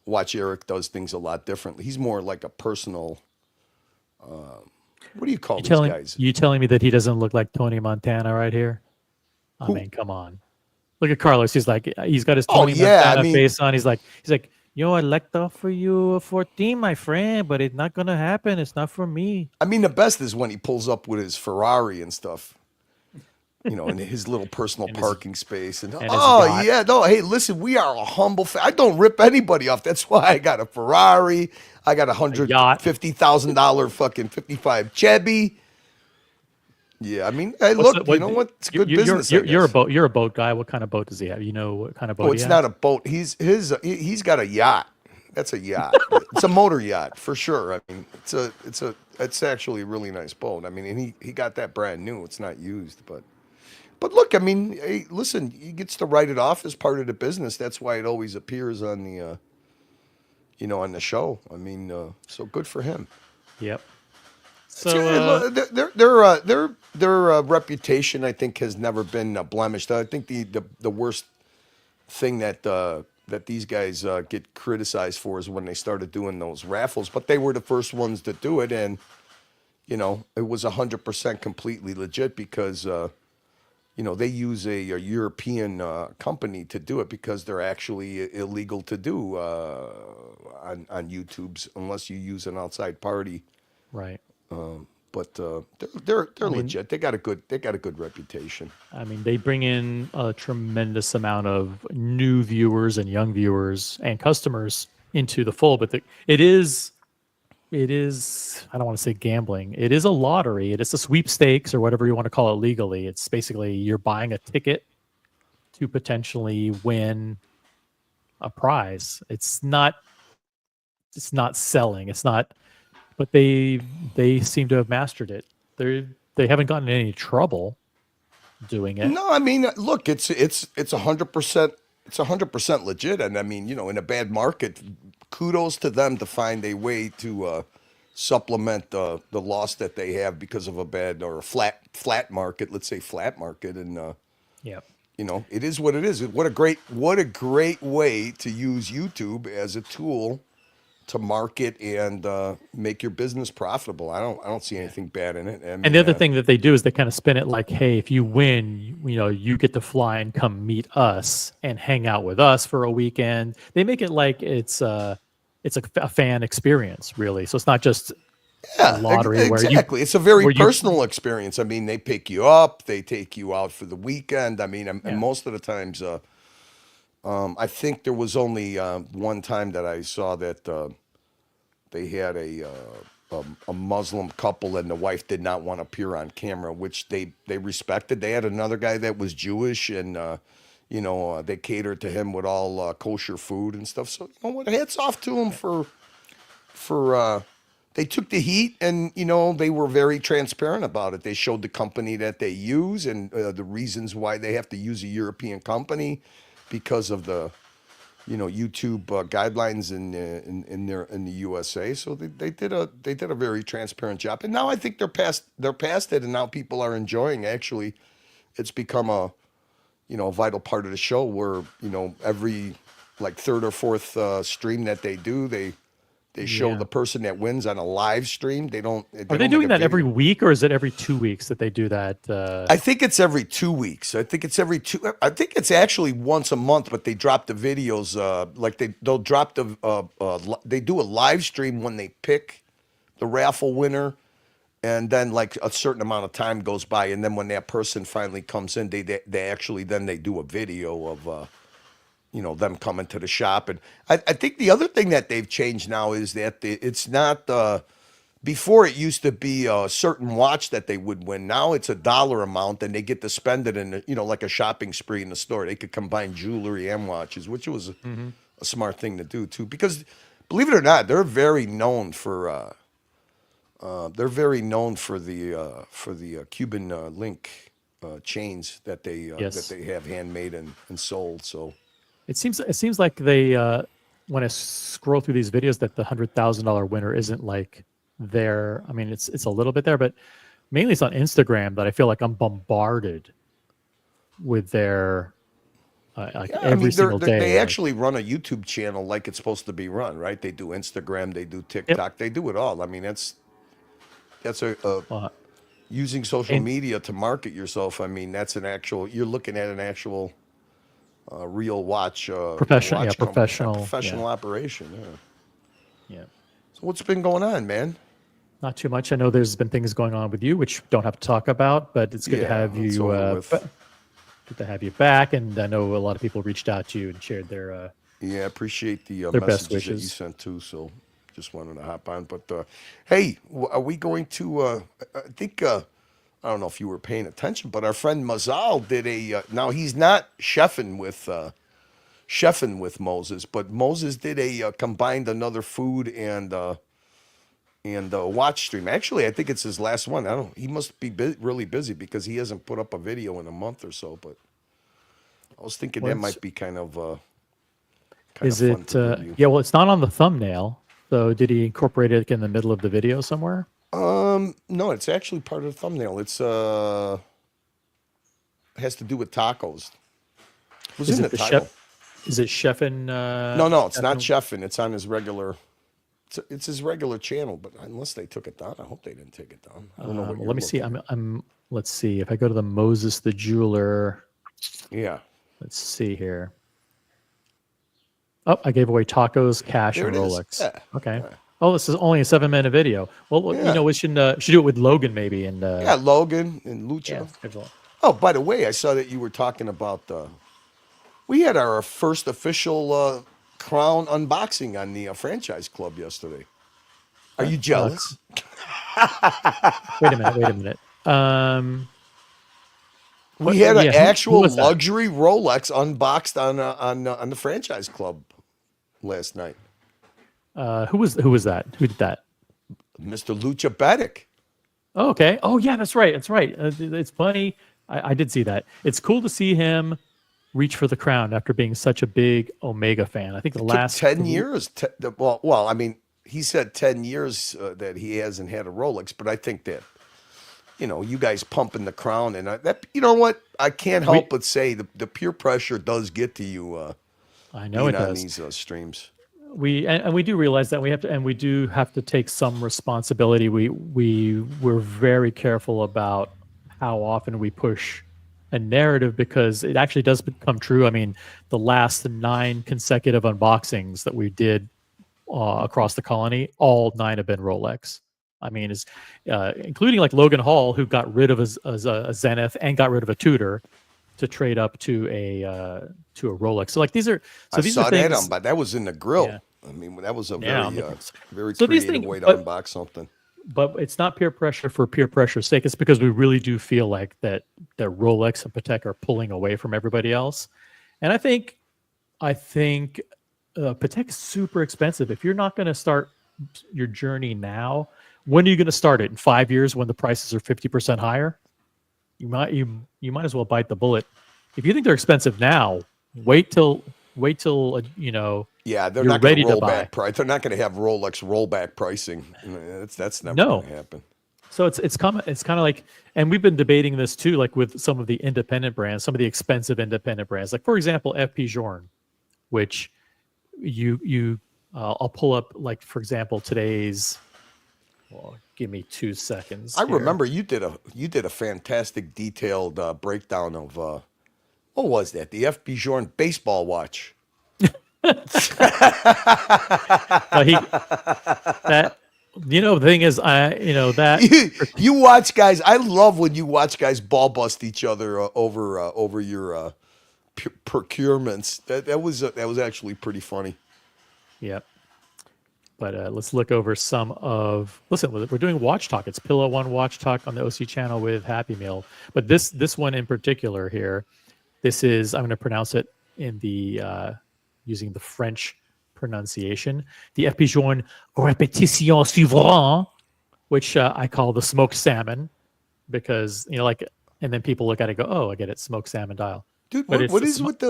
Watch Eric does things a lot differently. He's more like a personal. What do you call these guys? You telling me that he doesn't look like Tony Montana right here? I mean, come on. Look at Carlos. He's got his Tony Montana face on. He's like, yo, I'd like to offer you a 14, my friend, but it's not gonna happen. It's not for me. I mean, the best is when he pulls up with his Ferrari and stuff. You know, in his little personal parking space. And hey, listen, we are a humble. I don't rip anybody off. That's why I got a Ferrari. I got $150,000 fucking 55 Chevy. Yeah, I mean, hey, look, you know what? It's good business. You're a boat guy. What kind of boat does he have? You know what kind of boat? It's not a boat. He's got a yacht. That's a yacht. It's a motor yacht for sure. I mean, it's actually a really nice boat. I mean, and he got that brand new. It's not used, but look, I mean, hey, listen, he gets to write it off as part of the business. That's why it always appears on the, on the show. I mean, so good for him. Yep. So their reputation, I think, has never been blemished. I think the worst thing that these guys get criticized for is when they started doing those raffles. But they were the first ones to do it, and you know it was 100% completely legit because they use a European company to do it because they're actually illegal to do on YouTube's unless you use an outside party. Right. but they're legit. They got a good reputation. I mean, they bring in a tremendous amount of new viewers and young viewers and customers into the fold. But it is. I don't want to say gambling. It is a lottery. It is a sweepstakes or whatever you want to call it legally. It's basically you're buying a ticket to potentially win a prize. It's not selling. It's not. But they seem to have mastered it. They haven't gotten in any trouble doing it. No, I mean, look, it's 100%. It's 100% legit, and I mean, in a bad market, kudos to them to find a way to supplement the loss that they have because of a bad or a flat market. Let's say flat market, and it is what it is. What a great way to use YouTube as a tool to market and make your business profitable. I don't see anything bad in it. I mean, and the other thing that they do is they kind of spin it like, hey, if you win, you get to fly and come meet us and hang out with us for a weekend. They make it like it's a fan experience, really. So it's not just a lottery. Exactly. It's a very personal experience. I mean, they pick you up, they take you out for the weekend. I mean, and most of the times, I think there was only one time that I saw that they had a Muslim couple and the wife did not want to appear on camera, which they respected. They had another guy that was Jewish, and they catered to him with all kosher food and stuff. So hats off to them for they took the heat, and they were very transparent about it. They showed the company that they use and the reasons why they have to use a European company, because of the YouTube guidelines in the USA. So they did a very transparent job, and now I think they're past it, and now people are enjoying. Actually, it's become a vital part of the show where every like third or fourth stream that they do, they show the person that wins on a live stream. Are they doing that every week, or is it every 2 weeks that they do that? I think it's every 2 weeks. I think it's actually once a month, but they drop the videos. They'll drop they do a live stream when they pick the raffle winner, and then like a certain amount of time goes by, and then when that person finally comes in, they actually then they do a video of them coming to the shop. And I think the other thing that they've changed now is that it's not, before it used to be a certain watch that they would win. Now it's a dollar amount, and they get to spend it in, like a shopping spree in the store. They could combine jewelry and watches, which was a smart thing to do too, because believe it or not, they're very known for the Cuban link chains that they have handmade and sold. So. It seems like they when I scroll through these videos that the $100,000 winner isn't like there. I mean, it's a little bit there, but mainly it's on Instagram that I feel like I'm bombarded with their every single day. They actually run a YouTube channel like it's supposed to be run, right? They do Instagram, they do TikTok, they do it all. I mean, that's using social media to market yourself. I mean, you're looking at an actual. Real watch professional operation. Yeah. So what's been going on, man? Not too much. I know there's been things going on with you, which don't have to talk about, but it's good to have you. Good to have you back, and I know a lot of people reached out to you and shared their. Yeah, I appreciate the their messages best wishes that you sent too. So just wanted to hop on, but hey, are we going to? I think. I don't know if you were paying attention, but our friend Mazal did now he's not chefing with Moses, but Moses did combined another food and watch stream. Actually, I think it's his last one. He must be really busy because he hasn't put up a video in a month or so, but I was thinking that might be kind of fun to review. Yeah, well, it's not on the thumbnail. So did he incorporate it in the middle of the video somewhere? No, it's actually part of the thumbnail. It's it has to do with tacos. It was in the title. Is it chefing? No, it's not chefing. It's on his regular. It's his regular channel, but unless they took it down, I hope they didn't take it down. I don't know. What let me see. Let's see if I go to the Moses the Jeweler. Yeah. Let's see here. Oh, I gave away tacos, cash, and Rolex. Yeah. Okay. Oh, this is only a 7-minute video. Well, Yeah. we should do it with Logan maybe. And Yeah, Logan and Lucha. yeah, schedule it. Oh, by the way, I saw that you were talking about. We had our first official crown unboxing on the franchise club yesterday. Are you jealous? Wait a minute. We had an actual who was that? luxury Rolex unboxed on the franchise club last night. Who was that? Who did that? Mr. Lucha Bedick. Oh, okay. Oh, yeah, that's right. That's right. It's funny. I did see that. It's cool to see him reach for the crown after being such a big Omega fan. I think the last 10 years. Well, I mean, he said 10 years that he hasn't had a Rolex, but I think that, you guys pumping the crown and that, you know what? I can't help but say the peer pressure does get to you. I know it does. On these streams. We do realize that we do have to take some responsibility. We're very careful about how often we push a narrative because it actually does become true. I mean, the last 9 consecutive unboxings that we did across the colony, all 9 have been Rolex. I mean, including like Logan Hall, who got rid of a Zenith and got rid of a Tudor to trade up to a Rolex. So like these are things. That but that was in the grill. Yeah. I mean, that was a very so creative way to unbox something. But it's not peer pressure for peer pressure's sake. It's because we really do feel like that Rolex and Patek are pulling away from everybody else. And I think Patek is super expensive. If you're not going to start your journey now, when are you going to start it? In 5 years, when the prices are 50% higher? You might as well bite the bullet. If you think they're expensive now, wait till Yeah, they're you're not going ready to roll to buy. back price. They're not going to have Rolex rollback pricing. That's never going to happen. So it's kind of like, and we've been debating this too, like with some of the independent brands, some of the expensive independent brands, like for example, FP Journe, which I'll pull up, like for example, today's. Well, give me 2 seconds. I remember you did a fantastic detailed breakdown of what was that? The FP Journe baseball watch. The thing is, you watch guys. I love when you watch guys ball bust each other over your procurements. That was actually pretty funny. Yep. But let's look over some of. Listen, we're doing Watch Talk. It's Pillow One Watch Talk on the OC channel with Happy Meal. But this one in particular here, this is, I'm going to pronounce it in the using the French pronunciation. The FP Journe Répétition Suivante, which I call the smoked salmon, because and then people look at it and go, oh, I get it, smoked salmon dial. Dude, what is with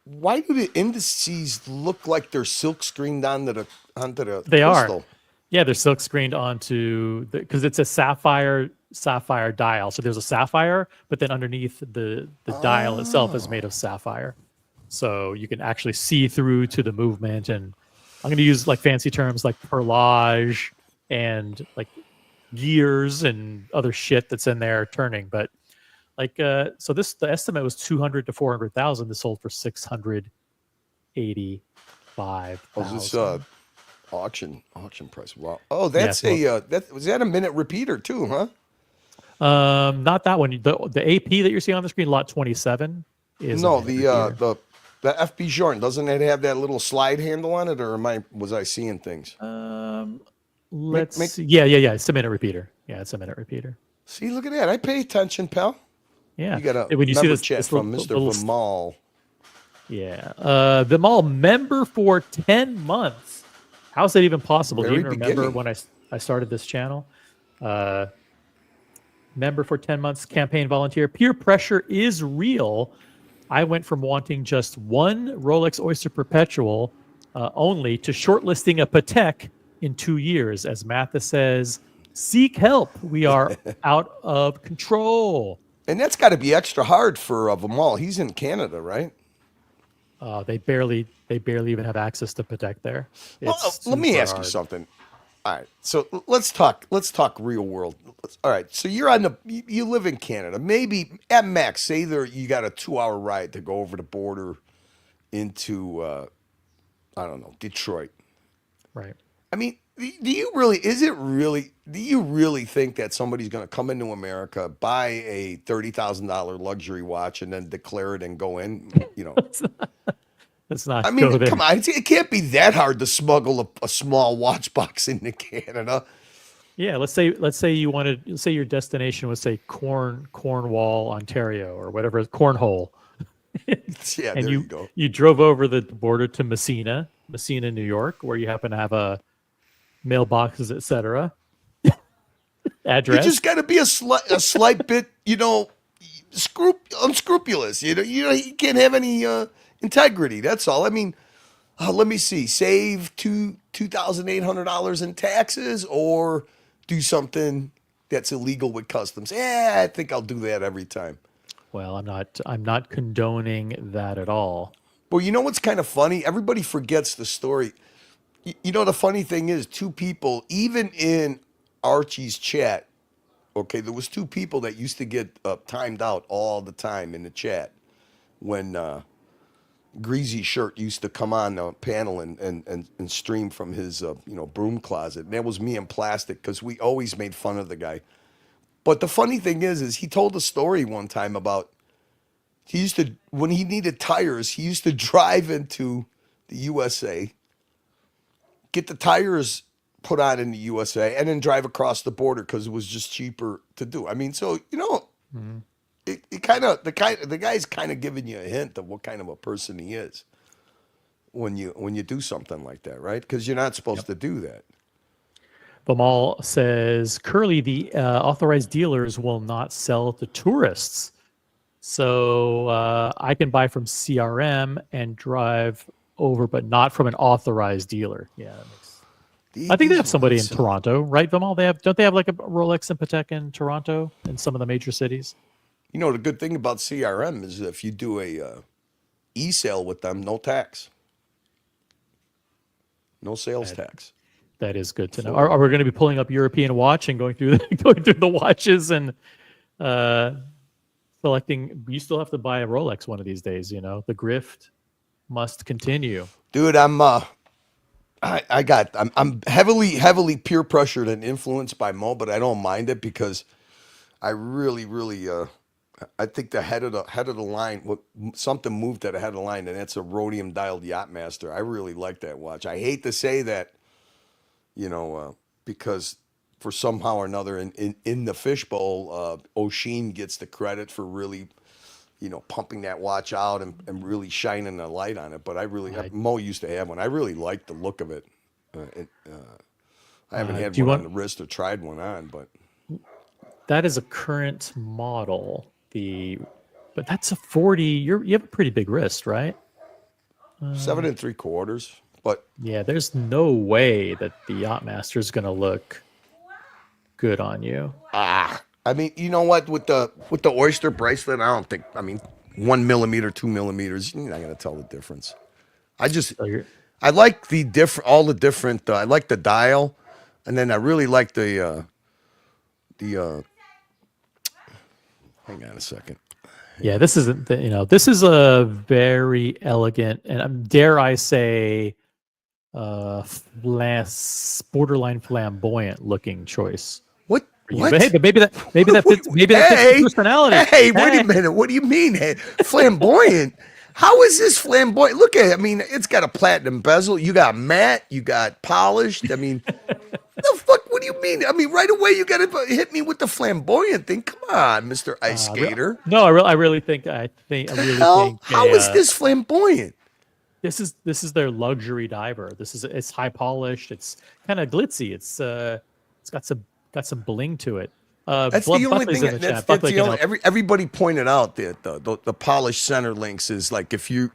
why do the indices look like they're silk screened onto the They crystal? are. Yeah, they're silk screened onto because it's a sapphire dial. So there's a sapphire, but then underneath the dial itself is made of sapphire. So you can actually see through to the movement. And I'm going to use like fancy terms like perlage and like gears and other shit that's in there turning. But like, so the estimate was 200 to 400,000. This sold for 685,000. Oh, is this auction price? Wow. Oh, that's was that a minute repeater too, huh? Not that one. The AP that you're seeing on the screen, lot 27, is the FP Journe. Doesn't it have that little slide handle on it, or was I seeing things? Let's see. Yeah. It's a minute repeater. Yeah, it's a minute repeater. See, look at that. I pay attention, pal. Yeah. You got a when you member see this chat from Mr. Vimal. Yeah. Vimal member for 10 months. How's that even possible? Do you even remember when I started this channel? Member for 10 months, campaign volunteer. Peer pressure is real. I went from wanting just one Rolex Oyster Perpetual only to shortlisting a Patek in 2 years. As Mathis says, seek help. We are out of control. And that's got to be extra hard for Vimal. He's in Canada, right? They barely even have access to Patek there. Let me ask you something. All right, so let's talk real world. All right, so you live in Canada. Maybe at max, say you got a 2-hour ride to go over the border into I don't know, Detroit. Right. I mean, Do you really? Is it really? Do you really think that somebody's going to come into America, buy a $30,000 luxury watch, and then declare it and go in? You know, let's not I go mean, there. come on, it can't be that hard to smuggle a small watch box into Canada. Yeah, let's say you wanted. Let's say your destination was say Cornwall, Ontario, or whatever, Cornhole. Yeah, and there you go. You drove over the border to Messina, New York, where you happen to have a mailboxes, etc. Address. You just got to be a slight bit, you know, unscrupulous. You can't have any integrity. That's all. I mean, let me see. Save $2,800 in taxes, or do something that's illegal with customs. Yeah, I think I'll do that every time. Well, I'm not condoning that at all. Well, you know what's kind of funny? Everybody forgets the story. You know, the funny thing is, two people, even in Archie's chat, okay, there was two people that used to get timed out all the time in the chat when Greasy Shirt used to come on the panel and stream from his broom closet. And that was me and Plastic, because we always made fun of the guy. But the funny thing is he told a story one time about he used to, when he needed tires, he used to drive into the USA, get the tires put on in the USA, and then drive across the border because it was just cheaper to do. I mean, so, you know, it kind of, the guy's kind of giving you a hint of what kind of a person he is when you do something like that, right? Because you're not supposed to do that. Bamal says, Curly, the authorized dealers will not sell to tourists. So I can buy from CRM and drive over, but not from an authorized dealer. Yeah, that makes. I think they have somebody in Toronto, right, Bamal? Don't they have like a Rolex and Patek in Toronto in some of the major cities? You know, the good thing about CRM is if you do a e-sale with them, no tax. No sales tax. That is good to know. Are we going to be pulling up European Watch and going through the watches and selecting? You still have to buy a Rolex one of these days. You know, the grift must continue. Dude, I'm heavily peer pressured and influenced by Mo, but I don't mind it because I really I think the head of the line, something moved at the head of the line, and that's a rhodium dialed Yachtmaster. I really like that watch. I hate to say that, you know, because for somehow or another in the fishbowl, O'Sheen gets the credit for really, you know, pumping that watch out and really shining the light on it. But Mo used to have one. I really liked the look of it. I haven't had one on the wrist or tried one on, but that is a current model. But that's a 40. You have a pretty big wrist, right? 7 3/4. But yeah, there's no way that the Yachtmaster is going to look good on you. I mean, you know what? With the oyster bracelet, I don't think. I mean, 1 millimeter, 2 millimeters, you're not going to tell the difference. I like all the different. I like the dial, and then I really like the. Hang on a second. Yeah, this isn't. This is a very elegant and dare I say, borderline flamboyant looking choice. What? But hey, but maybe that fits. Maybe that fits your personality. Hey, wait a minute. What do you mean, hey, flamboyant? How is this flamboyant? Look at it. I mean, it's got a platinum bezel. You got matte. You got polished. I mean, the fuck? What do you mean? I mean, right away you got to hit me with the flamboyant thing. Come on, Mr. Ice Skater. No, I really think. How is this flamboyant? This is their luxury diver. It's high polished. It's kind of glitzy. It's got some bling to it. That's the only thing. Everybody pointed out that the polished center links is like if you're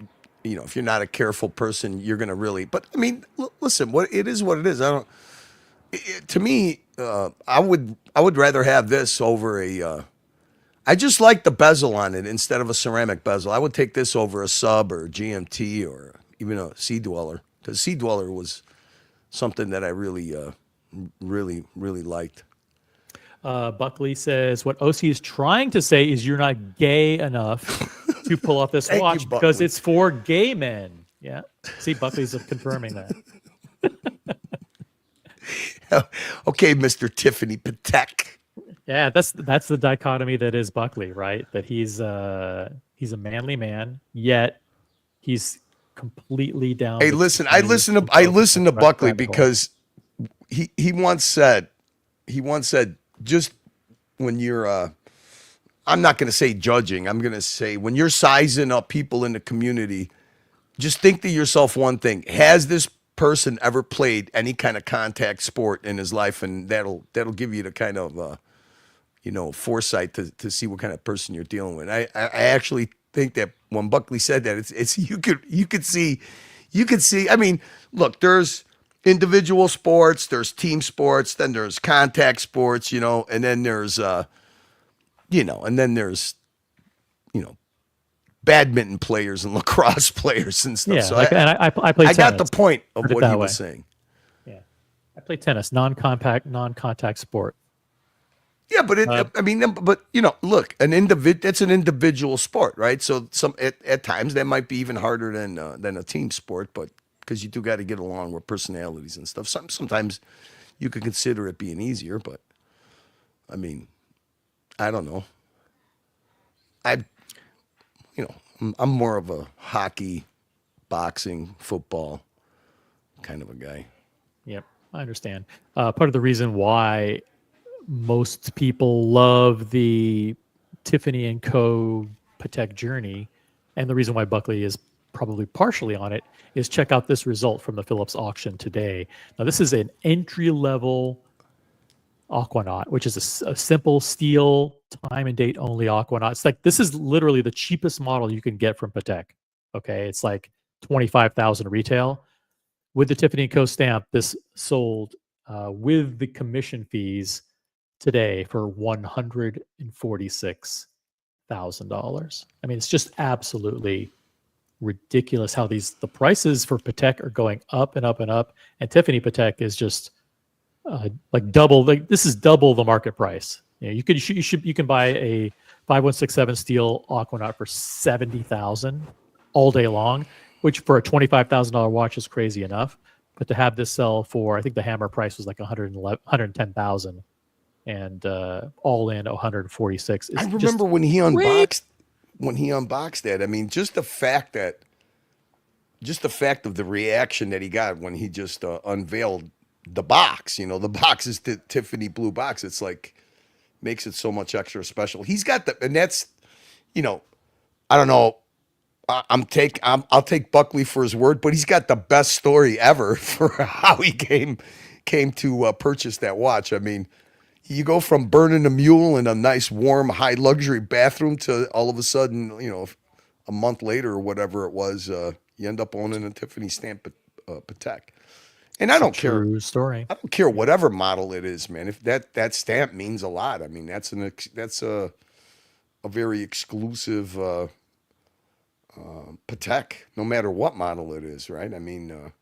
not a careful person, you're gonna really. But I mean, listen, it is what it is. To me, I would rather have this over a. I just like the bezel on it instead of a ceramic bezel. I would take this over a sub or a GMT or even a Sea Dweller, because Sea Dweller was something that I really liked. Buckley says what OC is trying to say is you're not gay enough to pull off this watch because it's for gay men. Yeah. See, Buckley's confirming that. Okay, Mr. Tiffany Patek. Yeah, that's the dichotomy that is Buckley, right? That he's a manly man, yet he's completely down. Hey, listen, I listen to Buckley because he once said just when you're I'm not going to say judging, I'm going to say when you're sizing up people in the community, just think to yourself one thing: has this person ever played any kind of contact sport in his life? And that'll give you the kind of foresight to see what kind of person you're dealing with. I actually think that when Buckley said that, it's you could see. I mean, look, there's individual sports, there's team sports, then there's contact sports, and then there's badminton players and lacrosse players and stuff. Yeah, So I play tennis. I got the point of what he was saying. Yeah, I play tennis, non-contact sport. Yeah, but look, that's an individual sport, right? So at times that might be even harder than a team sport, but because you do got to get along with personalities and stuff. Sometimes you could consider it being easier, but I mean, I don't know. I'm more of a hockey, boxing, football kind of a guy. Yep, I understand. Part of the reason why most people love the Tiffany & Co. Patek journey, and the reason why Buckley is probably partially on it, is check out this result from the Phillips auction today. Now, this is an entry-level Aquanaut, which is a simple steel time and date only Aquanaut. It's like, this is literally the cheapest model you can get from Patek. Okay, it's like $25,000 retail. With the Tiffany & Co. stamp, this sold with the commission fees today for $146,000. I mean, it's just absolutely ridiculous how the prices for Patek are going up and up and up, and Tiffany Patek is just like double. Like, this is double the market price. You can buy a 5167 steel Aquanaut for $70,000 all day long, which for a $25,000 watch is crazy enough. But to have this sell for, I think the hammer price was like $110,000, and all in 146. I remember when he unboxed that. I mean, just the fact of the reaction that he got when he just unveiled the box. The box is the Tiffany blue box. It's like makes it so much extra special. He's got and that's, I don't know. I'll take Buckley for his word, but he's got the best story ever for how he came to purchase that watch. I mean, you go from burning a mule in a nice, warm, high luxury bathroom to all of a sudden, a month later or whatever it was, you end up owning a Tiffany stamp Patek. And I don't care. True story. I don't care whatever model it is, man. If that stamp means a lot. I mean, that's a very exclusive Patek, no matter what model it is, right? I mean,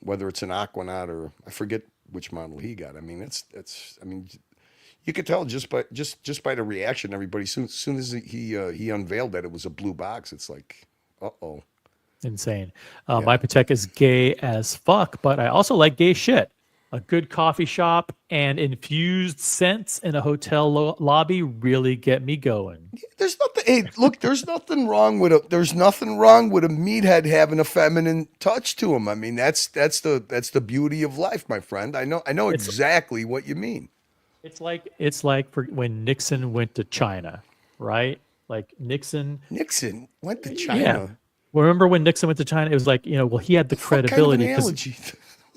whether it's an Aquanaut or I forget which model he got. I mean, I mean, you could tell just by the reaction, everybody. Soon as he unveiled that it was a blue box, it's like, uh-oh. Insane. My Patek is gay as fuck, but I also like gay shit. A good coffee shop and infused scents in a hotel lobby really get me going. There's nothing. Hey, look, there's nothing wrong with a meathead having a feminine touch to him. I mean, that's the beauty of life, my friend. I know exactly what you mean. It's like for when Nixon went to China, right? Like Nixon went to China. Yeah. Well, remember when Nixon went to China? It was like, well, he had the credibility. Kind of analogy?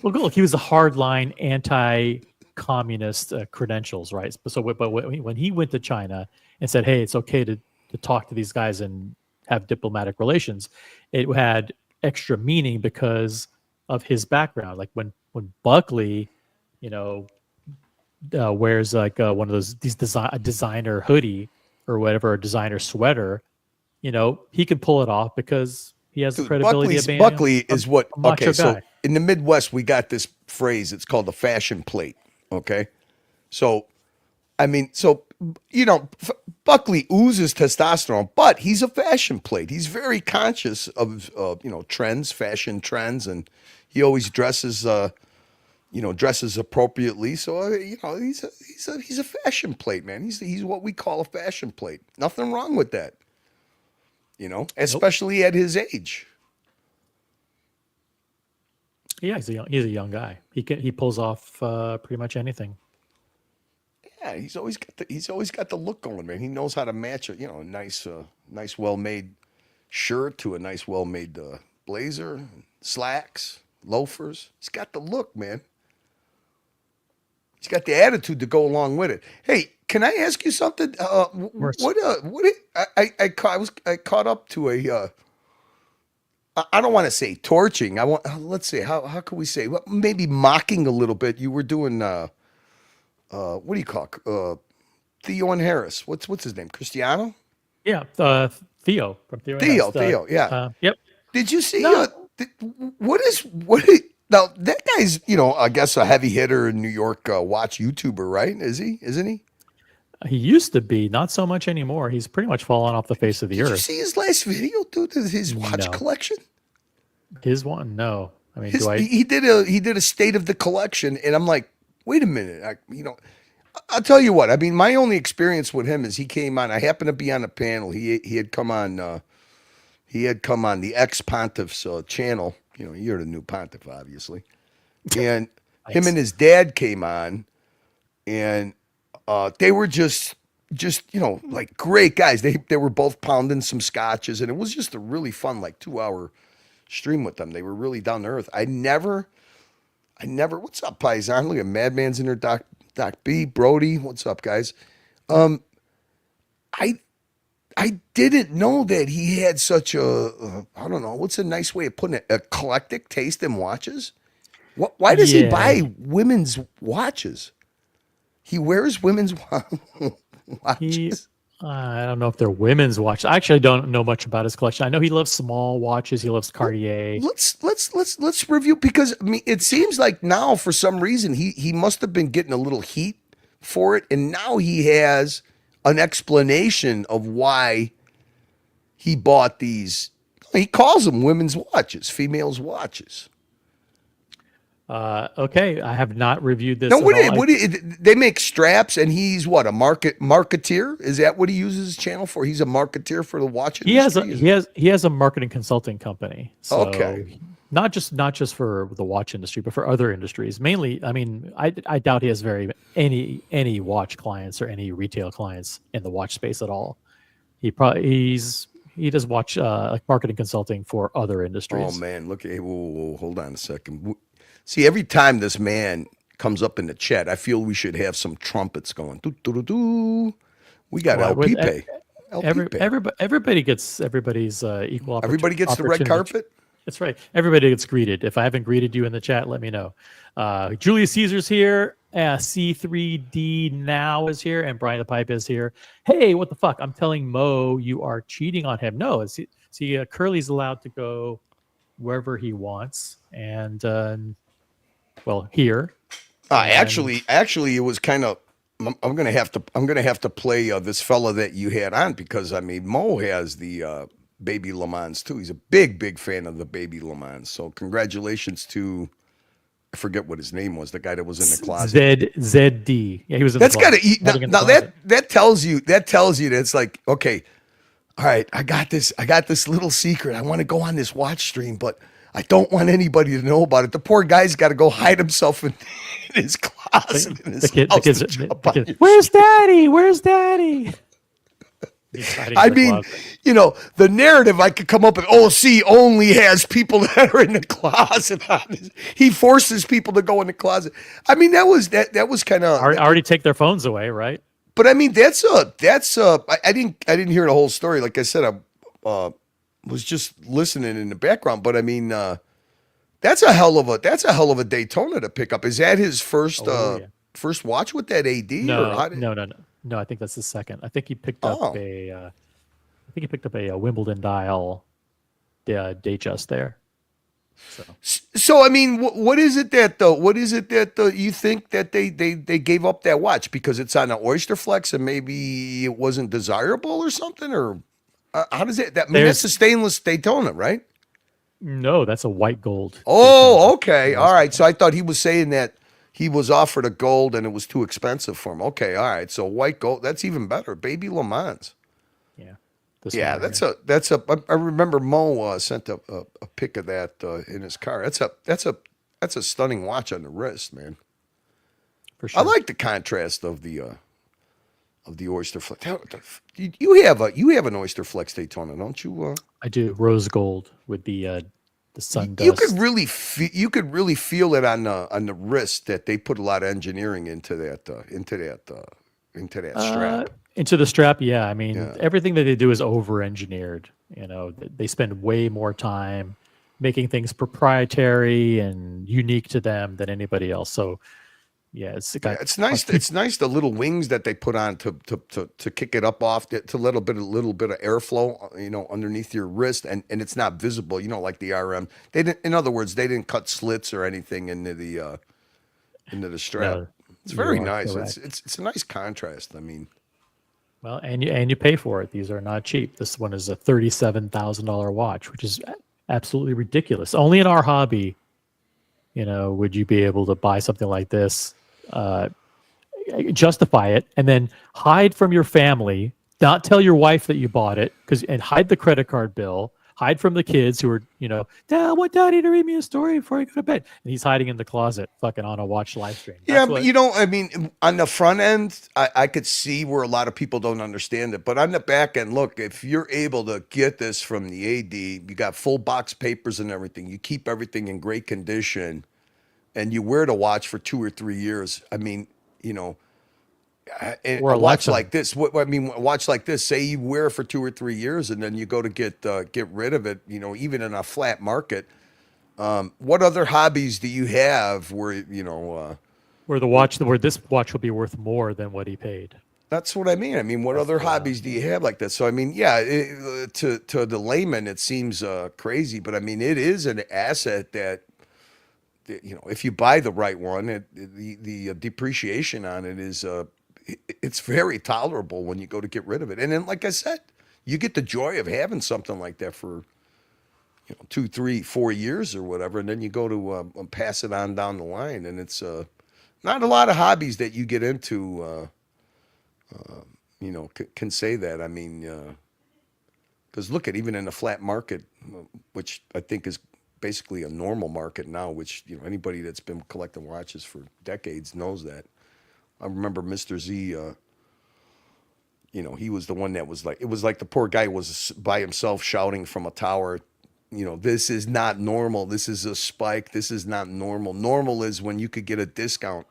Well, look, he was a hardline anti-communist credentials, right? But when he went to China and said, "Hey, it's okay to talk to these guys and have diplomatic relations," it had extra meaning because of his background. Like when Buckley, wears like one of these designer hoodie or whatever, a designer sweater. He could pull it off because he has the credibility of being Buckley is what. A macho Okay, so guy. in the Midwest, we got this phrase. It's called the fashion plate. Okay, so I mean, Buckley oozes testosterone, but he's a fashion plate. He's very conscious of fashion trends, and he always dresses dresses appropriately. So he's a fashion plate, man. He's what we call a fashion plate. Nothing wrong with that. Especially at his age. Yeah, he's a young guy. He pulls off pretty much anything. Yeah, he's always got the look going, man. He knows how to match a nice well-made shirt to a nice well-made blazer, slacks, loafers. He's got the look, man. He's got the attitude to go along with it. Hey, can I ask you something? I caught up to a. I don't want to say torching. Let's say how could we say? Well, maybe mocking a little bit. You were doing what do you call it? Theo and Harris? What's his name? Cristiano? Yeah, Theo from Theo. Theo. Yeah. Yep. Did you see? What is now? That guy's I guess a heavy hitter in New York watch YouTuber, right? Isn't he? He used to be, not so much anymore. He's pretty much fallen off the face of the earth. Did you see his last video, dude? His watch collection? His one? No. I mean, he did a state of the collection, and I'm like, wait a minute. I'll tell you what. I mean, my only experience with him is he came on. I happened to be on a panel. He had come on. He had come on the ex Pontiff's channel. You're the new Pontiff, obviously. And him and his dad came on, and they were just like great guys. They were both pounding some scotches, and it was just a really fun 2-hour stream with them. They were really down to earth. I never. What's up, Paisan? Look at Madman's in there. Doc B, Brody. What's up, guys? I didn't know that he had such a I don't know. What's a nice way of putting it? Eclectic taste in watches. Why does he buy women's watches? He wears women's watches. I don't know if they're women's watches. I actually don't know much about his collection. I know he loves small watches. He loves Cartier. Let's review, because I mean, it seems like now for some reason he must have been getting a little heat for it, and now he has an explanation of why he bought these. He calls them women's watches, females' watches. Okay, I have not reviewed this. No, they make straps, and he's what, a marketeer? Is that what he uses his channel for? He's a marketeer for the watch industry. He has a marketing consulting company. So okay, not just for the watch industry, but for other industries. Mainly, I mean, I doubt he has any watch clients or any retail clients in the watch space at all. He does watch like marketing consulting for other industries. Oh man, look at hold on a second. See, every time this man comes up in the chat, I feel we should have some trumpets going. Doo, doo, doo, doo. We got LP pay. Everybody gets everybody's equal opportunity. Everybody gets the red carpet? That's right. Everybody gets greeted. If I haven't greeted you in the chat, let me know. Julius Caesar's here. C3D Now is here. And Brian the Pipe is here. Hey, what the fuck? I'm telling Mo you are cheating on him. No, Curly's allowed to go wherever he wants. And... well, here. Actually, it was kind of. I'm gonna have to play this fella that you had on, because I mean Mo has the Baby Le Mans too. He's a big fan of the Baby Le Mans. So congratulations to, I forget what his name was, the guy that was in the closet. ZD. Yeah, he was in That's the closet. Gotta eat. Now that tells you that it's like, okay, all right, I got this little secret. I want to go on this watch stream, but I don't want anybody to know about it. The poor guy's got to go hide himself in his closet. The kids, where's Daddy? Where's Daddy? I mean, the narrative I could come up with, OC only has people that are in the closet. He forces people to go in the closet. I mean, that was kind of already take their phones away, right? But I mean, I didn't hear the whole story. Like I said, I was just listening in the background, but I mean, that's a hell of a Daytona to pick up. Is that his first first watch with that AD? No. I think that's the second. I think he picked up a Wimbledon dial Datejust there. So I mean, what is it that you think that they gave up that watch because it's on an Oyster Flex and maybe it wasn't desirable or something, or how does it? That's a stainless Daytona, right? No, that's a white gold. Oh, Daytona. Okay, all right. So I thought he was saying that he was offered a gold and it was too expensive for him. Okay, all right. So white gold, that's even better. Baby Le Mans. Yeah. Yeah, that's a. I remember Mo sent a pic of that in his car. That's a stunning watch on the wrist, man. For sure. I like the contrast of the Oyster Flex. You have an Oyster Flex Daytona, don't you? I do, rose gold with the sun dust. You could really feel it on the wrist that they put a lot of engineering into that strap. Into the strap, yeah. I mean, everything that they do is over-engineered. You know, they spend way more time making things proprietary and unique to them than anybody else. So, yeah, it's nice. It's nice the little wings that they put on to kick it up off to little bit of airflow, you know, underneath your wrist, and it's not visible. You know, like the RM. They didn't. In other words, they didn't cut slits or anything into the strap. No, it's very nice. correct. It's a nice contrast. I mean. Well, and you pay for it. These are not cheap. This one is a $37,000 watch, which is absolutely ridiculous. Only in our hobby, you know, would you be able to buy something like this, justify it, and then hide from your family, not tell your wife that you bought it, and hide the credit card bill, hide from the kids who are, you know, Dad, I want Daddy to read me a story before I go to bed. And he's hiding in the closet, fucking on a watch live stream. But you know, I mean, on the front end, I could see where a lot of people don't understand it. But on the back end, look, if you're able to get this from the AD, you got full box papers and everything, you keep everything in great condition, and you wear the watch for 2 or 3 years. I mean, you know, a watch like this. A watch like this. Say you wear it for 2 or 3 years, and then you go to get rid of it. You know, even in a flat market. What other hobbies do you have where you know? Where this watch will be worth more than what he paid. That's what I mean. I mean, what other hobbies do you have like that? So I mean, yeah, to the layman, it seems crazy, but I mean, it is an asset that. You know, if you buy the right one, the depreciation on it is it's very tolerable when you go to get rid of it. And then, like I said, you get the joy of having something like that for 2, 3, 4 years or whatever, and then you go to pass it on down the line. And it's not a lot of hobbies that you get into, can say that. I mean, because look at even in a flat market, which I think is basically a normal market now, which anybody that's been collecting watches for decades knows that. I remember Mr. Z, he was the one that was like, it was like the poor guy was by himself shouting from a tower, this is not normal. This is a spike. This is not normal. Normal is when you could get a discount,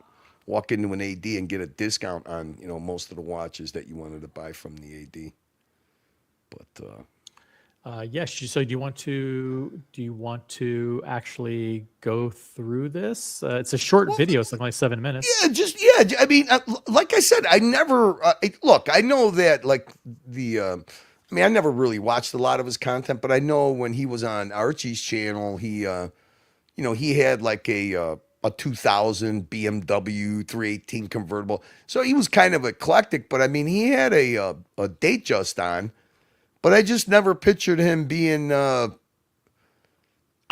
walk into an AD and get a discount on, most of the watches that you wanted to buy from the AD. But, yes. So do you want to actually go through this? It's a short video, something like 7 minutes. Yeah. I mean, like I said, I never look. I know that like I never really watched a lot of his content, but I know when he was on Archie's channel, he had like a 2000 BMW 318 convertible. So he was kind of eclectic, but I mean, he had a date just on. But I just never pictured him being, I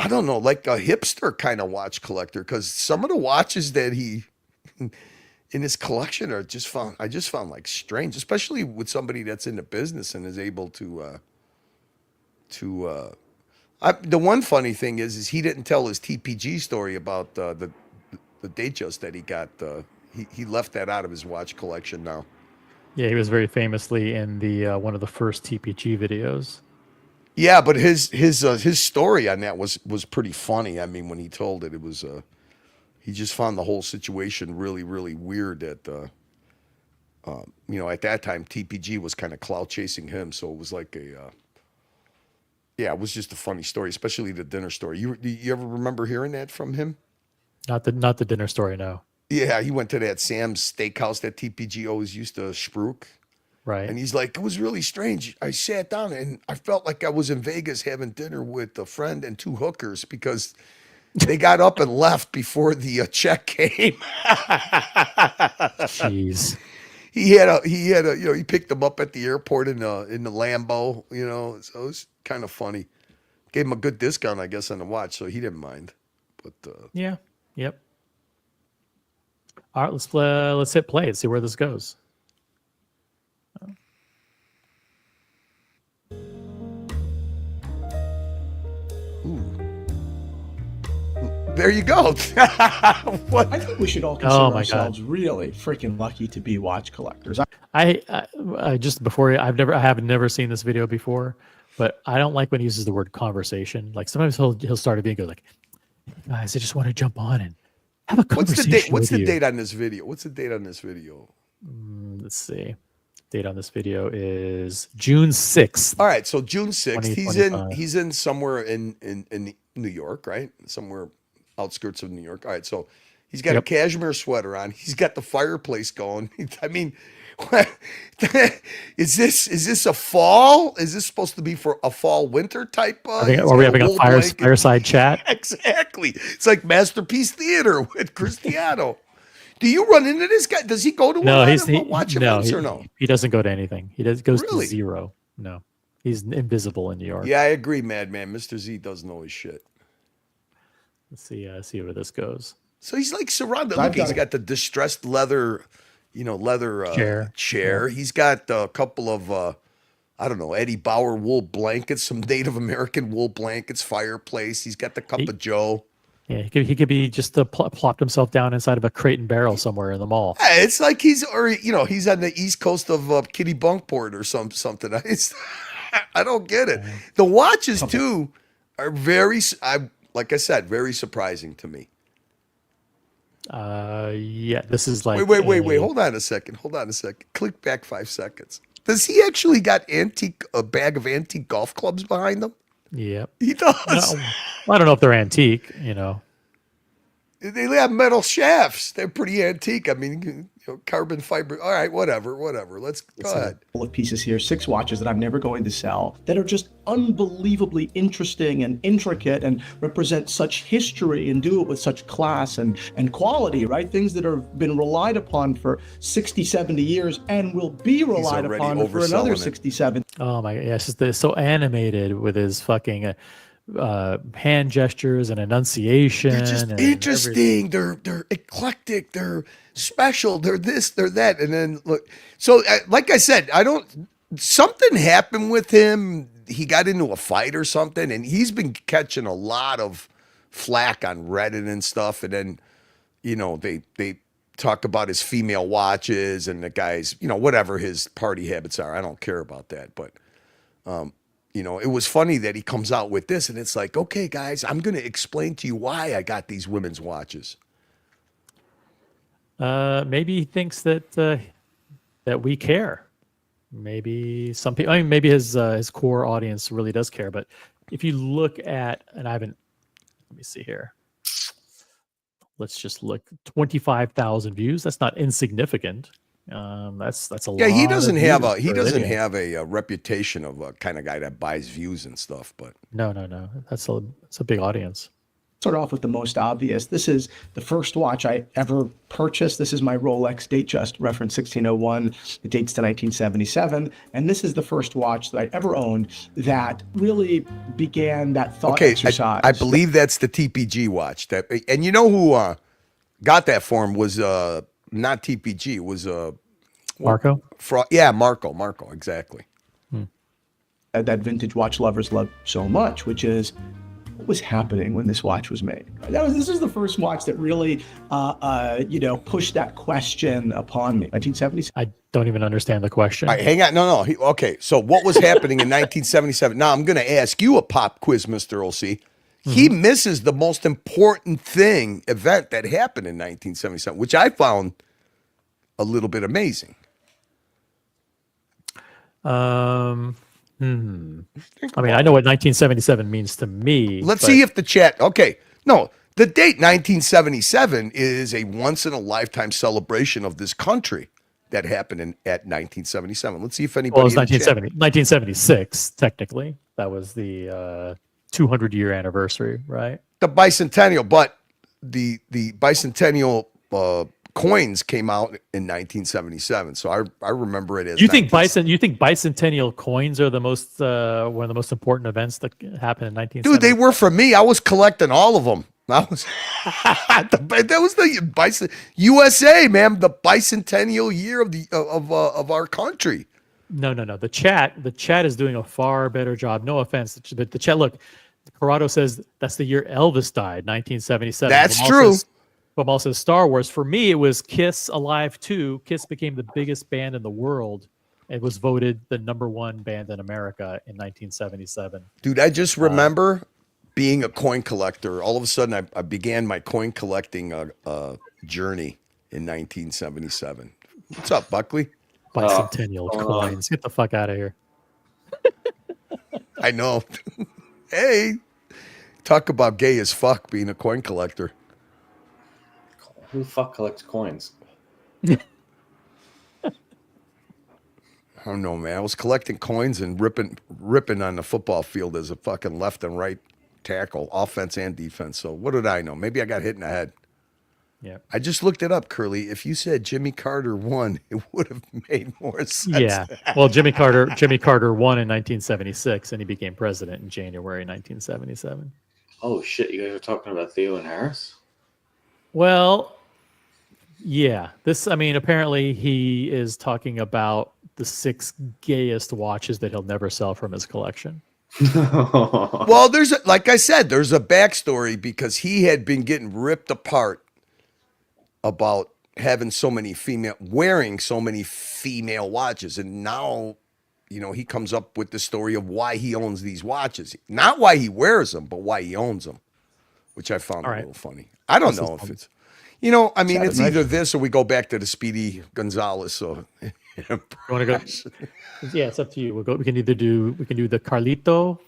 don't know, like a hipster kind of watch collector. Because some of the watches that he in his collection I just found like strange, especially with somebody that's in the business and is able to. The one funny thing is he didn't tell his TPG story about the Datejust that he got. He left that out of his watch collection now. Yeah, he was very famously in the one of the first TPG videos. Yeah, but his story on that was pretty funny. I mean, when he told it, it was he just found the whole situation really, really weird. At at that time, TPG was kind of clout chasing him, so it was like it was just a funny story, especially the dinner story. You ever remember hearing that from him? Not the dinner story, no. Yeah, he went to that Sam's Steakhouse that TPG always used to spruik. Right. And he's like, it was really strange. I sat down and I felt like I was in Vegas having dinner with a friend and 2 hookers because they got up and left before the check came. Jeez. He had he picked them up at the airport in the Lambo, so it was kind of funny. Gave him a good discount, I guess, on the watch, so he didn't mind. But yeah. Yep. All right, let's hit play and see where this goes. There you go. I think we should all consider ourselves really freaking lucky to be watch collectors. I just before I have never seen this video before, but I don't like when he uses the word conversation. Like sometimes he'll start a video and go like, hey guys, I just want to jump on and have a conversation. What's the date on this video? What's the date on this video? Let's see. Date on this video is June 6th. All right, so June 6th. He's in somewhere in New York, right? Somewhere outskirts of New York. All right, so he's got a cashmere sweater on. He's got the fireplace going. I mean, is this a fall? Is this supposed to be for a fall winter type? Are we having a fireside chat? Exactly. It's like Masterpiece Theater with Cristiano. Do you run into this guy? Does he go to watch events or no? He doesn't go to anything. He goes to zero. No, he's invisible in New York. Yeah, I agree, Madman. Mr. Z doesn't know his shit. Let's see where this goes. So he's like surrounded. Look, he's got the distressed leather, chair. He's got a couple of, I don't know, Eddie Bauer wool blankets, some Native American wool blankets, fireplace. He's got the cup of Joe. Yeah, he could be just plopped himself down inside of a crate and barrel somewhere in the mall. Yeah, it's like he's on the east coast of Kitty Bunkport or something. I don't get it. The watches too are like I said, very surprising to me. Yeah, this is like wait. Hold on a second. Click back 5 seconds. Does he actually got a bag of antique golf clubs behind him? Yep. He does. No, I don't know if they're antique, They have metal shafts. They're pretty antique. I mean, carbon fiber. All right, whatever. Let's go ahead. Full of pieces here, 6 watches that I'm never going to sell that are just unbelievably interesting and intricate and represent such history and do it with such class and quality, right? Things that have been relied upon for 60, 70 years and will be relied upon for another 67. Oh my, yes, they're so animated with his fucking hand gestures and enunciation. They're just interesting. They're eclectic. They're special. They're this. They're that. And then look. So, like I said, something happened with him. He got into a fight or something, and he's been catching a lot of flack on Reddit and stuff. And then, they talk about his female watches and the guys, whatever his party habits are. I don't care about that, but. It was funny that he comes out with this, and it's like, okay, guys, I'm going to explain to you why I got these women's watches. Maybe he thinks that we care. Maybe some people. I mean, maybe his core audience really does care. But if you look at, and I haven't. Let me see here. Let's just look. 25,000 views. That's not insignificant. That's a lot. Yeah, he doesn't have a reputation of a kind of guy that buys views and stuff. But no, that's a big audience. Start off with the most obvious. This is the first watch I ever purchased. This is my Rolex Datejust reference 1601. It dates to 1977, and this is the first watch that I ever owned that really began that thought exercise. I believe that's the TPG watch. And you know who got that for him was not TPG. It was Marco. Marco, exactly. That vintage watch lovers love so much, which is what was happening when this watch was made. This is the first watch that really, pushed that question upon me. 1970s. I don't even understand the question. All right, hang on. No. Okay, so what was happening in 1977? Now I'm going to ask you a pop quiz, Mr. OC. He misses the most important event that happened in 1977, which I found a little bit amazing. I mean, I know what 1977 means to me. Let's see if the chat. Okay, no, the date 1977 is a once in a lifetime celebration of this country that happened at 1977. Let's see if anybody. Well, it was 1976 technically. That was the 200-year anniversary, right? The bicentennial, but the bicentennial coins came out in 1977. So I remember it as. You think bicentennial coins are the most one of the most important events that happened in 1977? Dude, they were for me. I was collecting all of them That was that was the bison USA, man. The bicentennial year of our country. No. The chat is doing a far better job. No offense, but the chat. Look, Corrado says that's the year Elvis died, 1977. That's true. Bamal says Star Wars. For me, it was Kiss Alive 2. Kiss became the biggest band in the world. It was voted the #1 band in America in 1977. Dude, I just remember being a coin collector. All of a sudden, I began my coin collecting journey in 1977. What's up, Buckley? Bicentennial coins. Get the fuck out of here. I know. Hey, talk about gay as fuck being a coin collector. Who the fuck collects coins? I don't know, man. I was collecting coins and ripping on the football field as a fucking left and right tackle, offense and defense. So what did I know? Maybe I got hit in the head. Yeah. I just looked it up, Curly. If you said Jimmy Carter won, it would have made more sense. Yeah. Well, Jimmy Carter won in 1976, and he became president in January 1977. Oh shit! You guys are talking about Theo and Harris? Well, yeah. Apparently he is talking about the 6 gayest watches that he'll never sell from his collection. Well, like I said, there's a backstory because he had been getting ripped apart about wearing so many female watches, and now, he comes up with the story of why he owns these watches, not why he wears them, but why he owns them, which I found a little funny. I don't know if it's, it's either this or we go back to the Speedy Gonzalez. So, you want to go? Yeah, it's up to you. We can do the Carlito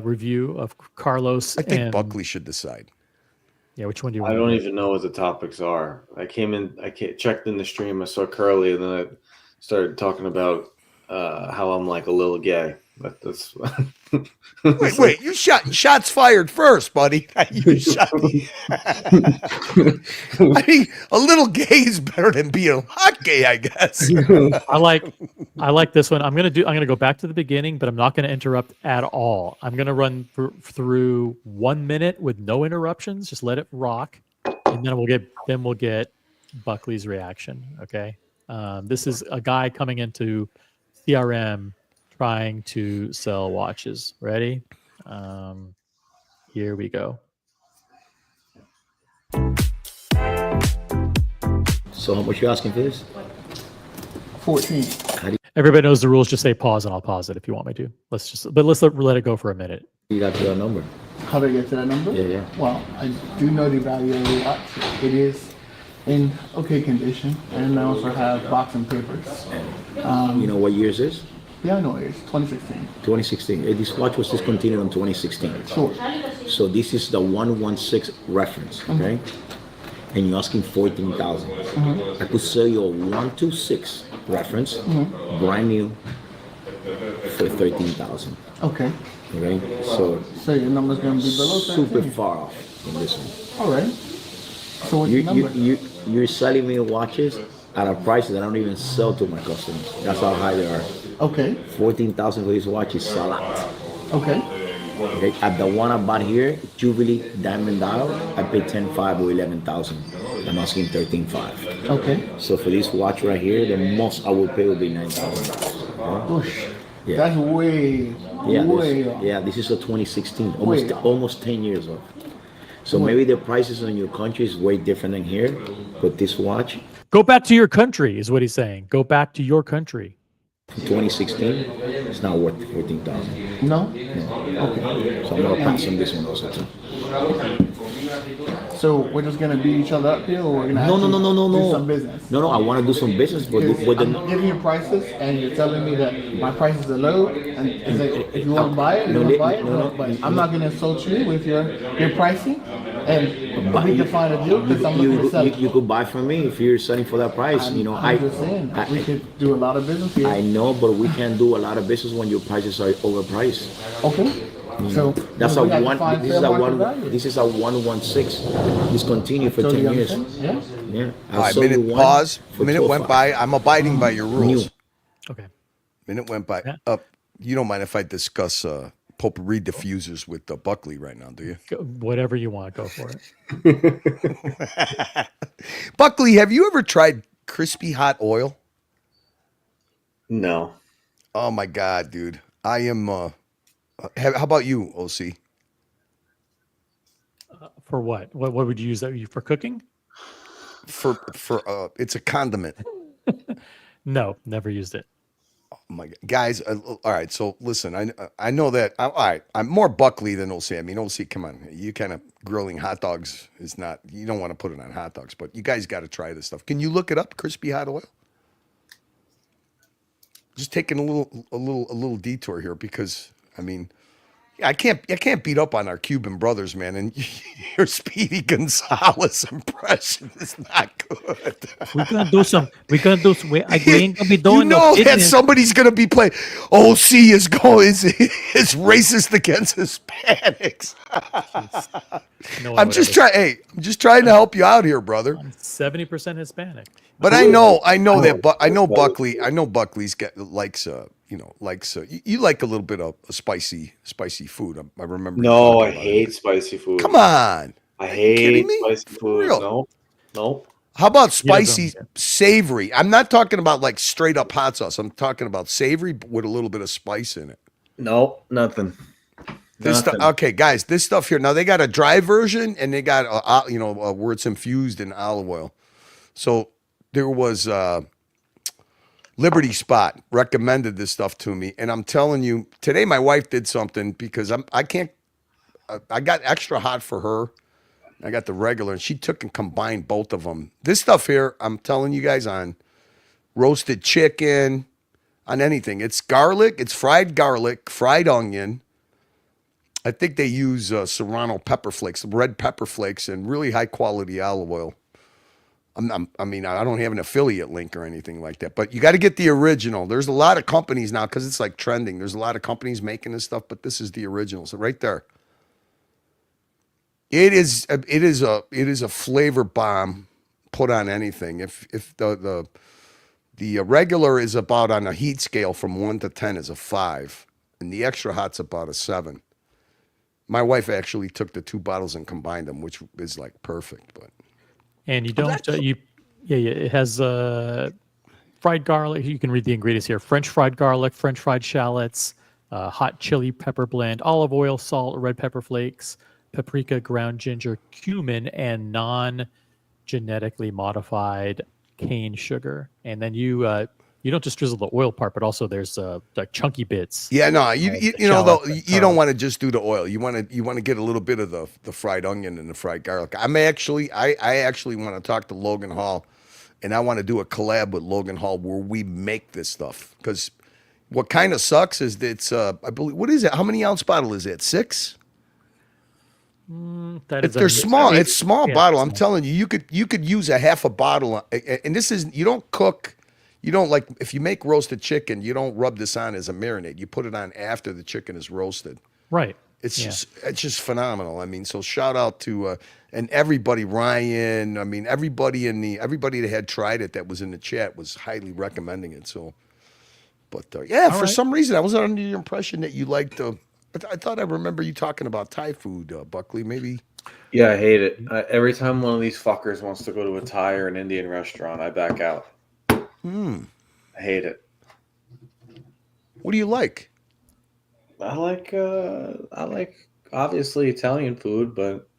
review of Carlos. I think Buckley should decide. Yeah, which one do you want? I don't even know what the topics are. I checked in the stream. I saw Curly, and then I started talking about how I'm like a little gay. That's wait! You shots fired first, buddy. You shot me. I mean, a little gay is better than being a lot gay, I guess. I like this one. I'm gonna go back to the beginning, but I'm not gonna interrupt at all. I'm gonna run through 1 minute with no interruptions. Just let it rock, and then we'll get Buckley's reaction. Okay. This is a guy coming into CRM trying to sell watches. Ready? Here we go. So how much you asking for this? 14. Everybody knows the rules. Just say pause, and I'll pause it if you want me to. Let's let it go for a minute. You got to that number. How do I get to that number? Yeah. Well, I do know the value of the watch. It is in okay condition, and I also have boxing papers. You know what year is this? Yeah, I know it is. 2016. 2016. This watch was discontinued in 2016. Sure. So this is the 116 reference, okay? And you're asking 14,000. I could sell you a 126 reference, brand new, for 13,000. Okay. Okay. So your number's gonna be below 13. Super far off from this one. All right. So what's your number? You're selling me watches at a price that I don't even sell to my customers. That's how high they are. Okay. 14,000 for this watch is a lot. Okay. Okay. At the one I bought here, Jubilee Diamond Dial, I paid 10,500 or 11,000. I'm asking 13,500. Okay. So for this watch right here, the most I will pay will be 9,000. Bush. Yeah. That's way off. Yeah, this is a 2016, almost 10 years off. So maybe the prices in your country is way different than here, but this watch. Go back to your country is what he's saying. Go back to your country. 2016, it's not worth 14,000. No? Okay. So I'm gonna pass on this one also too. So we're just gonna beat each other up here, or we're gonna do some business? No, I want to do some business, but I'm giving you prices, and you're telling me that my prices are low, and it's like, if you want to buy it, you want to buy it. But I'm not gonna insult you with your pricing, and we can find a deal because I'm looking to sell. You could buy from me if you're selling for that price. I'm just saying, we could do a lot of business here. I know, but we can't do a lot of business when your prices are overpriced. Okay. So that's a one. This is a 116. Discontinued for 10 years. Yeah. All right, minute pause. A minute went by. I'm abiding by your rules. Okay. Minute went by. You don't mind if I discuss potpourri diffusers with Buckley right now, do you? Whatever you want, go for it. Buckley, have you ever tried crispy hot oil? No. Oh my God, dude! I am. How about you, OC? For what? What would you use that for cooking? For it's a condiment. No, never used it. Oh my God. Guys, all right. So listen, I know that. All right, I'm more Buckley than OC. I mean, OC, come on, you kind of grilling hot dogs is not. You don't want to put it on hot dogs, but you guys got to try this stuff. Can you look it up? Crispy hot oil. Just taking a little detour here because I mean, I can't beat up on our Cuban brothers, man. And your Speedy Gonzalez impression is not good. We're gonna do some. We ain't gonna be doing. You know that somebody's gonna be playing. OC is racist against Hispanics. I'm just trying to help you out here, brother. I'm 70% Hispanic. But I know Buckley. I know Buckley's likes you like a little bit of a spicy food. I remember. No, I hate spicy food. Come on. I hate spicy food. No. How about spicy savory? I'm not talking about like straight up hot sauce. I'm talking about savory with a little bit of spice in it. No, nothing. Okay, guys, this stuff here. Now they got a dry version and they got where it's infused in olive oil. So there was Liberty Spot recommended this stuff to me, and I'm telling you, today my wife did something because I got extra hot for her. I got the regular, and she took and combined both of them. This stuff here, I'm telling you guys, on roasted chicken, on anything. It's garlic, it's fried garlic, fried onion. I think they use serrano pepper flakes, red pepper flakes, and really high quality olive oil. I don't have an affiliate link or anything like that, but you got to get the original. There's a lot of companies now because it's like trending. There's a lot of companies making this stuff, but this is the original. So right there, it is a flavor bomb put on anything. If the regular is about on a heat scale from 1 to 10 is a 5, and the extra hot's about a 7. My wife actually took the 2 bottles and combined them, which is like perfect, but. And you don't, it has fried garlic. You can read the ingredients here. French fried garlic, French fried shallots, hot chili pepper blend, olive oil, salt, red pepper flakes, paprika, ground ginger, cumin, and non-genetically modified cane sugar. And then you don't just drizzle the oil part, but also there's like chunky bits. Yeah, no, you don't want to just do the oil. You want to get a little bit of the fried onion and the fried garlic. I actually want to talk to Logan Hall, and I want to do a collab with Logan Hall where we make this stuff. Because what kind of sucks is that it's I believe, what is it? How many ounce bottle is it? 6? They're small. It's small bottle. I'm telling you, you could use a half a bottle. And this is, you don't cook. You don't like, if you make roasted chicken, you don't rub this on as a marinade. You put it on after the chicken is roasted. Right. It's just phenomenal. I mean, so shout out to and everybody, Ryan. I mean, everybody that had tried it that was in the chat was highly recommending it. So, but for some reason, I was under the impression that you liked I thought I remember you talking about Thai food, Buckley. Maybe. Yeah, I hate it. Every time one of these fuckers wants to go to a Thai or an Indian restaurant, I back out. I hate it. What do you like? I like obviously Italian food, but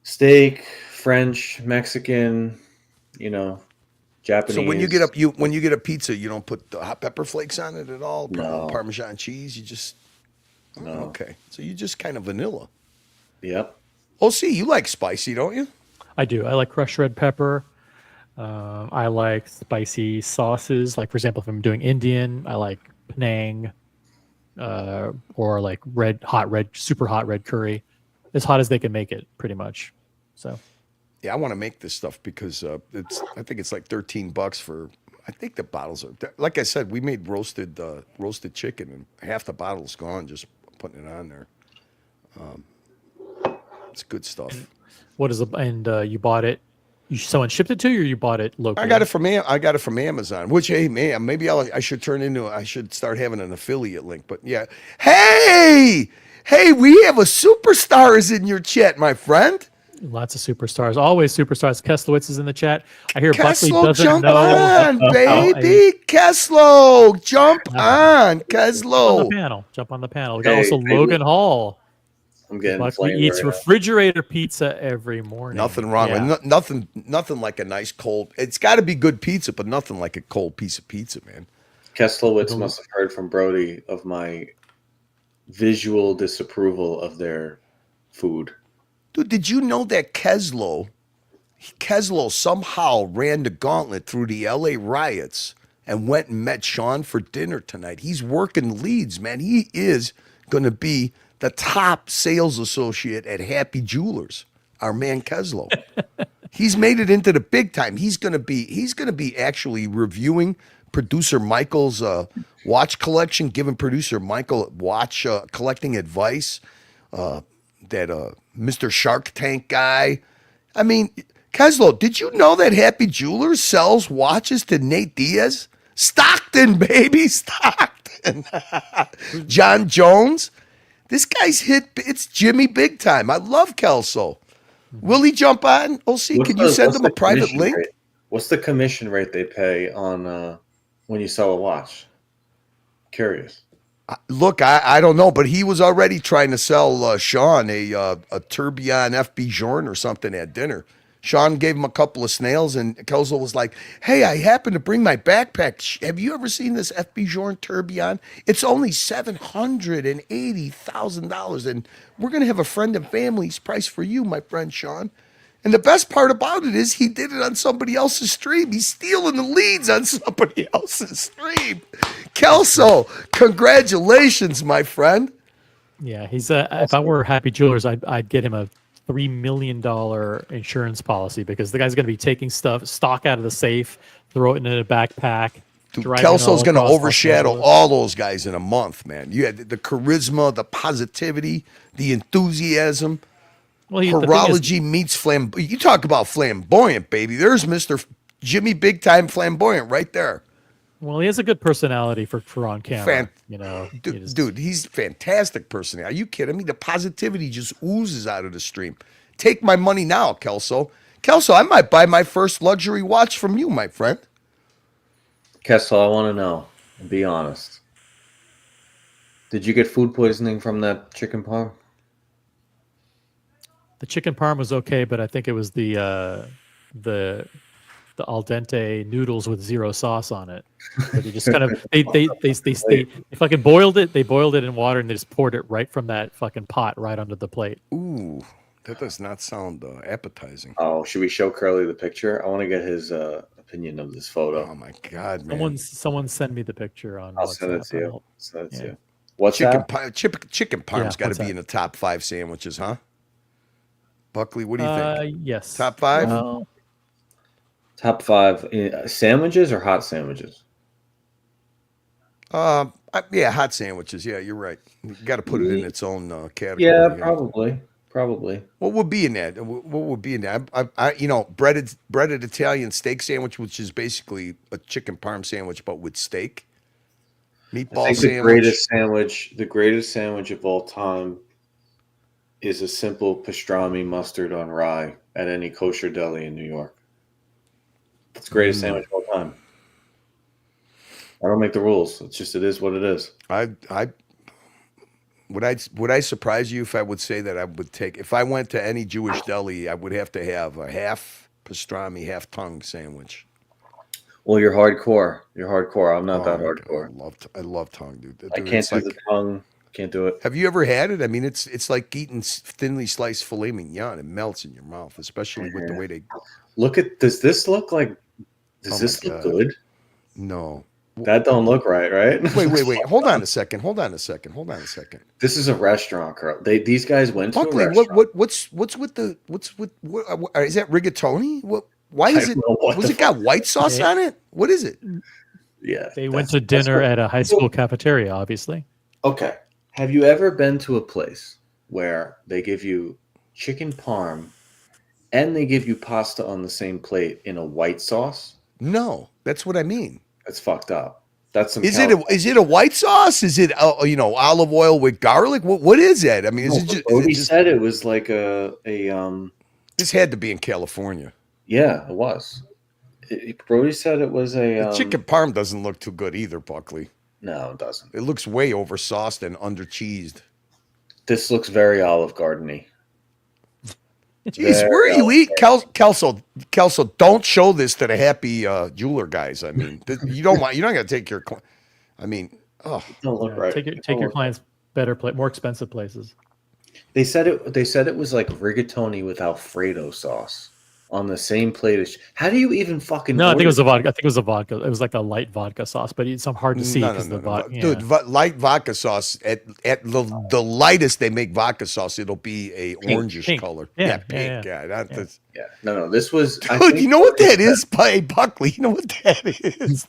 steak, French, Mexican, Japanese. So when you get a pizza, you don't put the hot pepper flakes on it at all? No. Parmesan cheese, you just no. Okay. So you just kind of vanilla. Yep. OC, you like spicy, don't you? I do. I like crushed red pepper. I like spicy sauces. Like, for example, if I'm doing Indian, I like Penang, or like super hot red curry, as hot as they can make it, pretty much. So, yeah, I want to make this stuff because I think it's like $13 for. I think the bottles are, like I said, we made roasted chicken, and half the bottle's gone just putting it on there. It's good stuff. You bought it Someone shipped it to you, or you bought it locally? I got it from Amazon. Which, hey man, maybe I should I should start having an affiliate link. But yeah, hey, we have a superstars in your chat, my friend. Lots of superstars, always superstars. Kesslowitz is in the chat. I hear Buckley Keslow, doesn't jump know. on, baby. Keslow, jump on, Keslow. Jump on the panel. We got also Logan Hall. I'm getting Buckley eats refrigerator pizza every morning. Nothing wrong with nothing like a nice cold. It's got to be good pizza, but nothing like a cold piece of pizza, man. Kesslowitz must have heard from Brody of my visual disapproval of their food. Dude, did you know that Keslow somehow ran the gauntlet through the LA riots and went and met Sean for dinner tonight? He's working leads, man. He is going to be the top sales associate at Happy Jewelers, our man Keslow. He's made it into the big time. He's going to be actually reviewing producer Michael's watch collection, giving producer Michael watch collecting advice. That Mr. Shark Tank guy. I mean, Keslow, did you know that Happy Jewelers sells watches to Nate Diaz? Stockton, baby, Stockton. John Jones. This guy's hit. It's Jimmy big time. I love Kelso. Will he jump on? OC, can you send him a private link? Rate? What's the commission rate they pay on when you sell a watch? Curious. Look, I don't know, but he was already trying to sell Sean a Tourbillon FB Journe or something at dinner. Sean gave him a couple of snails, and Kelso was like, hey, I happen to bring my backpack. Have you ever seen this FB Journe Tourbillon? It's only $780,000, and we're going to have a friend and family's price for you, my friend Sean. And the best part about it is he did it on somebody else's stream. He's stealing the leads on somebody else's stream. Kelso, congratulations, my friend. Yeah, he's if I were Happy Jewelers, I'd get him a $3 million insurance policy, because the guy's going to be taking stock out of the safe, throw it in a backpack. Dude, Kelso's going to overshadow all those guys in a month, man. You had the charisma, the positivity, the enthusiasm. Well, horology meets flamboyant. You talk about flamboyant, baby. There's Mr. Jimmy Big Time Flamboyant right there. Well, he has a good personality for on camera. Dude, he's fantastic personality. Are you kidding me? The positivity just oozes out of the stream. Take my money now, Kelso. Kelso, I might buy my first luxury watch from you, my friend. Kelso, I want to know, and be honest. Did you get food poisoning from that chicken parm? The chicken parm was okay, but I think it was the al dente noodles with zero sauce on it. But they just kind of they fucking boiled it. They boiled it in water and they just poured it right from that fucking pot right onto the plate. Ooh, that does not sound appetizing. Oh, should we show Curly the picture? I want to get his opinion of this photo. Oh my god, man! Someone send me the picture on. I'll send it to you. Send it to you. What's chicken parm's got to be in the top 5 sandwiches, huh? Buckley, what do you think? Yes. Top 5? Top 5 sandwiches or hot sandwiches? Yeah, hot sandwiches. Yeah, you're right. You got to put it in its own category. Yeah, probably. What would be in that? What would be in that? I breaded Italian steak sandwich, which is basically a chicken parm sandwich but with steak. Meatball sandwich. The greatest sandwich of all time is a simple pastrami mustard on rye at any kosher deli in New York. It's the greatest sandwich of all time. I don't make the rules. It is what it is. Would I surprise you if I would say that I would take, if I went to any Jewish deli, I would have to have a half pastrami, half tongue sandwich. Well, you're hardcore. I'm not that hardcore. I love tongue, dude. I can't do the tongue. Can't do it. Have you ever had it? I mean, it's like eating thinly sliced filet mignon. It melts in your mouth, especially with the way they look at. Does this look good? No, that don't look right. Wait. Hold on a second. This is a restaurant, Carl. These guys went Buckley, to a restaurant. What's with is that rigatoni? Why is it? Was it got white sauce on it? What is it? Yeah, they went to dinner at a high school cafeteria, obviously. Okay. Have you ever been to a place where they give you chicken parm and they give you pasta on the same plate in a white sauce. No, that's what I mean. That's fucked up. That's some. Is it a white sauce? Is it olive oil with garlic? What is that? I mean, is it just? Brody said it was like a. This had to be in California. Yeah, it was. Brody said it was a. The chicken parm doesn't look too good either, Buckley. No, it doesn't. It looks way oversauced and under-cheesed. This looks very Olive Garden-y. Jeez, where are you eating? Kelso, don't show this to the happy jeweler guys. I mean, you're not going to take your. I mean, oh, don't look right. Take your clients more expensive places. They said it was like rigatoni with Alfredo sauce on the same plate as. How do you even fucking? No, I think it was a vodka. I think it was a vodka. It was like a light vodka sauce, but it's hard to see because the vodka. Dude, light vodka sauce at the lightest they make vodka sauce, it'll be a orangish color. Yeah, pink. Yeah. No. This was. Dude, you know what that is, Buckley? You know what that is?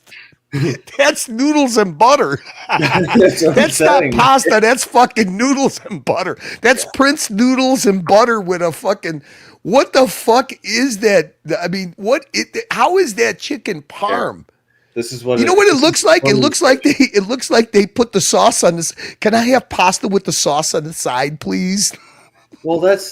That's noodles and butter. That's not pasta. That's fucking noodles and butter. That's Prince noodles and butter with a fucking. What the fuck is that? I mean, how is that chicken parm? This is what you know what it looks like. It looks like they put the sauce on this. Can I have pasta with the sauce on the side, please? Well, but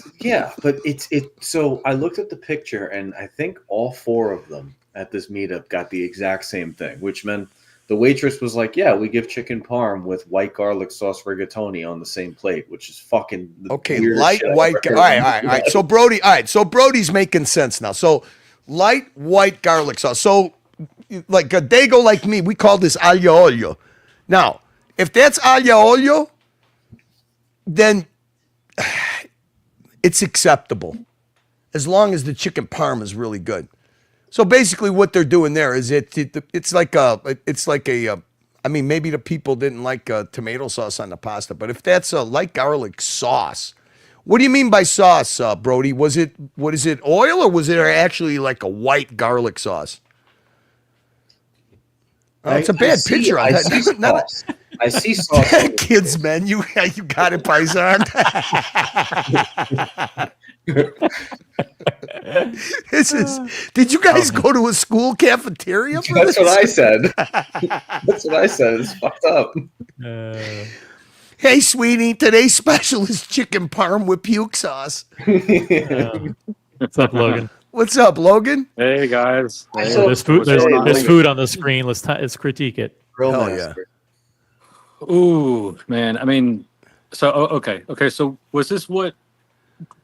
it's. So I looked at the picture, and I think all four of them at this meetup got the exact same thing, which meant the waitress was like, "Yeah, we give chicken parm with white garlic sauce rigatoni on the same plate," which is fucking okay. Light white. All right. So Brody. All right. So Brody's making sense now. So light white garlic sauce. So like a dago like me, we call this aglio olio. Now, if that's aglio olio, then it's acceptable as long as the chicken parm is really good. So basically, what they're doing there is it's like a I mean, maybe the people didn't like tomato sauce on the pasta, but if that's a light garlic sauce, what do you mean by sauce, Brody? What is it, oil, or was it actually like a white garlic sauce? It's a bad picture. I see sauce. Kids, man, you got it, Paisan. Did you guys go to a school cafeteria? That's what I said. That's what I said. It's fucked up. Hey, sweetie, today's special is chicken parm with puke sauce. What's up, Logan? What's up, Logan? Hey, guys. There's food on the screen. Let's critique it. Hell yeah. Ooh, man. I mean, so okay. So was this what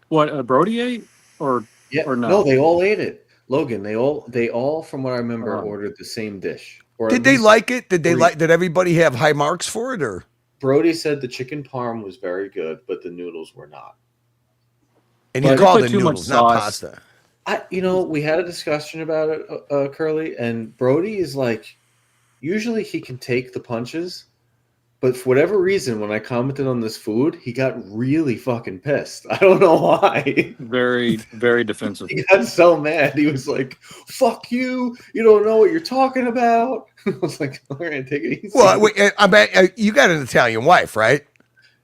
Brody ate, or not? No, they all ate it. Logan, they all, from what I remember, ordered the same dish. Did they like it? Did everybody have high marks for it, or? Brody said the chicken parm was very good, but the noodles were not. And he called it noodles, not pasta. We had a discussion about it, Curly, and Brody is like, usually he can take the punches, but for whatever reason, when I commented on this food, he got really fucking pissed. I don't know why. Very, very defensive. He got so mad. He was like, "Fuck you! You don't know what you're talking about." I was like, "All right, take it easy." Well, wait, I bet you got an Italian wife, right?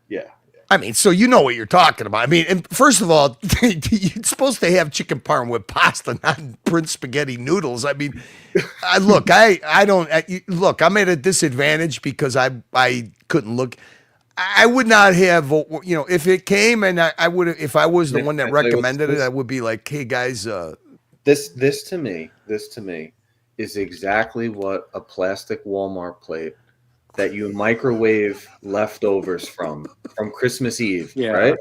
Yeah. I mean, so you know what you're talking about. I mean, and first of all, you're supposed to have chicken parm with pasta, not Prince spaghetti noodles. I mean, look, I'm at a disadvantage because I couldn't look. I would not have, if it came and I would have, if I was the one that recommended it, I would be like, hey guys, this to me is exactly what a plastic Walmart plate that you microwave leftovers from Christmas Eve, right?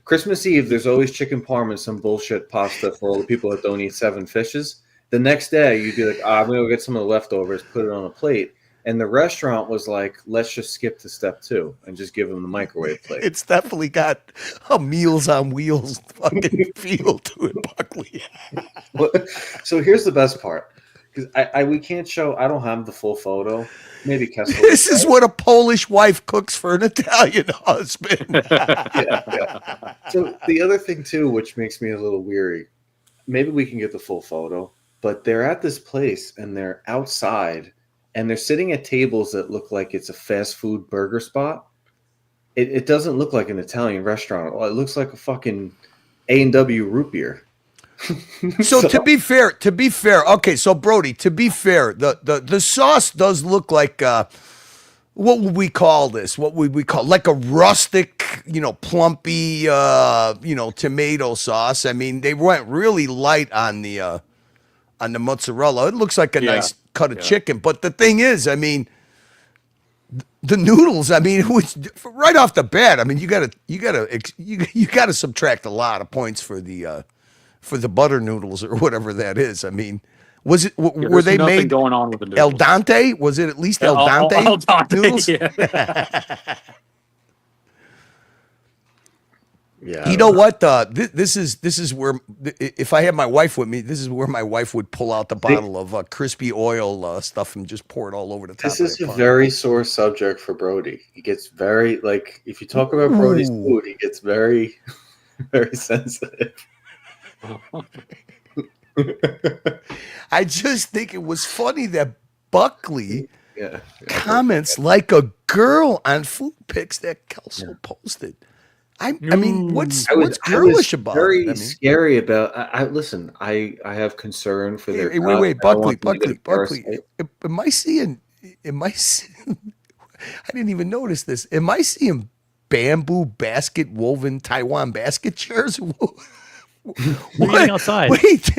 Christmas Eve, there's always chicken parm and some bullshit pasta for all the people that don't eat 7 fishes. The next day, you'd be like, I'm going to go get some of the leftovers, put it on a plate. And the restaurant was like, let's just skip to step 2 and just give them the microwave plate. It's definitely got a Meals on Wheels fucking feel to it, Buckley. So here's the best part. Because we can't show, I don't have the full photo. Maybe Kessler. This is what a Polish wife cooks for an Italian husband. Yeah. So the other thing too, which makes me a little weary, maybe we can get the full photo, but they're at this place and they're outside and they're sitting at tables that look like it's a fast food burger spot. It doesn't look like an Italian restaurant. It looks like a fucking A&W root beer. So to be fair, okay, so Brody, to be fair, the sauce does look like what would we call this? What would we call like a rustic, plumpy, tomato sauce? I mean, they went really light on the mozzarella. It looks like a nice cut of chicken, but the thing is, I mean, the noodles. I mean, it was right off the bat. I mean, you gotta subtract a lot of points for the butter noodles or whatever that is. I mean, was it were they made going on with the el noodles. dente? Was it at least el dente, Al dente noodles? Yeah. Yeah. You know what? This is where if I had my wife with me, this is where my wife would pull out the bottle of crispy oil stuff and just pour it all over the top. This is a very sore subject for Brody. He gets very if you talk about Brody's food, he gets very, very sensitive. I just think it was funny that Buckley comments like a girl on food pics that Kelso posted. I mean, what's girlish about it? Very scary about. I listen. I have concern for their. Wait, Buckley. Am I seeing? I didn't even notice this. Am I seeing bamboo basket woven Taiwan basket chairs? What? Outside. Wait.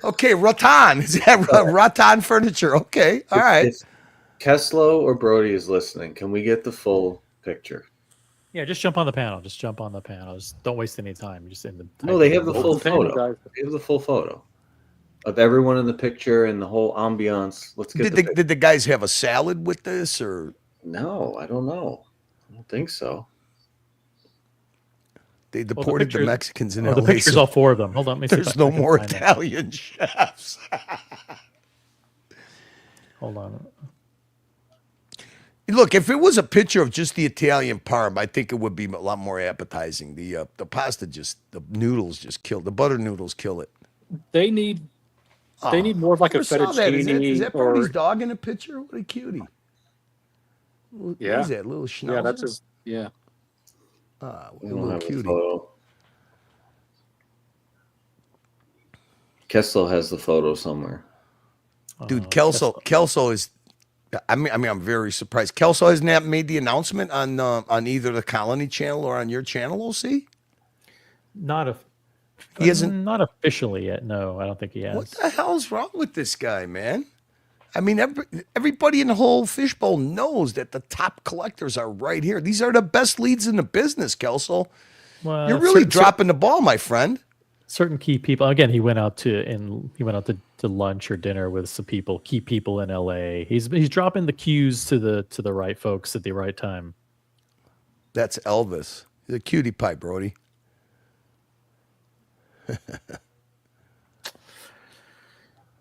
Okay, rattan. Is that rattan furniture? Okay, all right. If Keslow or Brody is listening, can we get the full picture? Yeah, just jump on the panel. Just don't waste any time. Just in the. No, they have the full photo. They have the full photo of everyone in the picture and the whole ambiance. Let's get. Did the guys have a salad with this or? No, I don't know. I don't think so. They deported the Mexicans in LA. The picture's all four of them. Hold on, let me see. There's no more Italian chefs. Hold on. Look, if it was a picture of just the Italian parm, I think it would be a lot more appetizing. The pasta the noodles just kill. The butter noodles kill it. They need more of like a fettuccine. Is that Brody's dog in a picture? What a cutie. What is that, little schnauzer? Yeah, that's his, what a little cutie. Keslow has the photo somewhere. Dude, Kelso is. I mean, I'm very surprised. Kelso has not made the announcement on either the Colony channel or on your channel, OC? He hasn't. Not officially yet. No, I don't think he has. What the hell's wrong with this guy, man? I mean, everybody in the whole fishbowl knows that the top collectors are right here. These are the best leads in the business, Kelso. Well, you're really dropping the ball, my friend. Certain key people. Again, he went out to lunch or dinner with some key people in LA. He's dropping the cues to the right folks at the right time. That's Elvis. He's a cutie pie, Brody.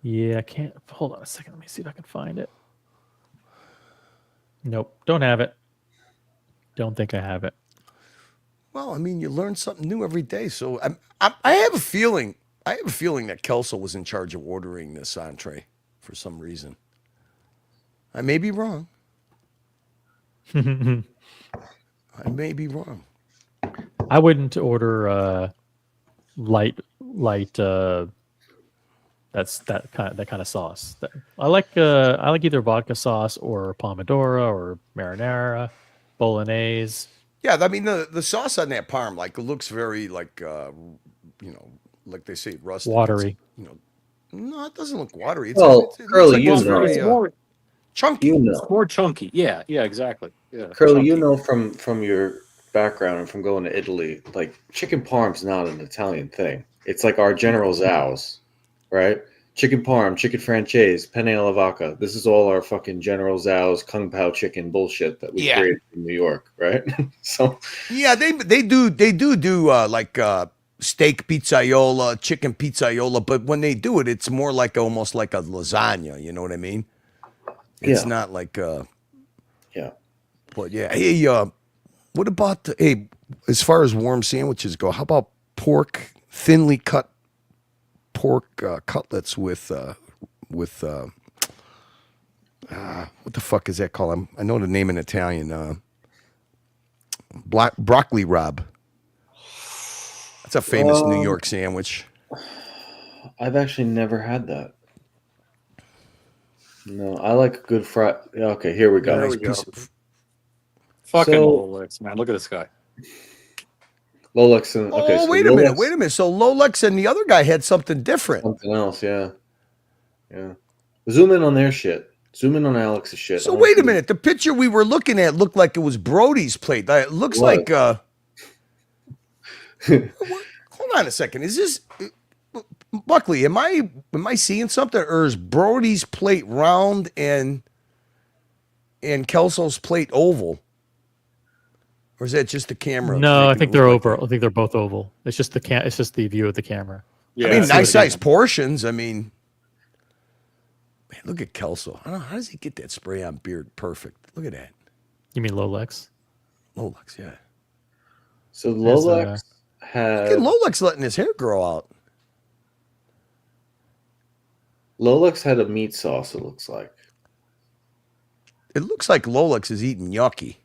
Yeah, I can't. Hold on a second. Let me see if I can find it. Nope, don't have it. Don't think I have it. Well, I mean, you learn something new every day. So I have a feeling. That Kelso was in charge of ordering this entree for some reason. I may be wrong. I may be wrong. I wouldn't order light. That's that kind of sauce. I like either vodka sauce or pomodoro or marinara, bolognese. Yeah, I mean the sauce on that parm it looks very like they say rustic, watery. No, it doesn't look watery. Curly, it's more chunky. It's more chunky. Yeah, exactly. Yeah, Curly, chunky. from your background and from going to Italy, chicken parm's not an Italian thing. It's like our General Tso's, right? Chicken parm, chicken franchise, penne alla vodka. This is all our fucking General Tso's Kung Pao chicken bullshit that we created in New York, right? So yeah, they do steak pizzaiola, chicken pizzaiola, but when they do it, it's more almost like a lasagna. You know what I mean? It's not like yeah. But yeah, hey, what about as far as warm sandwiches go? How about thinly cut pork cutlets with what the fuck is that called? I know the name in Italian. Broccoli Rob. That's a famous New York sandwich. I've actually never had that. No, I like a good fry. Okay, here we go. There we go. Fucking Rolex, man. Look at this guy. Lolex and okay. Oh, So wait a minute. So Lolex and the other guy had something different. Something else, yeah. Zoom in on their shit. Zoom in on Alex's shit. So wait a minute. The picture we were looking at looked like it was Brody's plate. It looks like. Hold on a second. Is this Buckley? Am I seeing something, or is Brody's plate round and Kelso's plate oval? Or is that just the camera? No, I think they're oval. I think they're both oval. It's just it's just the view of the camera. Yeah, I mean, nice size portions. I mean, man, look at Kelso. I don't know, how does he get that spray on beard perfect? Look at that. You mean Lolex? Lolex, yeah. So Lolex had. Look at Lolex letting his hair grow out. Lolex had a meat sauce. It looks like. It looks like Lolex is eating gnocchi.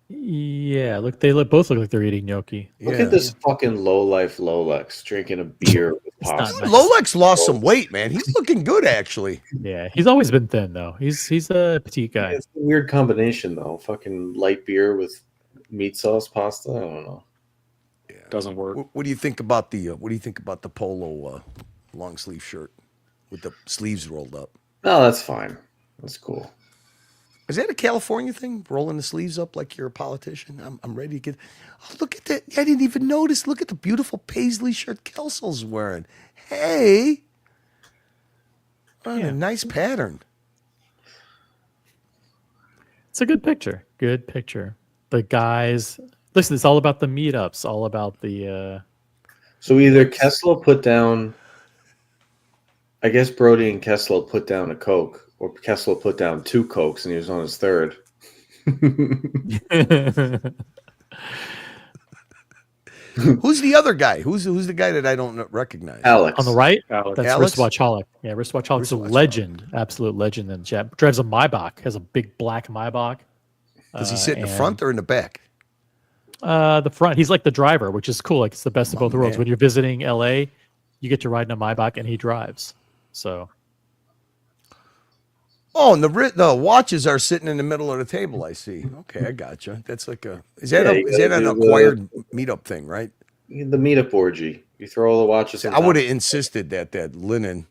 Yeah, look, both look like they're eating gnocchi. Look at this fucking low-life Lolex drinking a beer with pasta. Lolex lost some weight, man. He's looking good, actually. Yeah, he's always been thin, though. He's a petite guy. It's a weird combination, though. Fucking light beer with meat sauce pasta. I don't know. Yeah, doesn't work. What do you think about the polo long sleeve shirt with the sleeves rolled up? No, that's fine. That's cool. Is that a California thing? Rolling the sleeves up like you're a politician? I'm ready to get. Oh, look at that! I didn't even notice. Look at the beautiful paisley shirt Kelso's wearing. Hey, a nice pattern. It's a good picture. Good picture. The guys. Listen, it's all about the meetups. All about the. So either Kessler put down. I guess Brody and Kessler put down a Coke. Or Kessler put down 2 Cokes and he was on his 3rd. Who's the other guy? Who's the guy that I don't recognize? Alex. On the right? Alex. That's Wristwatch Holic. Yeah, Wristwatch Holic is a legend. Absolute legend in the chat. Drives a Maybach. Has a big black Maybach. Does he sit in the front or in the back? The front. He's like the driver, which is cool. Like it's the best of both worlds. When you're visiting LA, you get to ride in a Maybach and he drives. So. Oh, and the watches are sitting in the middle of the table. I see. Okay, I gotcha. That's like is that an acquired meetup thing, right? The meetup orgy. You throw all the watches. I would have insisted that linen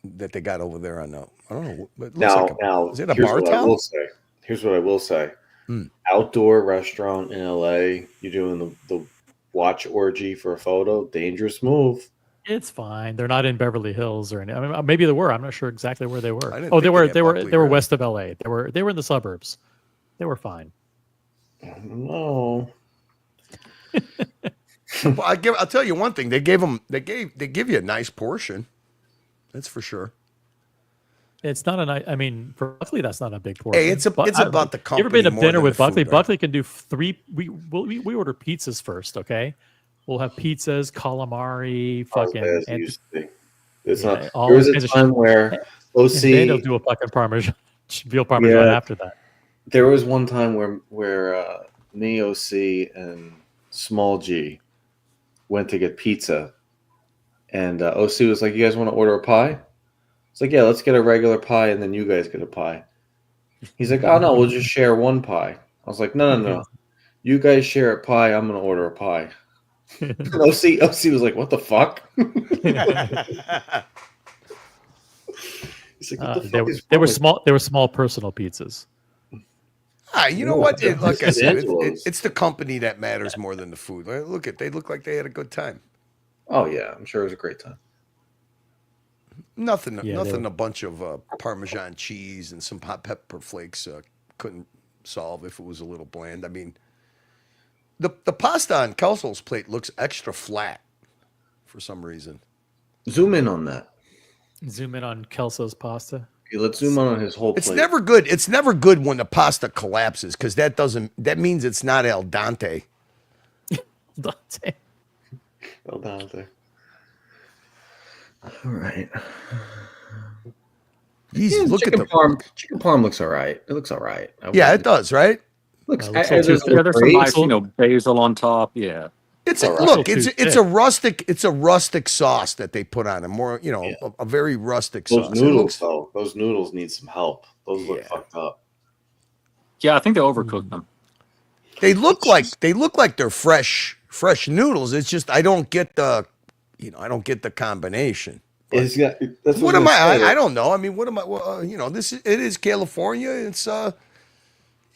that they got over there on the. I don't know. But Now, is it a bar towel? Here's what I will say. Outdoor restaurant in LA. You're doing the watch orgy for a photo. Dangerous move. It's fine. They're not in Beverly Hills or anything. I mean, maybe they were. I'm not sure exactly where they were. Oh, they were west of LA. They were in the suburbs. They were fine. No. Well, I'll tell you one thing. They give you a nice portion. That's for sure. It's not a nice. I mean, for Buckley, that's not a big portion. Hey, it's about the company. You ever been to dinner with Buckley? Food, right? Buckley can do 3. We order pizzas first, okay? We'll have pizzas, calamari, fucking. It's not. There was a time where OC. And they'll do a fucking parmesan, veal parmesan after that. There was one time where me, OC, and Small G went to get pizza, and OC was like, "You guys want to order a pie?" It's like, "Yeah, let's get a regular pie, and then you guys get a pie." He's like, "Oh no, we'll just share one pie." I was like, "No. You guys share a pie. I'm gonna order a pie." OC was like, "What the fuck?" He's like, "What the fuck they were small. They were small personal pizzas. You know what? Like I said, it's the company that matters more than the food. They look like they had a good time. Oh yeah, I'm sure it was a great time. Nothing. A bunch of Parmesan cheese and some hot pepper flakes couldn't solve if it was a little bland. I mean. The pasta on Kelso's plate looks extra flat for some reason. Zoom in on that. Zoom in on Kelso's pasta. Okay, let's zoom in on his whole plate. It's never good. It's never good when the pasta collapses because that means it's not al dente. Dante. Al dente. All right. Jesus, look at the parm. Chicken parm looks all right. It looks all right. Yeah, it does, right? Looks there's some nice, basil on top. Yeah. It's a look. It's a rustic sauce that they put on it. More, a very rustic Those sauce. noodles, though, those noodles need some help. Those look fucked up. Yeah, I think they overcooked them. They look like they're fresh noodles. It's just I don't get the, I don't get the combination. That's what am I don't know. I mean, what am I? Well, it is California. It's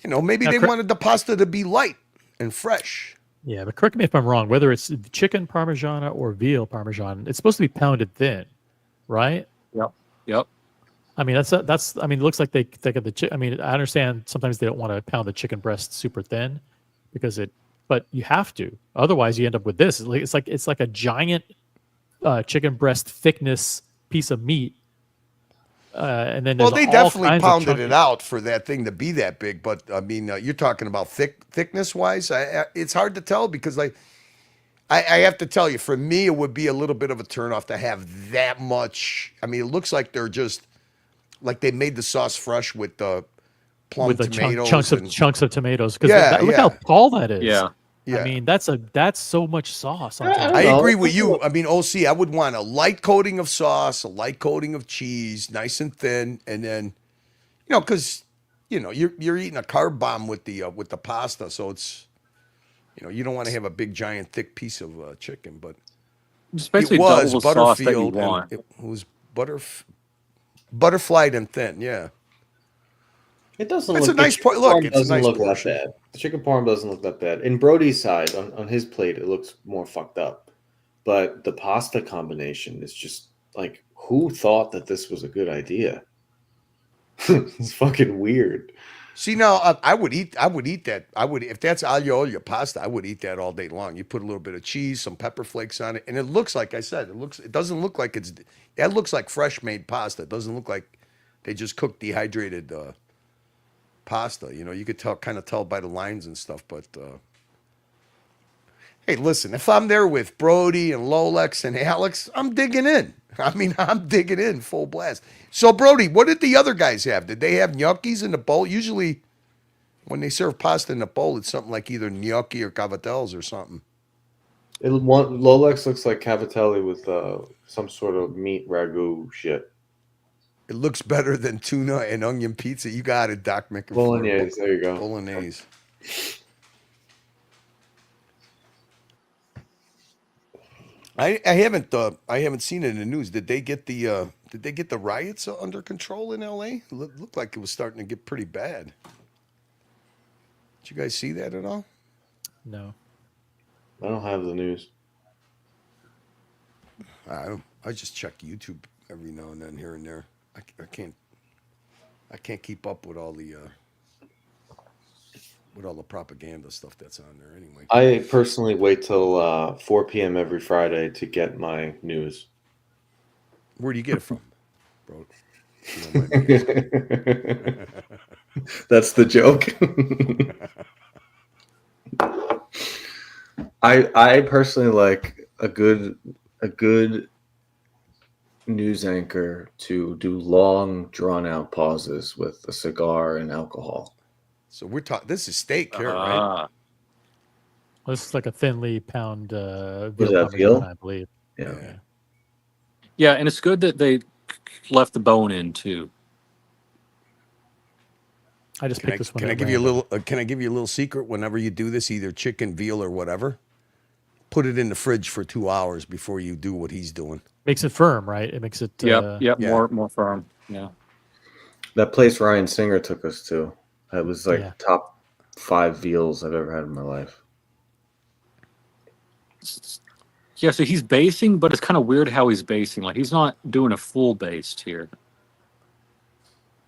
maybe they wanted the pasta to be light and fresh. Yeah, but correct me if I'm wrong. Whether it's chicken Parmigiana or veal Parmesan, it's supposed to be pounded thin, right? Yep. I mean, that's. I mean, it looks like they think of the. I mean, I understand sometimes they don't want to pound the chicken breast super thin, but you have to. Otherwise, you end up with this. It's like a giant chicken breast thickness piece of meat. And then they definitely pounded it out for that thing to be that big. But I mean, you're talking about thickness wise. It's hard to tell because I have to tell you, for me, it would be a little bit of a turnoff to have that much. I mean, it looks like they're just like they made the sauce fresh with the plum tomatoes, chunks of tomatoes. Because look how tall that is. Yeah. I mean, that's so much sauce. I agree with you. I mean, OC, I would want a light coating of sauce, a light coating of cheese, nice and thin, and then, because you're eating a carb bomb with the pasta, so it's, you don't want to have a big giant thick piece of chicken, but it was Butterfield, and it was butterflied and thin, yeah. It doesn't. That's look, a nice point. Look, it's a nice look portion. that bad. The chicken parm doesn't look that bad. In Brody's side, on his plate, it looks more fucked up. But the pasta combination is just like, who thought that this was a good idea? It's fucking weird. See, now I would eat that. If that's aglio olio pasta, I would eat that all day long. You put a little bit of cheese, some pepper flakes on it, and it looks like I said. It doesn't look like that looks like fresh made pasta. It doesn't look like they just cooked dehydrated pasta. You could kind of tell by the lines and stuff. But hey, listen, if I'm there with Brody and Lolex and Alex, I'm digging in. I mean, I'm digging in full blast. So, Brody, what did the other guys have? Did they have gnocchis in the bowl? Usually, when they serve pasta in the bowl, it's something like either gnocchi or cavatellis or something. Lolex looks like cavatelli with some sort of meat ragu shit. It looks better than tuna and onion pizza. You got it, Doc McIntyre. Bolognese, there you go. Bolognese. I haven't seen it in the news. Did they get the riots under control in LA? Looked like it was starting to get pretty bad. Did you guys see that at all? No. I don't have the news. I just check YouTube every now and then here and there. I can't keep up with all the propaganda stuff that's on there anyway. I personally wait till 4 p.m. every Friday to get my news. Where do you get it from, bro? That's the joke. I personally like a good news anchor to do long, drawn-out pauses with a cigar and alcohol. So we're talking. This is steak here, right? This is like a thinly pound veal, I believe. Yeah. Yeah, and it's good that they left the bone in too. I just picked this one. Can I give you a little? Can I give you a little secret? Whenever you do this, either chicken, veal, or whatever, put it in the fridge for 2 hours before you do what he's doing. Makes it firm, right? It makes it. More firm. Yeah. That place Ryan Singer took us to. That was like top 5 veals I've ever had in my life. Yeah, so he's basing, but it's kind of weird how he's basing. Like he's not doing a full based here.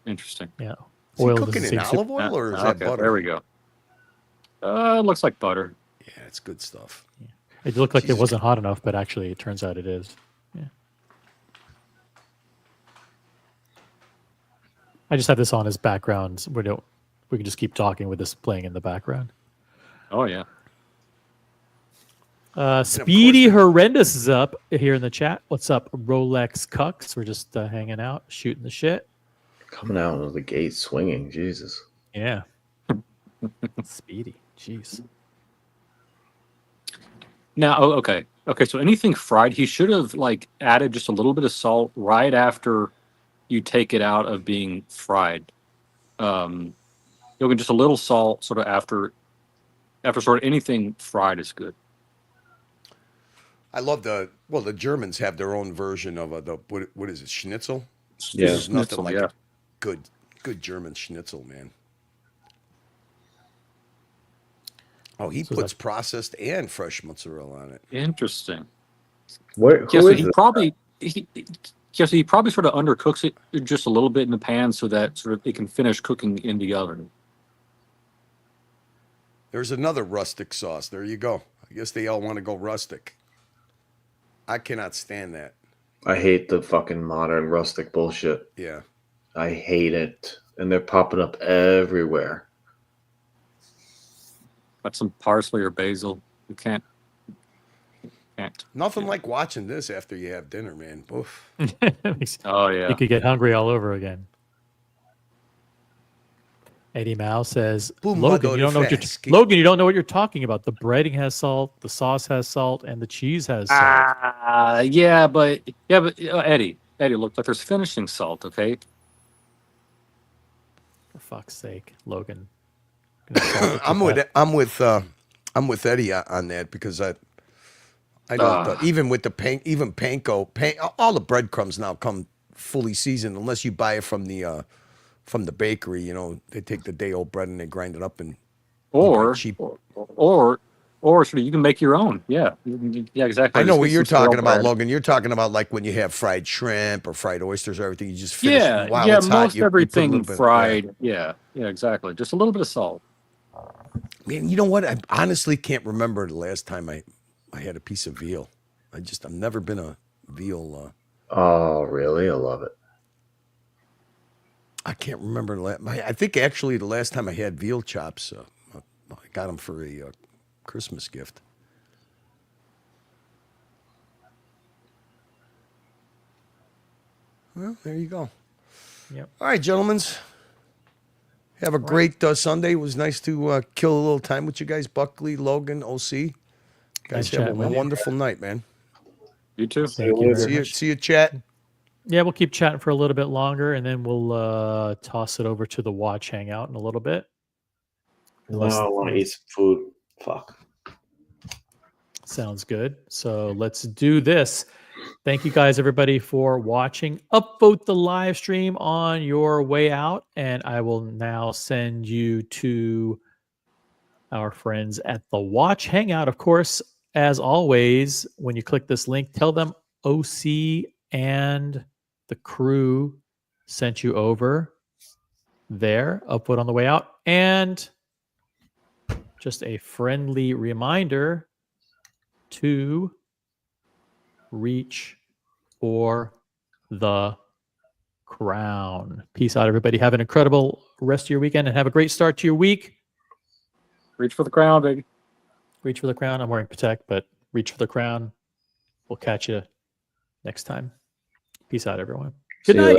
Interesting. Yeah. Is he cooking in olive oil or is that butter? There we go. It looks like butter. Yeah, it's good stuff. Yeah. It looked like it wasn't hot enough, but actually it turns out it is. Yeah. I just have this on as background. We can just keep talking with this playing in the background. Oh yeah. Speedy Horrendous is up here in the chat. What's up, Rolex Cucks? We're just hanging out, shooting the shit. Coming out of the gate swinging, Jesus. Yeah. Speedy, jeez. Now, okay. So anything fried, he should have like added just a little bit of salt right after you take it out of being fried. Logan, just a little salt, sort of after sort of anything fried is good. I love the Germans have their own version of what is it, schnitzel? Yeah, There's nothing schnitzel, like yeah. good German schnitzel, man. Oh, he So puts processed and fresh mozzarella on it. Interesting. Who so is he this? probably he probably sort of undercooks it just a little bit in the pan so that sort of it can finish cooking in the oven. There's another rustic sauce. There you go. I guess they all want to go rustic. I cannot stand that. I hate the fucking modern rustic bullshit. Yeah. I hate it. And they're popping up everywhere. Got some parsley or basil. You can't. Nothing like watching this after you have dinner, man. Oof. Oh yeah. You could get hungry all over again. Eddie Mao says, Logan, you don't know what Logan, you don't know what you're talking about. The breading has salt, the sauce has salt, and the cheese has salt. Yeah, but Eddie, look, like there's finishing salt, okay? For fuck's sake, Logan. I'm with Eddie on that because I don't even with the panko, all the breadcrumbs now come fully seasoned unless you buy it from the bakery. You know, they take the day old bread and they grind it up and cheap. Or sort of you can make your own. Yeah, exactly. I know what you're talking about, Logan. You're talking about like when you have fried shrimp or fried oysters or everything. You just finish while it's hot. Most everything fried. Yeah, exactly. Just a little bit of salt. Man, you know what? I honestly can't remember the last time I had a piece of veal. I've never been a veal. Oh, really? I love it. I can't remember. I think actually the last time I had veal chops, I got them for a Christmas gift. Well, there you go. Yep. All right, gentlemen. Have a great Sunday. It was nice to kill a little time with you guys, Buckley, Logan, OC. Guys, have a wonderful night, man. You too. Thank you very much. See you, chat. Yeah, we'll keep chatting for a little bit longer, and then we'll toss it over to the watch hangout in a little bit. No, I want to eat some food. Fuck. Sounds good. So let's do this. Thank you guys, everybody, for watching. Upvote the live stream on your way out, and I will now send you to our friends at the Watch Hangout. Of course, as always, when you click this link, tell them OC and the crew sent you over there. Upvote on the way out. And just a friendly reminder to reach for the crown. Peace out, everybody. Have an incredible rest of your weekend and have a great start to your week. Reach for the crown, baby. Reach for the crown. I'm wearing Protect, but reach for the crown. We'll catch you next time. Peace out, everyone. Good night.